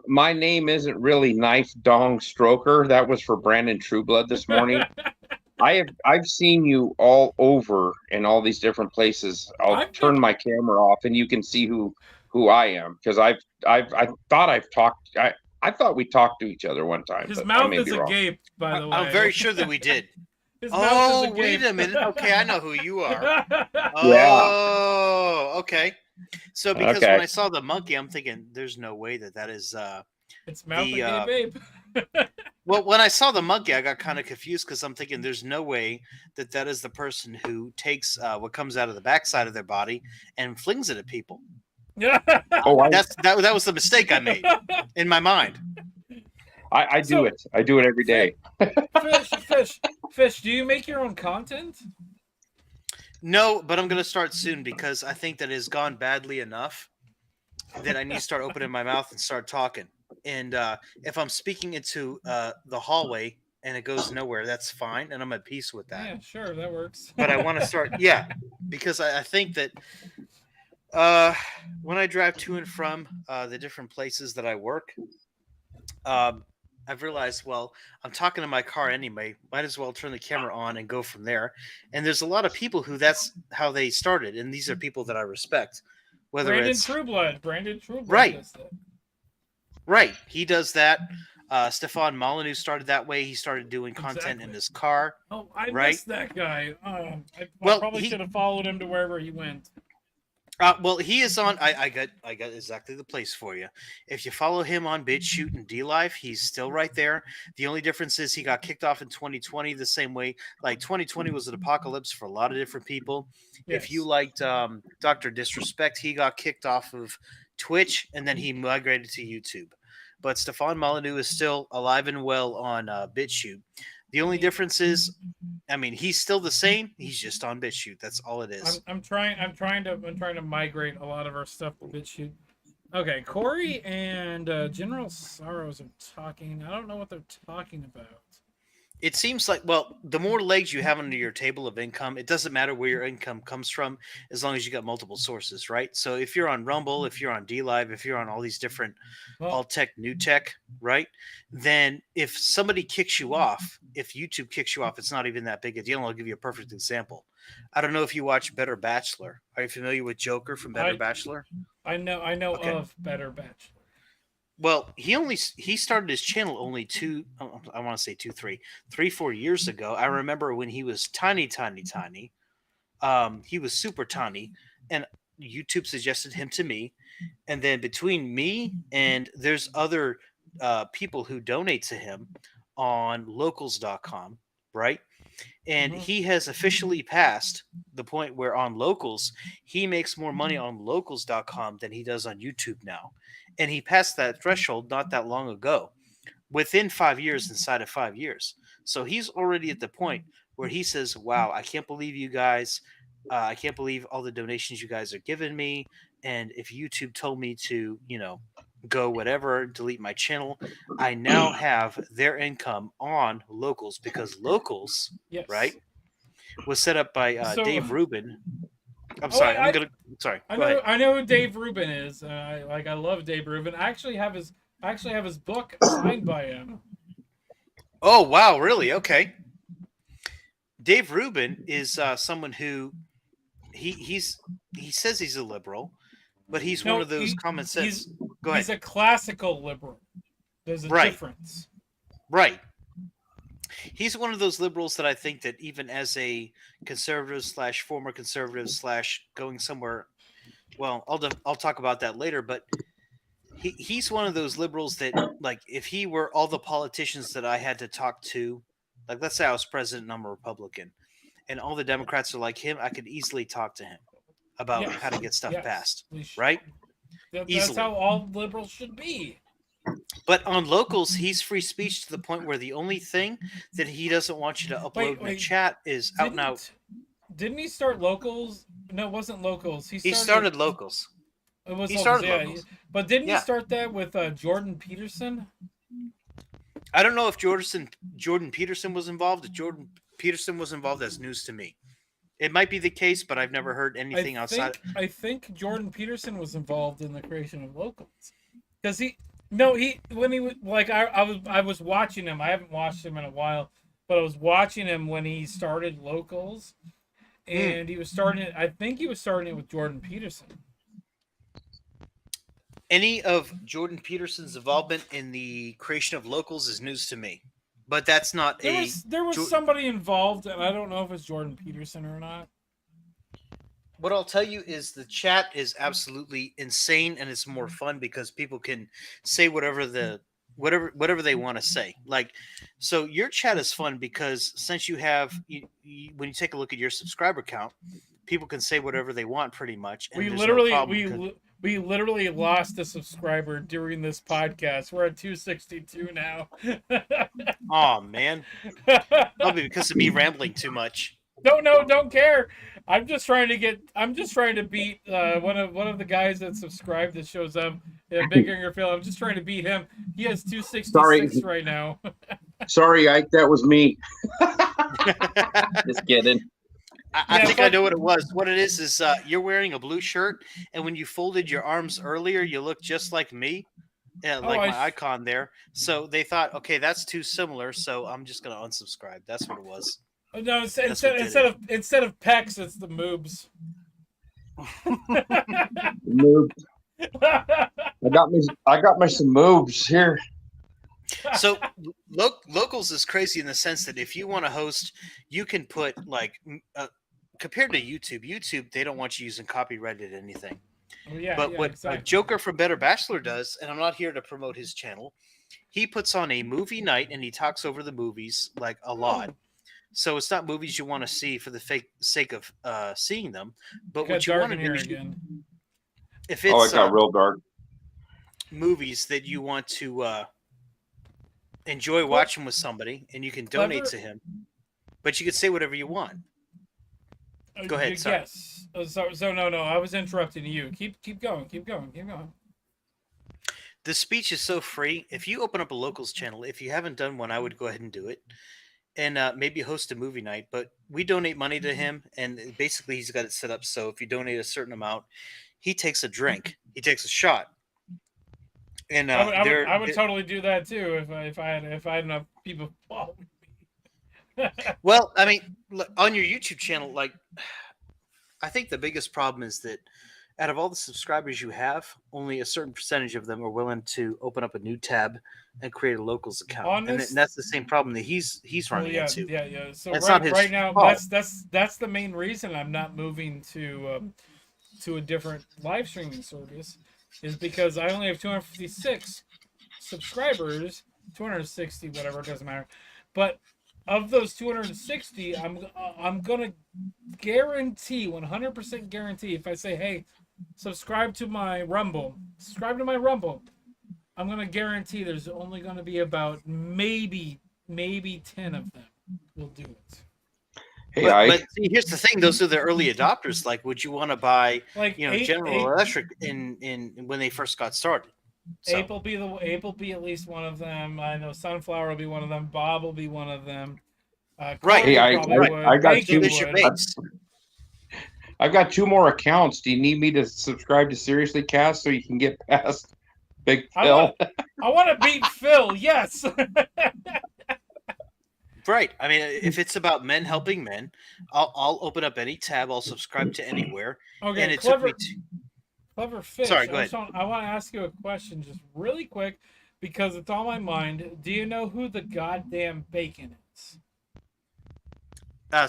My name isn't really Knife Dong Stroker. That was for Brandon Trueblood this morning. I've seen you all over in all these different places. I'll turn my camera off and you can see who I am, because I thought we talked to each other one time. His mouth is agape, by the way. I'm very sure that we did. Wait a minute. Okay, I know who you are. Oh, okay. So because when I saw the monkey, I'm thinking, there's no way that is it's mouth agape, babe. Well, when I saw the monkey, I got kind of confused because I'm thinking there's no way that is the person who takes what comes out of the backside of their body and flings it at people. Yeah. That was the mistake I made in my mind. I do it every day. Fish, do you make your own content? No, but I'm going to start soon because I think that it has gone badly enough that I need to start opening my mouth and start talking. And if I'm speaking into the hallway and it goes nowhere, that's fine, and I'm at peace with that. Yeah, sure, that works. But I want to start, because I think that when I drive to and from the different places that I work, I've realized, well, I'm talking to my car anyway. Might as well turn the camera on and go from there. And there's a lot of people who that's how they started, and these are people that I respect. Whether Brandon it's Trueblood, right, does that. Right, he does that. Stefan Molyneux started that way. He started doing content in his car. Oh, I missed missed that guy. I probably should have followed him to wherever he went. Well, he is on. I got exactly the place for you. If you follow him on BitChute and DLive, he's still right there. The only difference is he got kicked off in 2020 the same way. Like 2020 was an apocalypse for a lot of different people. Yes. If you liked Dr. Disrespect, he got kicked off of Twitch and then he migrated to YouTube. But Stefan Molyneux is still alive and well on BitChute. The only difference is, I mean, he's still the same. He's just on BitChute. That's all it is. I'm trying to migrate a lot of our stuff to BitChute. Okay, Corey and General Sorrows are talking. I don't know what they're talking about. It seems like, well, the more legs you have under your table of income, it doesn't matter where your income comes from as long as you got multiple sources, right? So if you're on Rumble, if you're on DLive, if you're on all these different alt tech, new tech, right? Then if somebody kicks you off, if YouTube kicks you off, it's not even that big a deal. I'll give you a perfect example. I don't know if you watch Better Bachelor. Are you familiar with Joker from Better Bachelor? I know of Better Bachelor. Well, he started his channel only 3-4 years ago. I remember when he was tiny. He was super tiny, and YouTube suggested him to me. And then between me and there's other people who donate to him on locals.com, right? And he has officially passed the point where on Locals, he makes more money on locals.com than he does on YouTube now. And he passed that threshold not that long ago, within 5 years, inside of 5 years. So he's already at the point where he says, wow, I can't believe you guys. I can't believe all the donations you guys are giving me. And if YouTube told me to, go whatever, delete my channel, I now have their income on Locals because Locals, right, was set up by Dave Rubin. I'm sorry. Sorry. I know who Dave Rubin is. I love Dave Rubin. I actually have his book signed by him. Oh wow! Really? Okay. Dave Rubin is someone who he says he's a liberal, but he's one of those common sense. Go ahead. He's a classical liberal. There's a difference. Right. He's one of those liberals that I think that even as a conservative / former conservative / going somewhere, well, I'll talk about that later. But he's one of those liberals that, like, if he were all the politicians that I had to talk to, like, let's say I was president and I'm a Republican, and all the Democrats are like him, I could easily talk to him about how to get stuff passed, right? That's how all liberals should be. But on locals, he's free speech to the point where the only thing that he doesn't want you to upload in the chat is out and out. Didn't he start locals? No, it wasn't locals. He started locals. It was he locals, started yeah. locals. But didn't he start that with Jordan Peterson? I don't know if Jordan Peterson was involved. If Jordan Peterson was involved, that's news to me. It might be the case, but I've never heard anything outside. I think Jordan Peterson was involved in the creation of locals. Because I was watching him. I haven't watched him in a while, but I was watching him when he started locals, and he was starting it. I think he was starting it with Jordan Peterson. Any of Jordan Peterson's involvement in the creation of locals is news to me, but that's not there was somebody involved, and I don't know if it's Jordan Peterson or not. What I'll tell you is the chat is absolutely insane, and it's more fun because people can say whatever they want to say. Like, so your chat is fun because since you have when you take a look at your subscriber count, people can say whatever they want pretty much. And we literally lost a subscriber during this podcast. We're at 262 now. Oh man, probably because of me rambling too much. Don't care. I'm just trying to beat one of the guys that subscribed that shows up. Big Ringer Phil. I'm just trying to beat him. He has 266 right now. Sorry, Ike, that was me. Just kidding. I think I know what it was. What it is you're wearing a blue shirt, and when you folded your arms earlier, you look just like me. Yeah, like my icon there. So they thought, okay, that's too similar, so I'm just gonna unsubscribe. That's what it was. No, instead of pecs, it's the moobs. Moobs. I got me some moves here. So locals is crazy in the sense that if you want to host, you can put like compared to YouTube, they don't want you using copyrighted anything. But what Joker from Better Bachelor does, and I'm not here to promote his channel, he puts on a movie night and he talks over the movies like a lot. So it's not movies you want to see for the sake of seeing them, but what you want to do is if it's it got real dark. Movies that you want to enjoy watching with somebody, and you can donate to him, but you can say whatever you want. Go ahead. Sorry. Yes. So no. I was interrupting you. Keep going. The speech is so free. If you open up a locals channel, if you haven't done one, I would go ahead and do it. And maybe host a movie night, but we donate money to him, and basically he's got it set up so if you donate a certain amount, he takes a drink, he takes a shot. And I would totally do that too if I had enough people follow me. Well, I mean, on your YouTube channel, like, I think the biggest problem is that out of all the subscribers you have, only a certain percentage of them are willing to open up a new tab and create a locals account, and that's the same problem that he's running into. Yeah. So it's right now, that's the main reason I'm not moving to a different live streaming service, is because I only have 256 subscribers, 260, whatever, it doesn't matter. But of those 260, I'm gonna guarantee, 100% guarantee, if I say, hey, subscribe to my Rumble, I'm gonna guarantee there's only gonna be about maybe 10 of them will do it. Hey, but see, here's the thing: those are the early adopters. Like, would you want to buy, General Electric in when they first got started? So. Ape will be at least one of them. I know Sunflower will be one of them. Bob will be one of them. Right. Hey, I got two. I've got 2 more accounts. Do you need me to subscribe to Seriously Cast so you can get past Big Phil? I want to beat Phil. Yes. Right. I mean, if it's about men helping men, I'll open up any tab. I'll subscribe to anywhere. Okay. And it Clever Fish. Sorry, go ahead. I want to ask you a question, just really quick, because it's on my mind. Do you know who the goddamn Bacon is?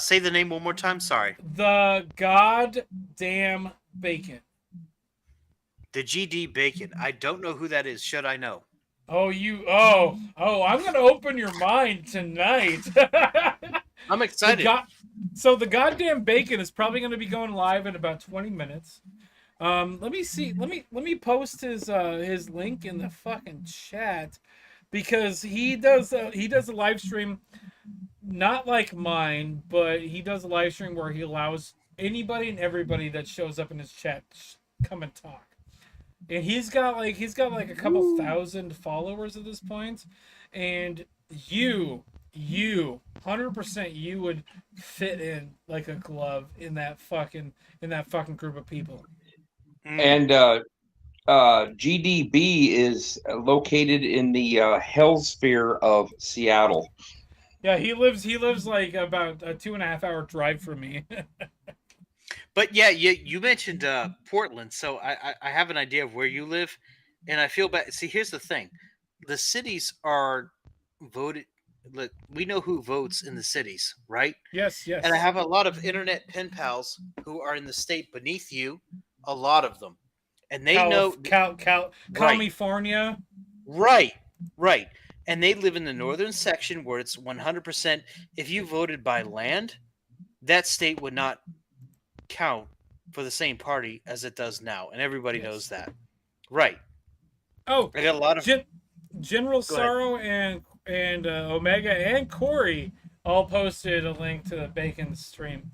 Say the name one more time. Sorry. The goddamn Bacon. The GD Bacon. I don't know who that is. Should I know? Oh, I'm gonna open your mind tonight. I'm excited. So the goddamn Bacon is probably gonna be going live in about 20 minutes. Let me see. Let me post his link in the fucking chat, because he does a live stream, not like mine, but he does a live stream where he allows anybody and everybody that shows up in his chat to come and talk. And he's got like a couple thousand followers at this point, and you 100% you would fit in like a glove in that fucking group of people. And GDB is located in the hellsphere of Seattle. Yeah, he lives like about a 2.5 hour drive from me. But yeah, you mentioned Portland, so I have an idea of where you live, and I feel bad. See, here's the thing: the cities are voted. We know who votes in the cities, right? Yes. And I have a lot of internet pen pals who are in the state beneath you, a lot of them, and they know California. Right. And they live in the northern section where it's 100%. If you voted by land, that state would not count for the same party as it does now, and everybody knows that. Right. Oh, I got a lot of General Sorrow and Omega and Corey all posted a link to the Bacon stream.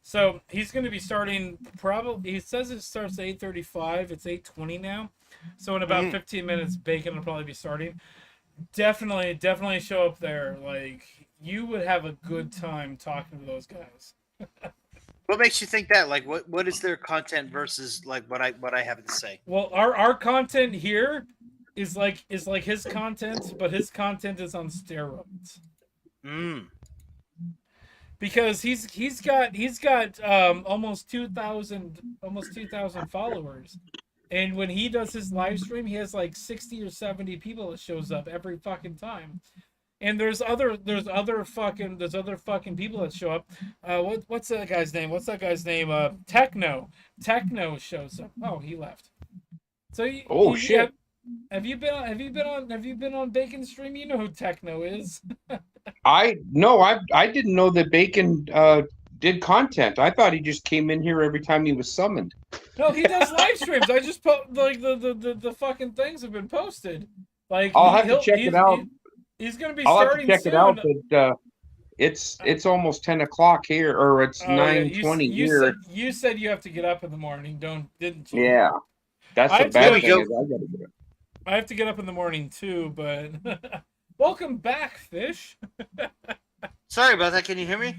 So he's going to be starting probably. He says it starts at 8:35. It's 8:20 now. So in about 15 minutes, Bacon will probably be starting. Definitely show up there. Like, you would have a good time talking to those guys. What makes you think that? Like, what is their content versus like what I have to say? Well, our content here is like his content, but his content is on steroids. Because he's got almost 2,000 followers, and when he does his live stream, he has like 60 or 70 people that shows up every fucking time. And there's other fucking people that show up. What's that guy's name? Techno shows up. Oh, he left. So shit. Have you been on Bacon's stream? You know who Techno is. I didn't know that Bacon did content. I thought he just came in here every time he was summoned. No, he does live streams. I just like the fucking things have been posted. Like, I'll have to check it out. He's going to be I'll starting have to check soon. it out, but it's almost 10 o'clock here, or it's 9:20 here. You said you have to get up in the morning, didn't you? Yeah, that's the bad thing. Is I gotta get up. I have to get up in the morning too, but welcome back, Fish. Sorry about that. Can you hear me?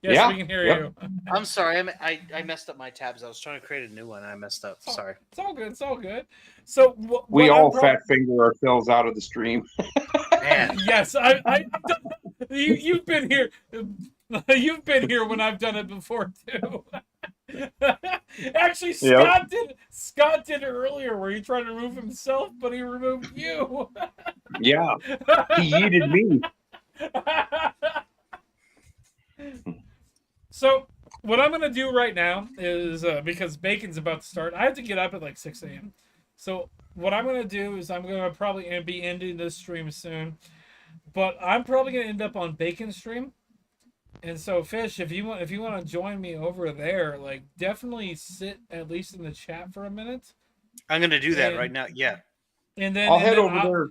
Yes, we can hear you. I'm sorry. I messed up my tabs. I was trying to create a new one and I messed up. Sorry. It's all good. It's all good. So we all fat finger ourselves out of the stream. Man. Yes, you've been here. You've been here when I've done it before too. Actually, Scott did it earlier, where he tried to remove himself, but he removed you. Yeah, he yeeted me. So what I'm gonna do right now is because Bacon's about to start, I have to get up at like 6 a.m. So what I'm gonna do is I'm gonna probably be ending this stream soon, but I'm probably gonna end up on Bacon's stream. And so, Fish, if you want to join me over there, like, definitely sit at least in the chat for a minute. I'm gonna do that right now. Yeah. And then I'll head over there.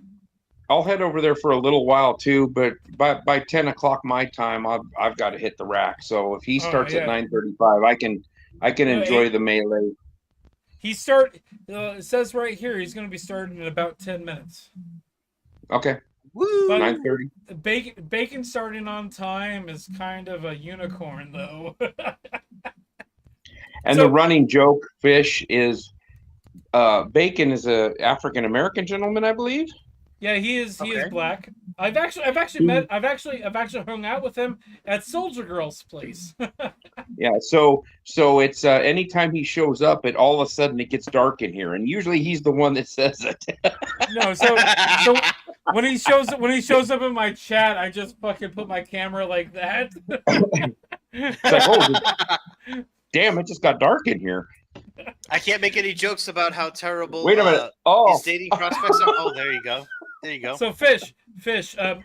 I'll head over there for a little while too, but by 10 o'clock my time, I've got to hit the rack. So if he starts at 9:35, I can enjoy the melee. It says right here he's going to be starting in about 10 minutes. Okay. 9:30. Bacon starting on time is kind of a unicorn, though. And the running joke, Fish, is Bacon is a African American gentleman, I believe. Yeah, he is. He is black. I've actually hung out with him at Soldier Girl's place. Yeah, so it's anytime he shows up, all of a sudden it gets dark in here, and usually he's the one that says it. No, so when he shows up in my chat, I just fucking put my camera like that. It's like, oh, damn! It just got dark in here. I can't make any jokes about how terrible. Wait a minute. His dating prospects are. Oh, there you go. There you go. So fish.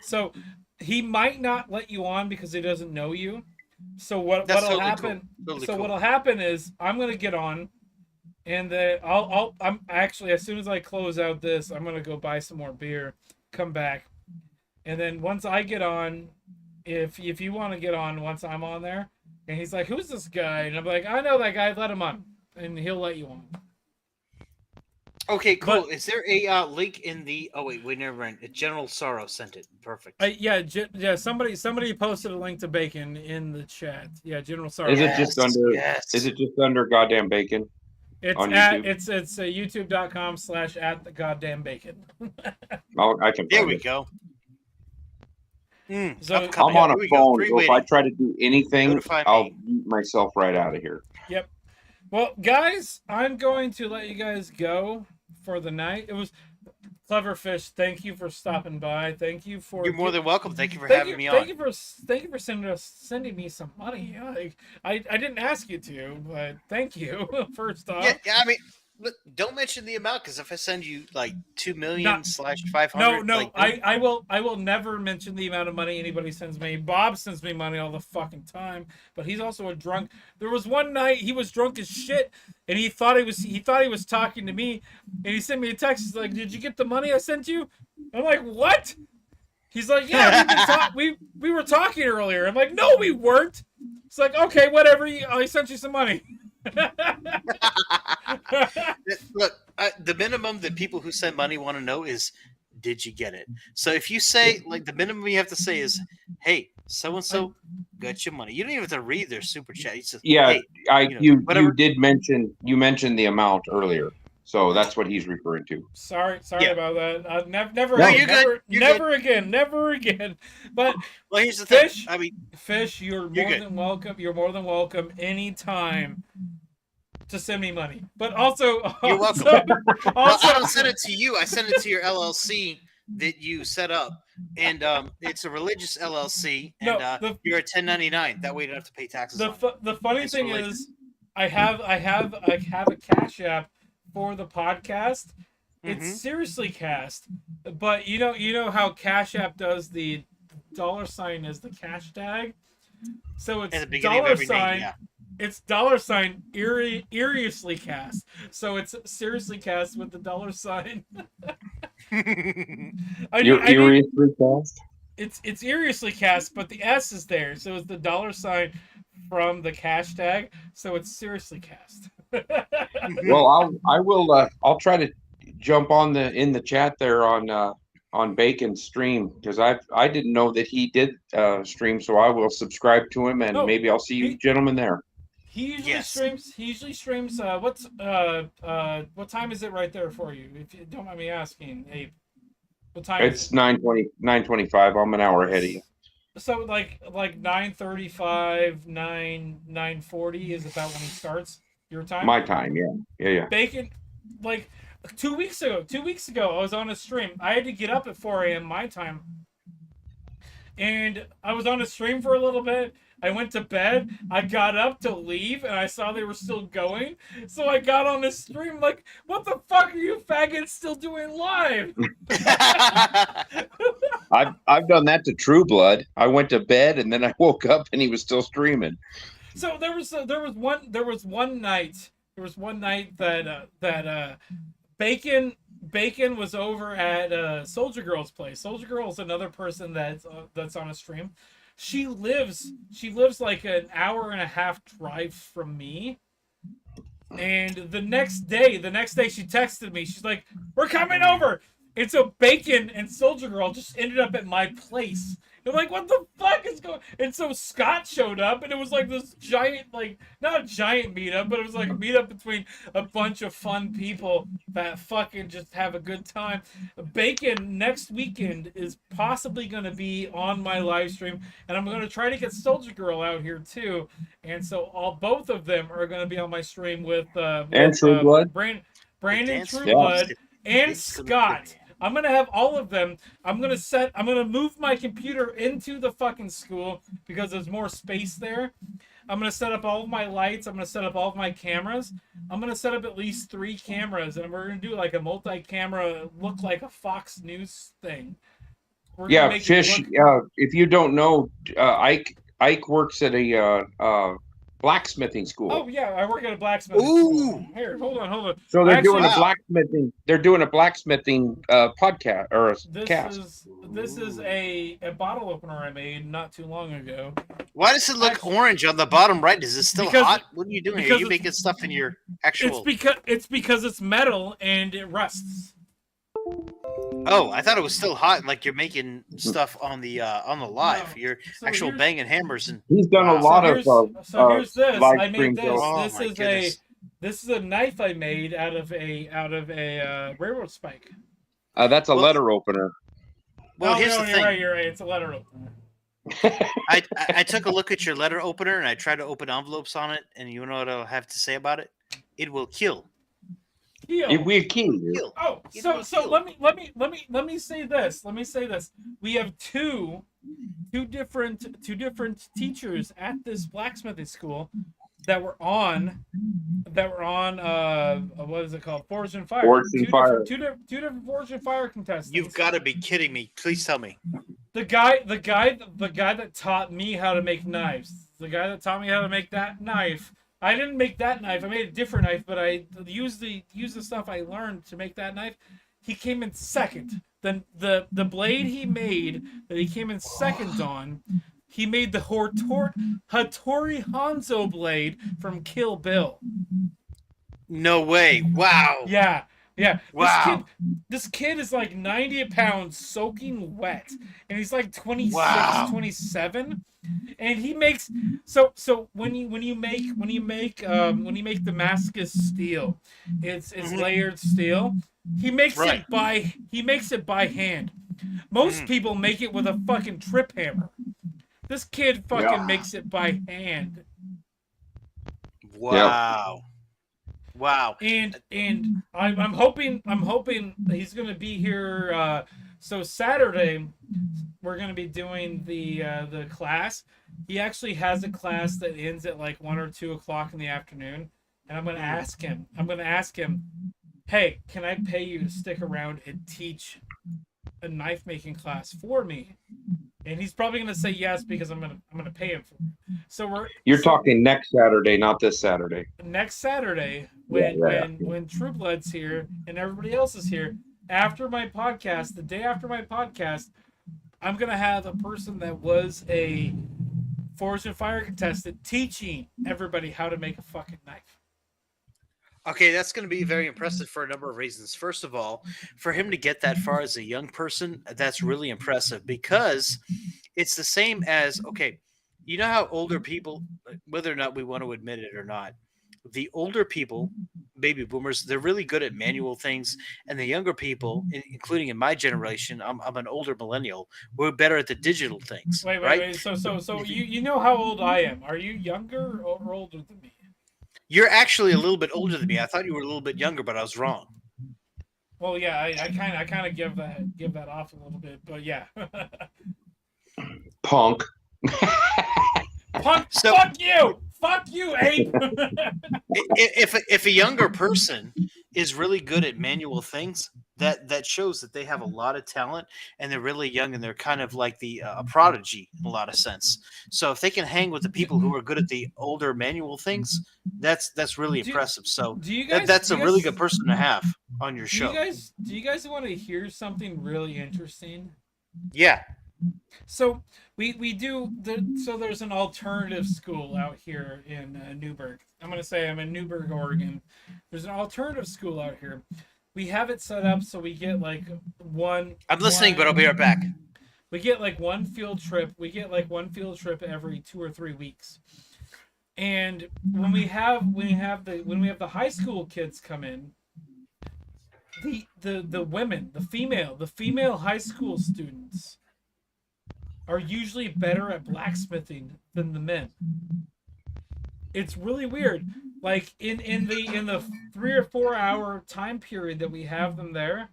So he might not let you on because he doesn't know you. So what'll totally happen? Cool. Totally so cool. what'll happen is I'm gonna get on, and then I'm actually, as soon as I close out this, I'm gonna go buy some more beer, come back, and then once I get on, if you want to get on once I'm on there, and he's like, "Who's this guy?" and I'm like, "I know that guy. Let him on," and he'll let you on. Okay, cool. Is there a link in the? Oh wait, never mind. General Sorrow sent it. Perfect. Yeah. Somebody posted a link to Bacon in the chat. Yeah, General Sorrow. Is it just under? Yes. Is it just under goddamn Bacon? It's on at YouTube? it's youtube.com/@thegoddamnbacon. I can. There find we it. go. So I'm on a phone, so if I try to do anything, Notify I'll me. mute myself right out of here. Yep. Well, guys, I'm going to let you guys go for the night. It was Clever Fish. Thank you for stopping by. Thank you for. You're more than welcome. Thank you for having me on. Thank you for sending me some money. I didn't ask you to, but thank you. First off. Yeah. I mean, look, don't mention the amount because if I send you like 2 million / 500, No, like, I will never mention the amount of money anybody sends me. Bob sends me money all the fucking time, but he's also a drunk. There was one night he was drunk as shit, and he thought he was talking to me, and he sent me a text. He's like, "Did you get the money I sent you?" I'm like, "What?" He's like, "Yeah, we were talking earlier." I'm like, "No, we weren't." It's like, "Okay, whatever. I sent you some money." Look, the minimum that people who send money want to know is, did you get it? So if you say, like, the minimum you have to say is, hey, so and so got your money. You don't even have to read their super chat. You just, Yeah, hey, you did mention the amount earlier, so that's what he's referring to. Sorry about that. Never again. But well, here's the Fish, thing. I mean, Fish, you're more than welcome. You're more than welcome anytime to send me money. But also, you're welcome. I don't send it to you. I send it to your LLC that you set up, and it's a religious LLC, and you're a 1099. That way, you don't have to pay taxes. The funny thing is, I have a Cash App for the podcast. It's Seriously Cast, but you know how Cash App does the $sign as the cash tag, so it's $sign. It's $sign Seriously Cast, so it's Seriously Cast with the $sign. Seriously Cast. It's Seriously Cast, but the S is there, so it's the $sign from the cash tag, so it's Seriously Cast. Well, I'll try to jump in the chat there on Bacon's stream, because I didn't know that he did stream, so I will subscribe to him, and maybe I'll see you gentlemen there. He usually streams. What time is it right there for you? If you don't mind me asking, Abe. What time? It's 9:25. I'm an hour ahead of you. So like 9:35, 9:40 is about when he starts your time. My time, yeah. Bacon, like 2 weeks ago. 2 weeks ago, I was on a stream. I had to get up at 4 a.m. my time, and I was on a stream for a little bit. I went to bed. I got up to leave, and I saw they were still going. So I got on the stream like, "What the fuck are you faggots still doing live?" I've done that to True Blood. I went to bed, and then I woke up, and he was still streaming. So there was one night that Bacon was over at Soldier Girl's place. Soldier Girl is another person that's on a stream. She lives like an hour and a half drive from me. And the next day she texted me. She's like, "We're coming over. And so Bacon and Soldier Girl just ended up at my place. They're like, what the fuck is going? And so Scott showed up, and it was like this giant, like not a giant meetup, but it was like a meetup between a bunch of fun people that fucking just have a good time. Bacon next weekend is possibly going to be on my live stream, and I'm going to try to get Soldier Girl out here too. And so both of them are going to be on my stream with And True Blood. Brandon dance Trueblood and It's gonna Scott. I'm gonna have all of them. I'm gonna move my computer into the fucking school because there's more space there. I'm gonna set up all of my lights. I'm gonna set up all of my cameras. I'm gonna set up at least 3 cameras, and we're gonna do like a multi-camera, look like a Fox News thing. We're gonna Yeah, make it Fish. look- If you don't know, Ike works at a blacksmithing school. Oh yeah, I work at a blacksmithing school. Here, hold on. So they're Actually, doing a blacksmithing. They're doing a blacksmithing podcast or a cast. This is a bottle opener I made not too long ago. Why does it look orange on the bottom right? Is it still Because- hot? What are you doing? Are because you it's- making stuff in your actual? It's because it's metal and it rusts. Oh, I thought it was still hot, like you're making stuff on the live. You're So actual here's- banging hammers and. He's done a lot of. So here's this. live I made streams. this. Oh, This my is goodness. this is a knife I made out of a railroad spike. That's a letter opener. Well, Oh, here's no, the you're thing. right. You're right. It's a letter opener. I took a look at your letter opener and I tried to open envelopes on it, and you know what I'll have to say about it? It will kill. Heal. It will kill you. Oh, so let me say this. Let me say this. We have two different teachers at this blacksmithing school that were on what is it called? Forge and Fire. Forge and Fire. Two different Forge and Fire contestants. You've got to be kidding me! Please tell me. The guy that taught me how to make knives. The guy that taught me how to make that knife. I didn't make that knife. I made a different knife, but I used the stuff I learned to make that knife. He came in second. Then the blade he made that he came in second on, he made the Hattori Hanzo blade from Kill Bill. No way! Wow. Yeah. Wow. This kid is like 90 pounds soaking wet, and he's like 26, Wow. 27, and he makes so when you make Damascus steel, it's layered steel. He makes Right. it by hand. Most people make it with a fucking trip hammer. This kid fucking makes it by hand. Wow. Wow. And I'm hoping he's gonna be here. So Saturday, we're gonna be doing the class. He actually has a class that ends at like 1 or 2 o'clock in the afternoon, and I'm gonna ask him. Hey, can I pay you to stick around and teach a knife making class for me? And he's probably gonna say yes because I'm gonna pay him for it. So You're talking next Saturday, not this Saturday. next Saturday when Yeah. when True Blood's here and everybody else is here, after my podcast, the day after my podcast, I'm gonna have a person that was a Forge and Fire contestant teaching everybody how to make a fucking knife. Okay, that's going to be very impressive for a number of reasons. First of all, for him to get that far as a young person, that's really impressive because it's the same as, okay, you know how older people, whether or not we want to admit it or not, the older people, baby boomers, they're really good at manual things. And the younger people, including in my generation, I'm an older millennial, we're better at the digital things. Wait. So you know how old I am. Are you younger or older than me? You're actually a little bit older than me. I thought you were a little bit younger, but I was wrong. Well, yeah, I kind of give that off a little bit, but yeah. Punk. Punk. So- Fuck you, ape. if a younger person is really good at manual things, that shows that they have a lot of talent and they're really young and they're kind of like the prodigy in a lot of sense. So if they can hang with the people who are good at the older manual things, that's really impressive. So that's a really good person to have on your show. Do you guys want to hear something really interesting? Yeah. So there's an alternative school out here in Newburgh. I'm gonna say I'm in Newburgh, Oregon. There's an alternative school out here. we have it set up so we get like one. I'm listening, but I'll be right back. We get like one field trip. We get like one field trip every 2 or 3 weeks. And when we have the high school kids come in, the women, the female high school students are usually better at blacksmithing than the men. It's really weird. Like in the 3 or 4 hour time period that we have them there,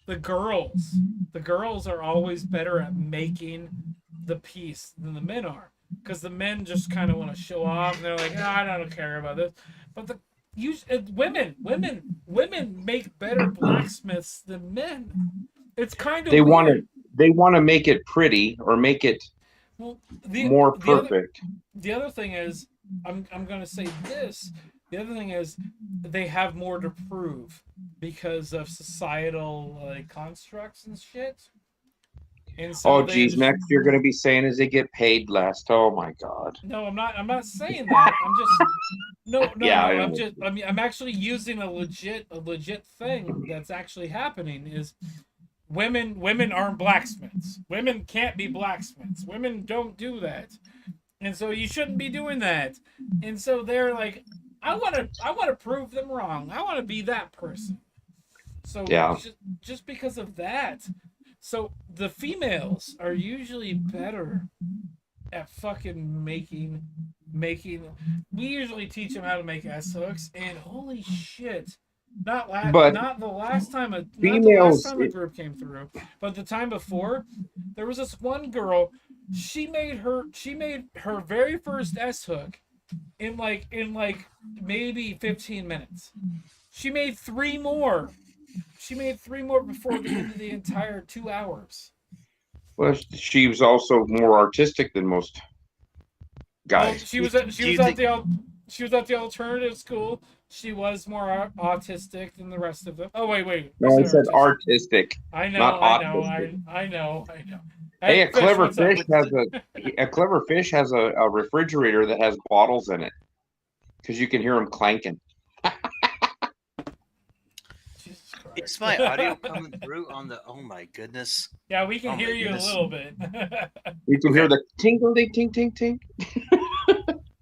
the girls are always better at making the piece than the men are, because the men just kind of want to show off and they're like, I don't care about this. But women make better blacksmiths than men. It's kind of they weird. want to make it pretty or make it more perfect. The other thing is, I'm going to say this. The other thing is, they have more to prove because of societal constructs and shit. And so geez, next you're going to be saying is they get paid less. Oh my God. No, I'm not saying that. I'm just I'm actually using a legit thing that's actually happening. Is women aren't blacksmiths. Women can't be blacksmiths. Women don't do that. And so you shouldn't be doing that. And so they're like, I want to prove them wrong. I want to be that person. So just because of that. So the females are usually better at fucking making. We usually teach them how to make S hooks, and holy shit. Not the last time a group came through, but the time before, there was this one girl. She made her very first S hook in like maybe 15 minutes. She made 3 more. Before the end of the entire 2 hours. Well, she was also more artistic than most guys. Well, she was at the alternative school. She was more autistic than the rest of them. Oh wait. No, I said artistic. I know. Not autistic. I know. Hey, a clever fish has a refrigerator that has bottles in it, because you can hear them clanking. Is my audio coming through on the? Oh my goodness! Yeah, we can hear you a little bit. You can hear the tinkle, ting, ting, ting.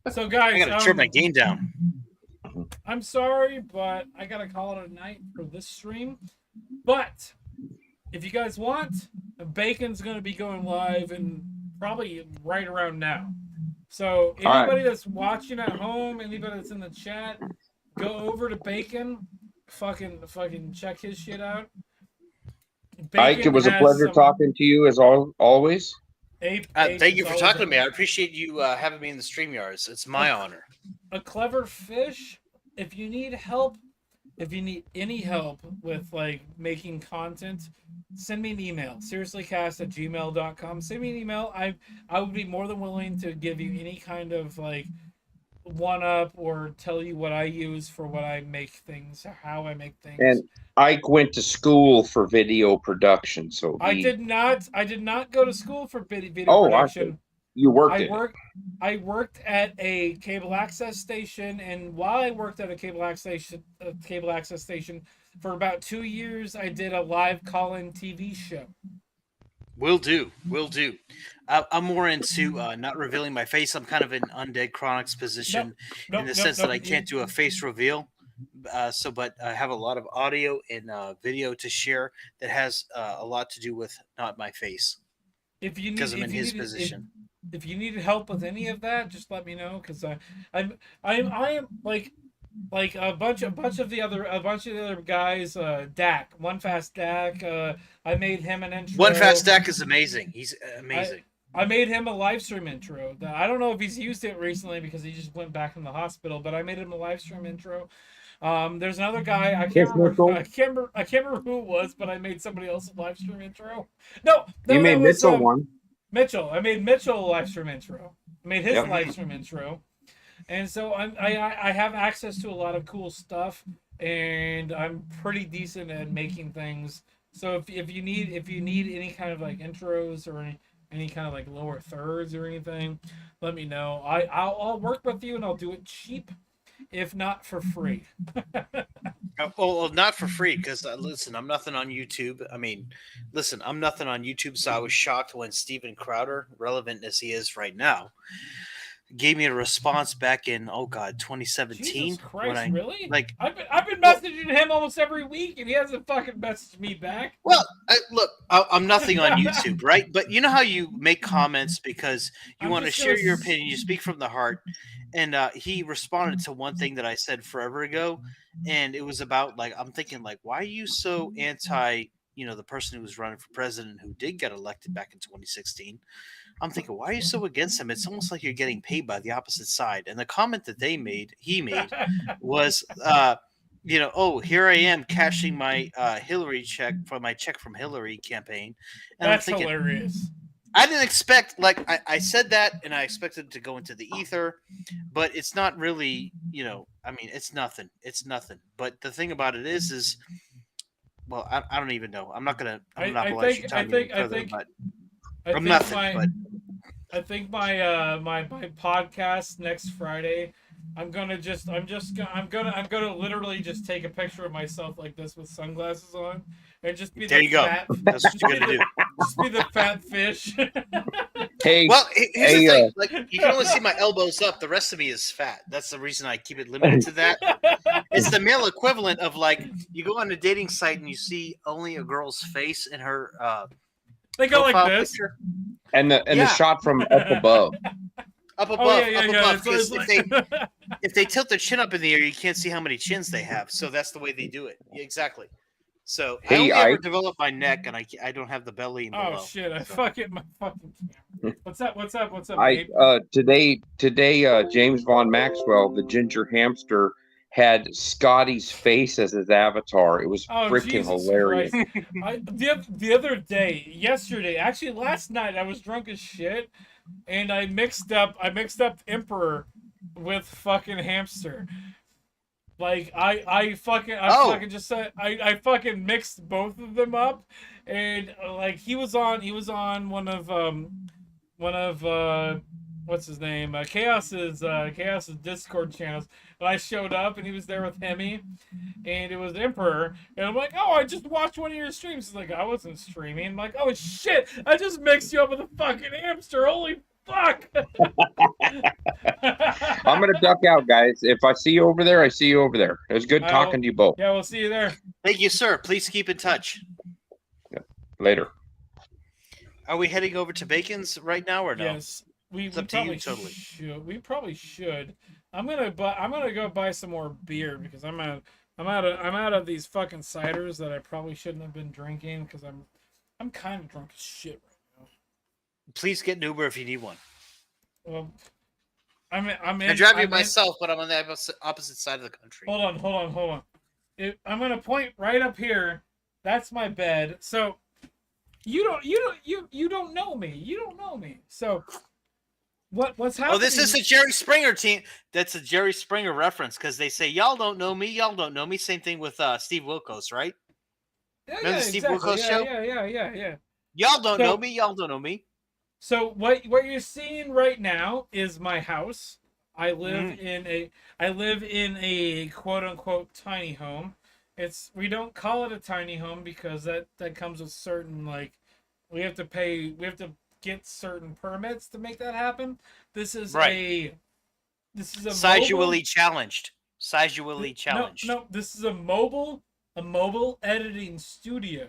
So, guys, I gotta turn my gain down. I'm sorry, but I gotta call it a night for this stream. But if you guys want, Bacon's gonna be going live and probably right around now. So anybody that's watching at home, anybody that's in the chat, go over to Bacon. Fucking check his shit out. Ike, it was a pleasure talking to you as always. Thank you for talking to me. I appreciate you having me in the StreamYards. It's my honor. A clever fish. If you need help, if you need any help with like making content, send me an email. seriouslycast@gmail.com. Send me an email. I would be more than willing to give you any kind of like one up or tell you what I use for what I make things, or how I make things. And Ike went to school for video production, so I did not go to school for video production. You worked I worked at a cable access station, and while I worked at a cable access station for about 2 years, I did a live call-in TV show. Will do. I'm more into not revealing my face. I'm kind of in Undead Chronics position in the sense that I can't do a face reveal. But I have a lot of audio and video to share that has a lot to do with not my face. Because I'm in his position. If you need help with any of that, just let me know, because I am like a bunch of the other guys. Dak, One Fast Dak. I made him an intro. One Fast Dak is amazing. He's amazing. I made him a live stream intro. I don't know if he's used it recently because he just went back in the hospital, but I made him a live stream intro. There's another guy. I can't remember who it was, but I made somebody else a live stream intro. No, you made Mitchell one. Mitchell. I made Mitchell a live stream intro. I made his live stream intro. And so I have access to a lot of cool stuff, and I'm pretty decent at making things. So if you need any kind of like intros or any kind of like lower thirds or anything, let me know. I'll work with you, and I'll do it cheap. if not for free. Well, not for free, because listen, I'm nothing on YouTube. I mean, listen, I'm nothing on YouTube, so I was shocked when Steven Crowder, relevant as he is right now, gave me a response back in 2017. Jesus Christ, when I really? like I've been messaging him almost every week, and he hasn't fucking messaged me back. Well, look, I'm nothing on YouTube, right? But you know how you make comments because you want to share your opinion, you speak from the heart. And he responded to one thing that I said forever ago, and it was about like I'm thinking like, why are you so anti? The person who was running for president who did get elected back in 2016. I'm thinking, why are you so against him? It's almost like you're getting paid by the opposite side. And the comment that he made, was, oh, here I am cashing my Hillary check from Hillary campaign. And That's I'm thinking, hilarious. I didn't expect, like, I said that and I expected it to go into the ether, but it's not really, it's nothing. It's nothing. But the thing about it is, well, I don't even know. I'm not going to monopolize your time any further, but I'm nothing. I think my my podcast next Friday, I'm gonna literally just take a picture of myself like this with sunglasses on, and just be there. You go. That's what you're gonna do. Just be the fat fish. Hey, well, here's the thing. Like, you can only see my elbows up. The rest of me is fat. That's the reason I keep it limited to that. It's the male equivalent of like you go on a dating site and you see only a girl's face in her. They go like this, picture. And the shot from up above. Up above, up above. Because if they tilt their chin up in the air, you can't see how many chins they have. So that's the way they do it. Exactly. So I only ever develop my neck, and I don't have the belly. Oh shit! I fucking my fucking camera. What's up? What's up? What's up? Today, James Von Maxwell, the ginger hamster, had Scotty's face as his avatar. It was freaking hilarious. The other day, yesterday, actually last night, I was drunk as shit, and I mixed up Emperor with fucking hamster. Like I fucking just said I fucking mixed both of them up, and like he was on one of what's his name? Chaos's Discord channels, and I showed up, and he was there with Hemi, and it was Emperor, and I'm like, oh, I just watched one of your streams. He's like, I wasn't streaming. I'm like, oh shit, I just mixed you up with a fucking hamster. Holy fuck! I'm gonna duck out, guys. If I see you over there, I see you over there. It was good talking to you both. Yeah, we'll see you there. Thank you, sir. Please keep in touch. Yeah. Later. Are we heading over to Bacon's right now or no? Yes. We probably should. I'm gonna go buy some more beer because I'm out of these fucking ciders that I probably shouldn't have been drinking because I'm kind of drunk as shit right now. Please get an Uber if you need one. Well, I drive you myself, but I'm on the opposite side of the country. Hold on. I'm gonna point right up here. That's my bed. So you don't know me. You don't know me. So what's happening? Oh, this is a Jerry Springer team. That's a Jerry Springer reference because they say y'all don't know me. Y'all don't know me. Same thing with Steve Wilkos, right? Yeah, Steve exactly. Wilkos show? Yeah. Y'all don't know me. Y'all don't know me. So what you're seeing right now is my house. I live in a quote unquote tiny home. We don't call it a tiny home because that comes with certain we have to get certain permits to make that happen. This is a Sizually challenged. No, this is a mobile editing studio.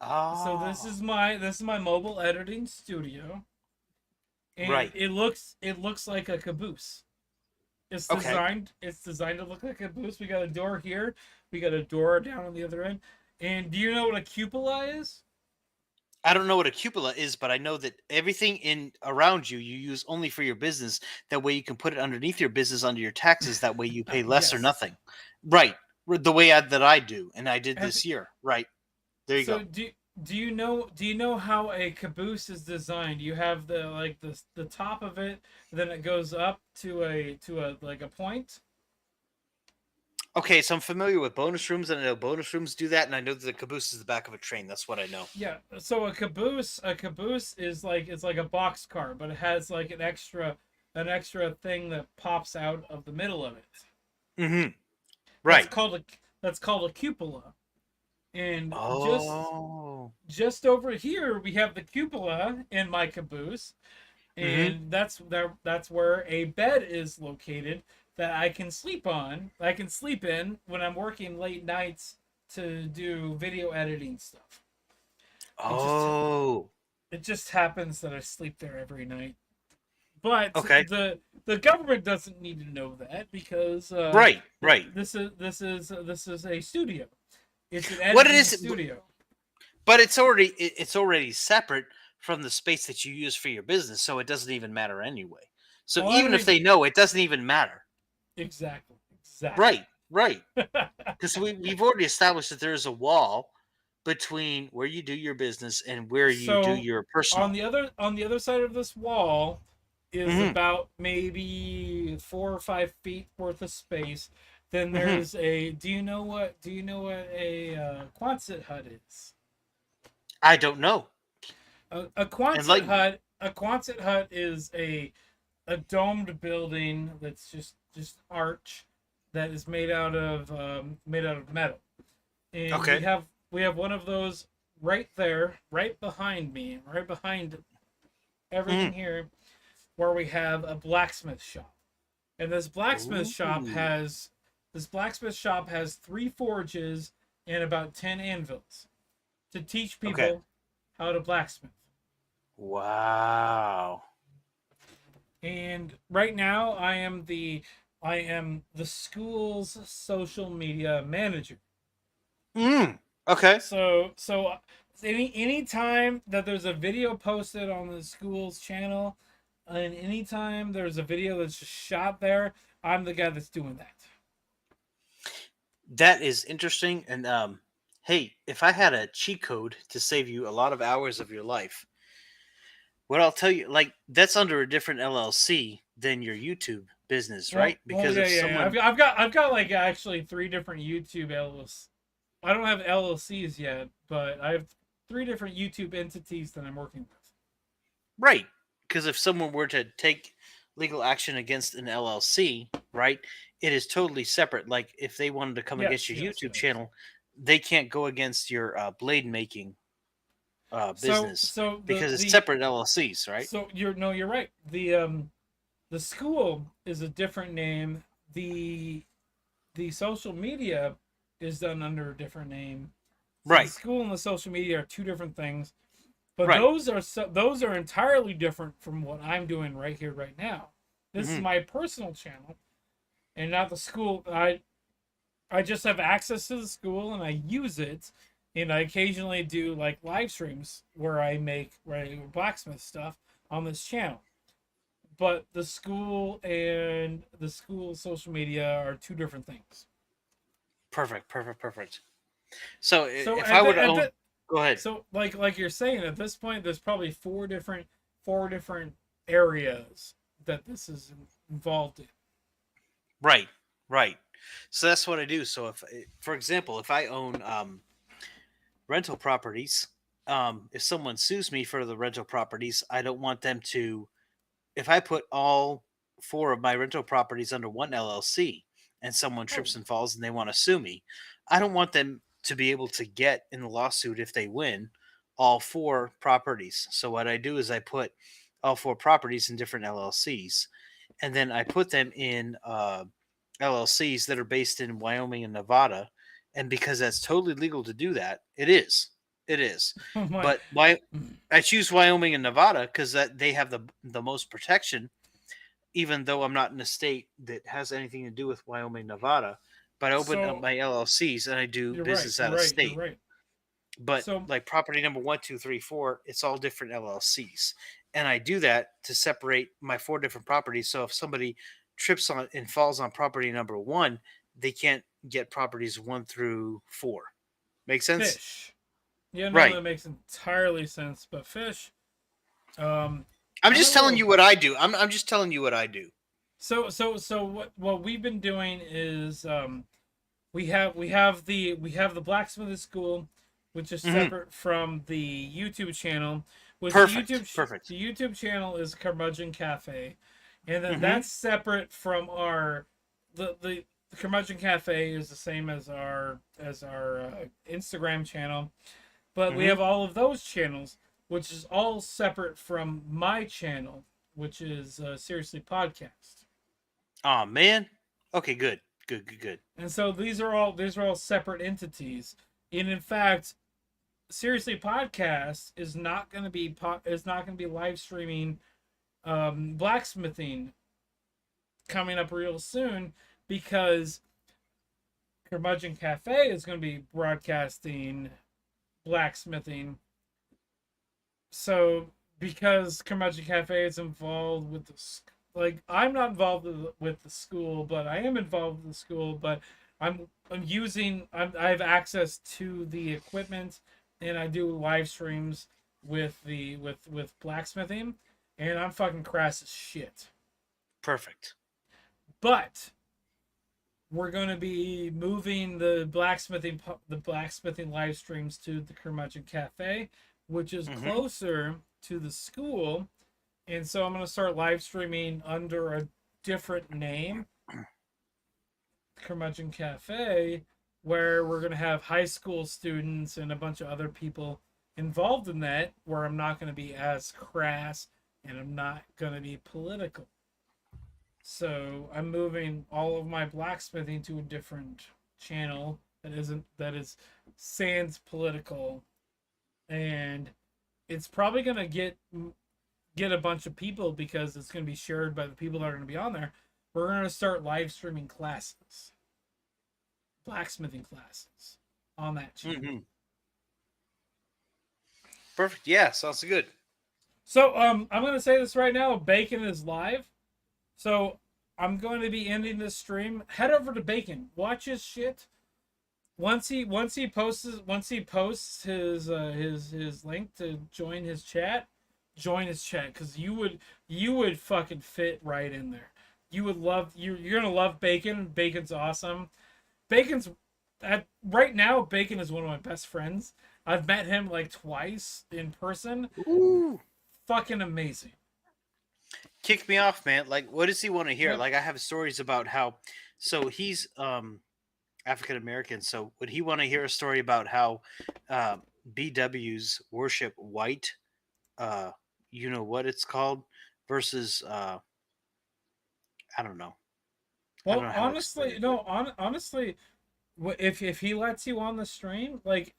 Oh. So this is my mobile editing studio. And it looks like a caboose. It's designed to look like a caboose. We got a door here. We got a door down on the other end. And do you know what a cupola is? I don't know what a cupola is, but I know that everything around you use only for your business. That way you can put it underneath your business under your taxes. That way you pay less or nothing. Right. The way that I do, and I did this year. Right. There you go. Do you know how a caboose is designed? You have the top of it, then it goes up to a point. Okay, so I'm familiar with bonus rooms, and I know bonus rooms do that, and I know that the caboose is the back of a train. That's what I know. Yeah. So a caboose is it's like a box car, but it has like an extra thing that pops out of the middle of it. Mm-hmm. Right. That's called a cupola. And Oh. just over here we have the cupola in my caboose, and that's where a bed is located that I can sleep on. I can sleep in when I'm working late nights to do video editing stuff. Oh. It just happens that I sleep there every night. But okay. the government doesn't need to know that because right. This is a studio. It's an What editing it is, studio. But it's already separate from the space that you use for your business, so it doesn't even matter anyway. So Well, even if they know, it doesn't even matter. Exactly. Right. Because we've already established that there is a wall between where you do your business and where you do your personal. On the other side of this wall is about maybe 4 or 5 feet worth of space. Then there's a. Do you know what a Quonset hut is? I don't know. A Quonset hut. A Quonset hut is a domed building that's just arch that is made out of metal. And we have one of those right there, right behind me, right behind everything here, where we have a blacksmith shop. And this blacksmith shop has 3 forges and about 10 anvils to teach people how to blacksmith. Wow. And right now I am the school's social media manager. Okay. So any time that there's a video posted on the school's channel, and anytime there's a video that's just shot there, I'm the guy that's doing that. That is interesting. And hey, if I had a cheat code to save you a lot of hours of your life, what I'll tell you, like, that's under a different LLC than your YouTube business, right? Because I've got like actually 3 different YouTube LLCs. I don't have LLCs yet, but I have 3 different YouTube entities that I'm working with. Right. Because if someone were to take legal action against an LLC, right, it is totally separate. Like if they wanted to come against your YouTube channel, they can't go against your blade making business because it's separate LLCs, right? So you're right. The school is a different name. The social media is done under a different name. So right. The school and the social media are 2 different things. But those are entirely different from what I'm doing right here, right now. This is my personal channel, and not the school. I just have access to the school, and I use it, and I occasionally do like live streams where I blacksmith stuff on this channel. But the school and the school social media are 2 different things. Perfect. So if I were to own... Go ahead. So, like you're saying, at this point, there's probably 4 different areas that this is involved in. Right. So that's what I do. So if, for example, if I own rental properties, if someone sues me for the rental properties, I don't want them to. If I put all 4 of my rental properties under one LLC, and someone trips and falls and they want to sue me, I don't want them to be able to get in the lawsuit if they win all 4 properties. So what I do is I put all 4 properties in different LLCs, and then I put them in LLCs that are based in Wyoming and Nevada. And because that's totally legal to do that, it is. But why I choose Wyoming and Nevada because that they have the most protection, even though I'm not in a state that has anything to do with Wyoming, Nevada. But I open up my LLCs and I do business out of state. You're right. But like property number 1, 2, 3, 4, it's all different LLCs. And I do that to separate my 4 different properties. So if somebody trips on and falls on property number 1, they can't get properties 1 through 4. Make sense? Fish. Yeah, no, that makes entirely sense. But fish. I'm just telling you what I do. I'm just telling you what I do. So what we've been doing is we have the blacksmith school, which is separate from the YouTube channel. Perfect. The YouTube channel is Curmudgeon Cafe, and then that's separate from the the Curmudgeon Cafe is the same as our Instagram channel, but we have all of those channels, which is all separate from my channel, which is Seriously Podcast. Oh man. Okay, good. And so these are all separate entities. And in fact, Seriously Podcast is not going to be live streaming blacksmithing coming up real soon, because Curmudgeon Cafe is going to be broadcasting blacksmithing. So because Curmudgeon Cafe is involved with I'm not involved with the school, but I am involved with the school. But I have access to the equipment, and I do live streams with blacksmithing, and I'm fucking crass as shit. Perfect. But we're going to be moving the blacksmithing live streams to the Curmudgeon Cafe, which is closer to the school. And so I'm going to start live streaming under a different name, Curmudgeon Cafe, where we're going to have high school students and a bunch of other people involved in that, where I'm not going to be as crass and I'm not going to be political. So I'm moving all of my blacksmithing to a different channel that is sans political, and it's probably gonna get a bunch of people because it's gonna be shared by the people that are gonna be on there. We're gonna start live streaming classes, blacksmithing classes, on that channel. Perfect. Yeah, sounds good. So I'm gonna say this right now. Bacon is live. So I'm going to be ending this stream. Head over to Bacon. Watch his shit. Once he posts his link to join his chat, because you would fucking fit right in there. You're gonna love Bacon. Bacon's awesome. Right now, Bacon is one of my best friends. I've met him like twice in person. Ooh. Fucking amazing. Kick me off, man. Like, what does he want to hear? Like, I have stories about how, so he's African American. So would he want to hear a story about how BWs worship white, you know what it's called, versus I don't know. Well, honestly, honestly, if he lets you on the stream, like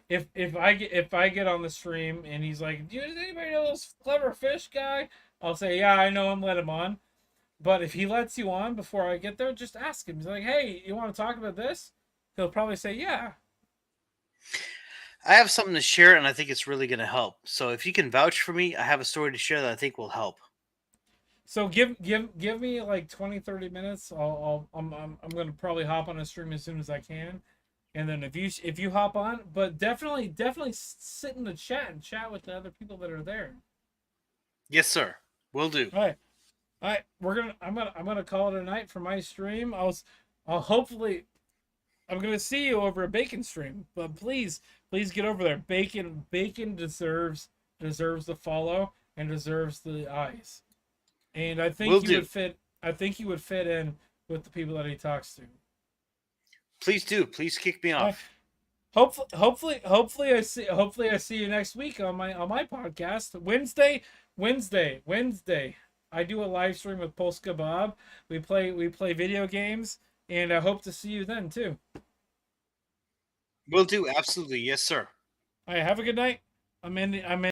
if I get on the stream and he's like, does anybody know this clever fish guy? I'll say, yeah, I know him, let him on. But if he lets you on before I get there, just ask him. He's like, hey, you want to talk about this? He'll probably say, yeah. I have something to share, and I think it's really going to help. So if you can vouch for me, I have a story to share that I think will help. So give me like 20, 30 minutes. I'm going to probably hop on a stream as soon as I can. And then if you hop on, but definitely sit in the chat and chat with the other people that are there. Yes, sir. Will do. All right. I'm gonna call it a night for my stream. I'm gonna see you over a Bacon stream, but please get over there. Bacon deserves the follow and deserves the eyes, and I think he would fit in with the people that he talks to. Please do. Please kick me off. Hopefully I see you next week on my podcast. Wednesday. I do a live stream with Polska Bob. We play video games, and I hope to see you then too. Will do. Absolutely. Yes, sir. All right, have a good night. I'm in.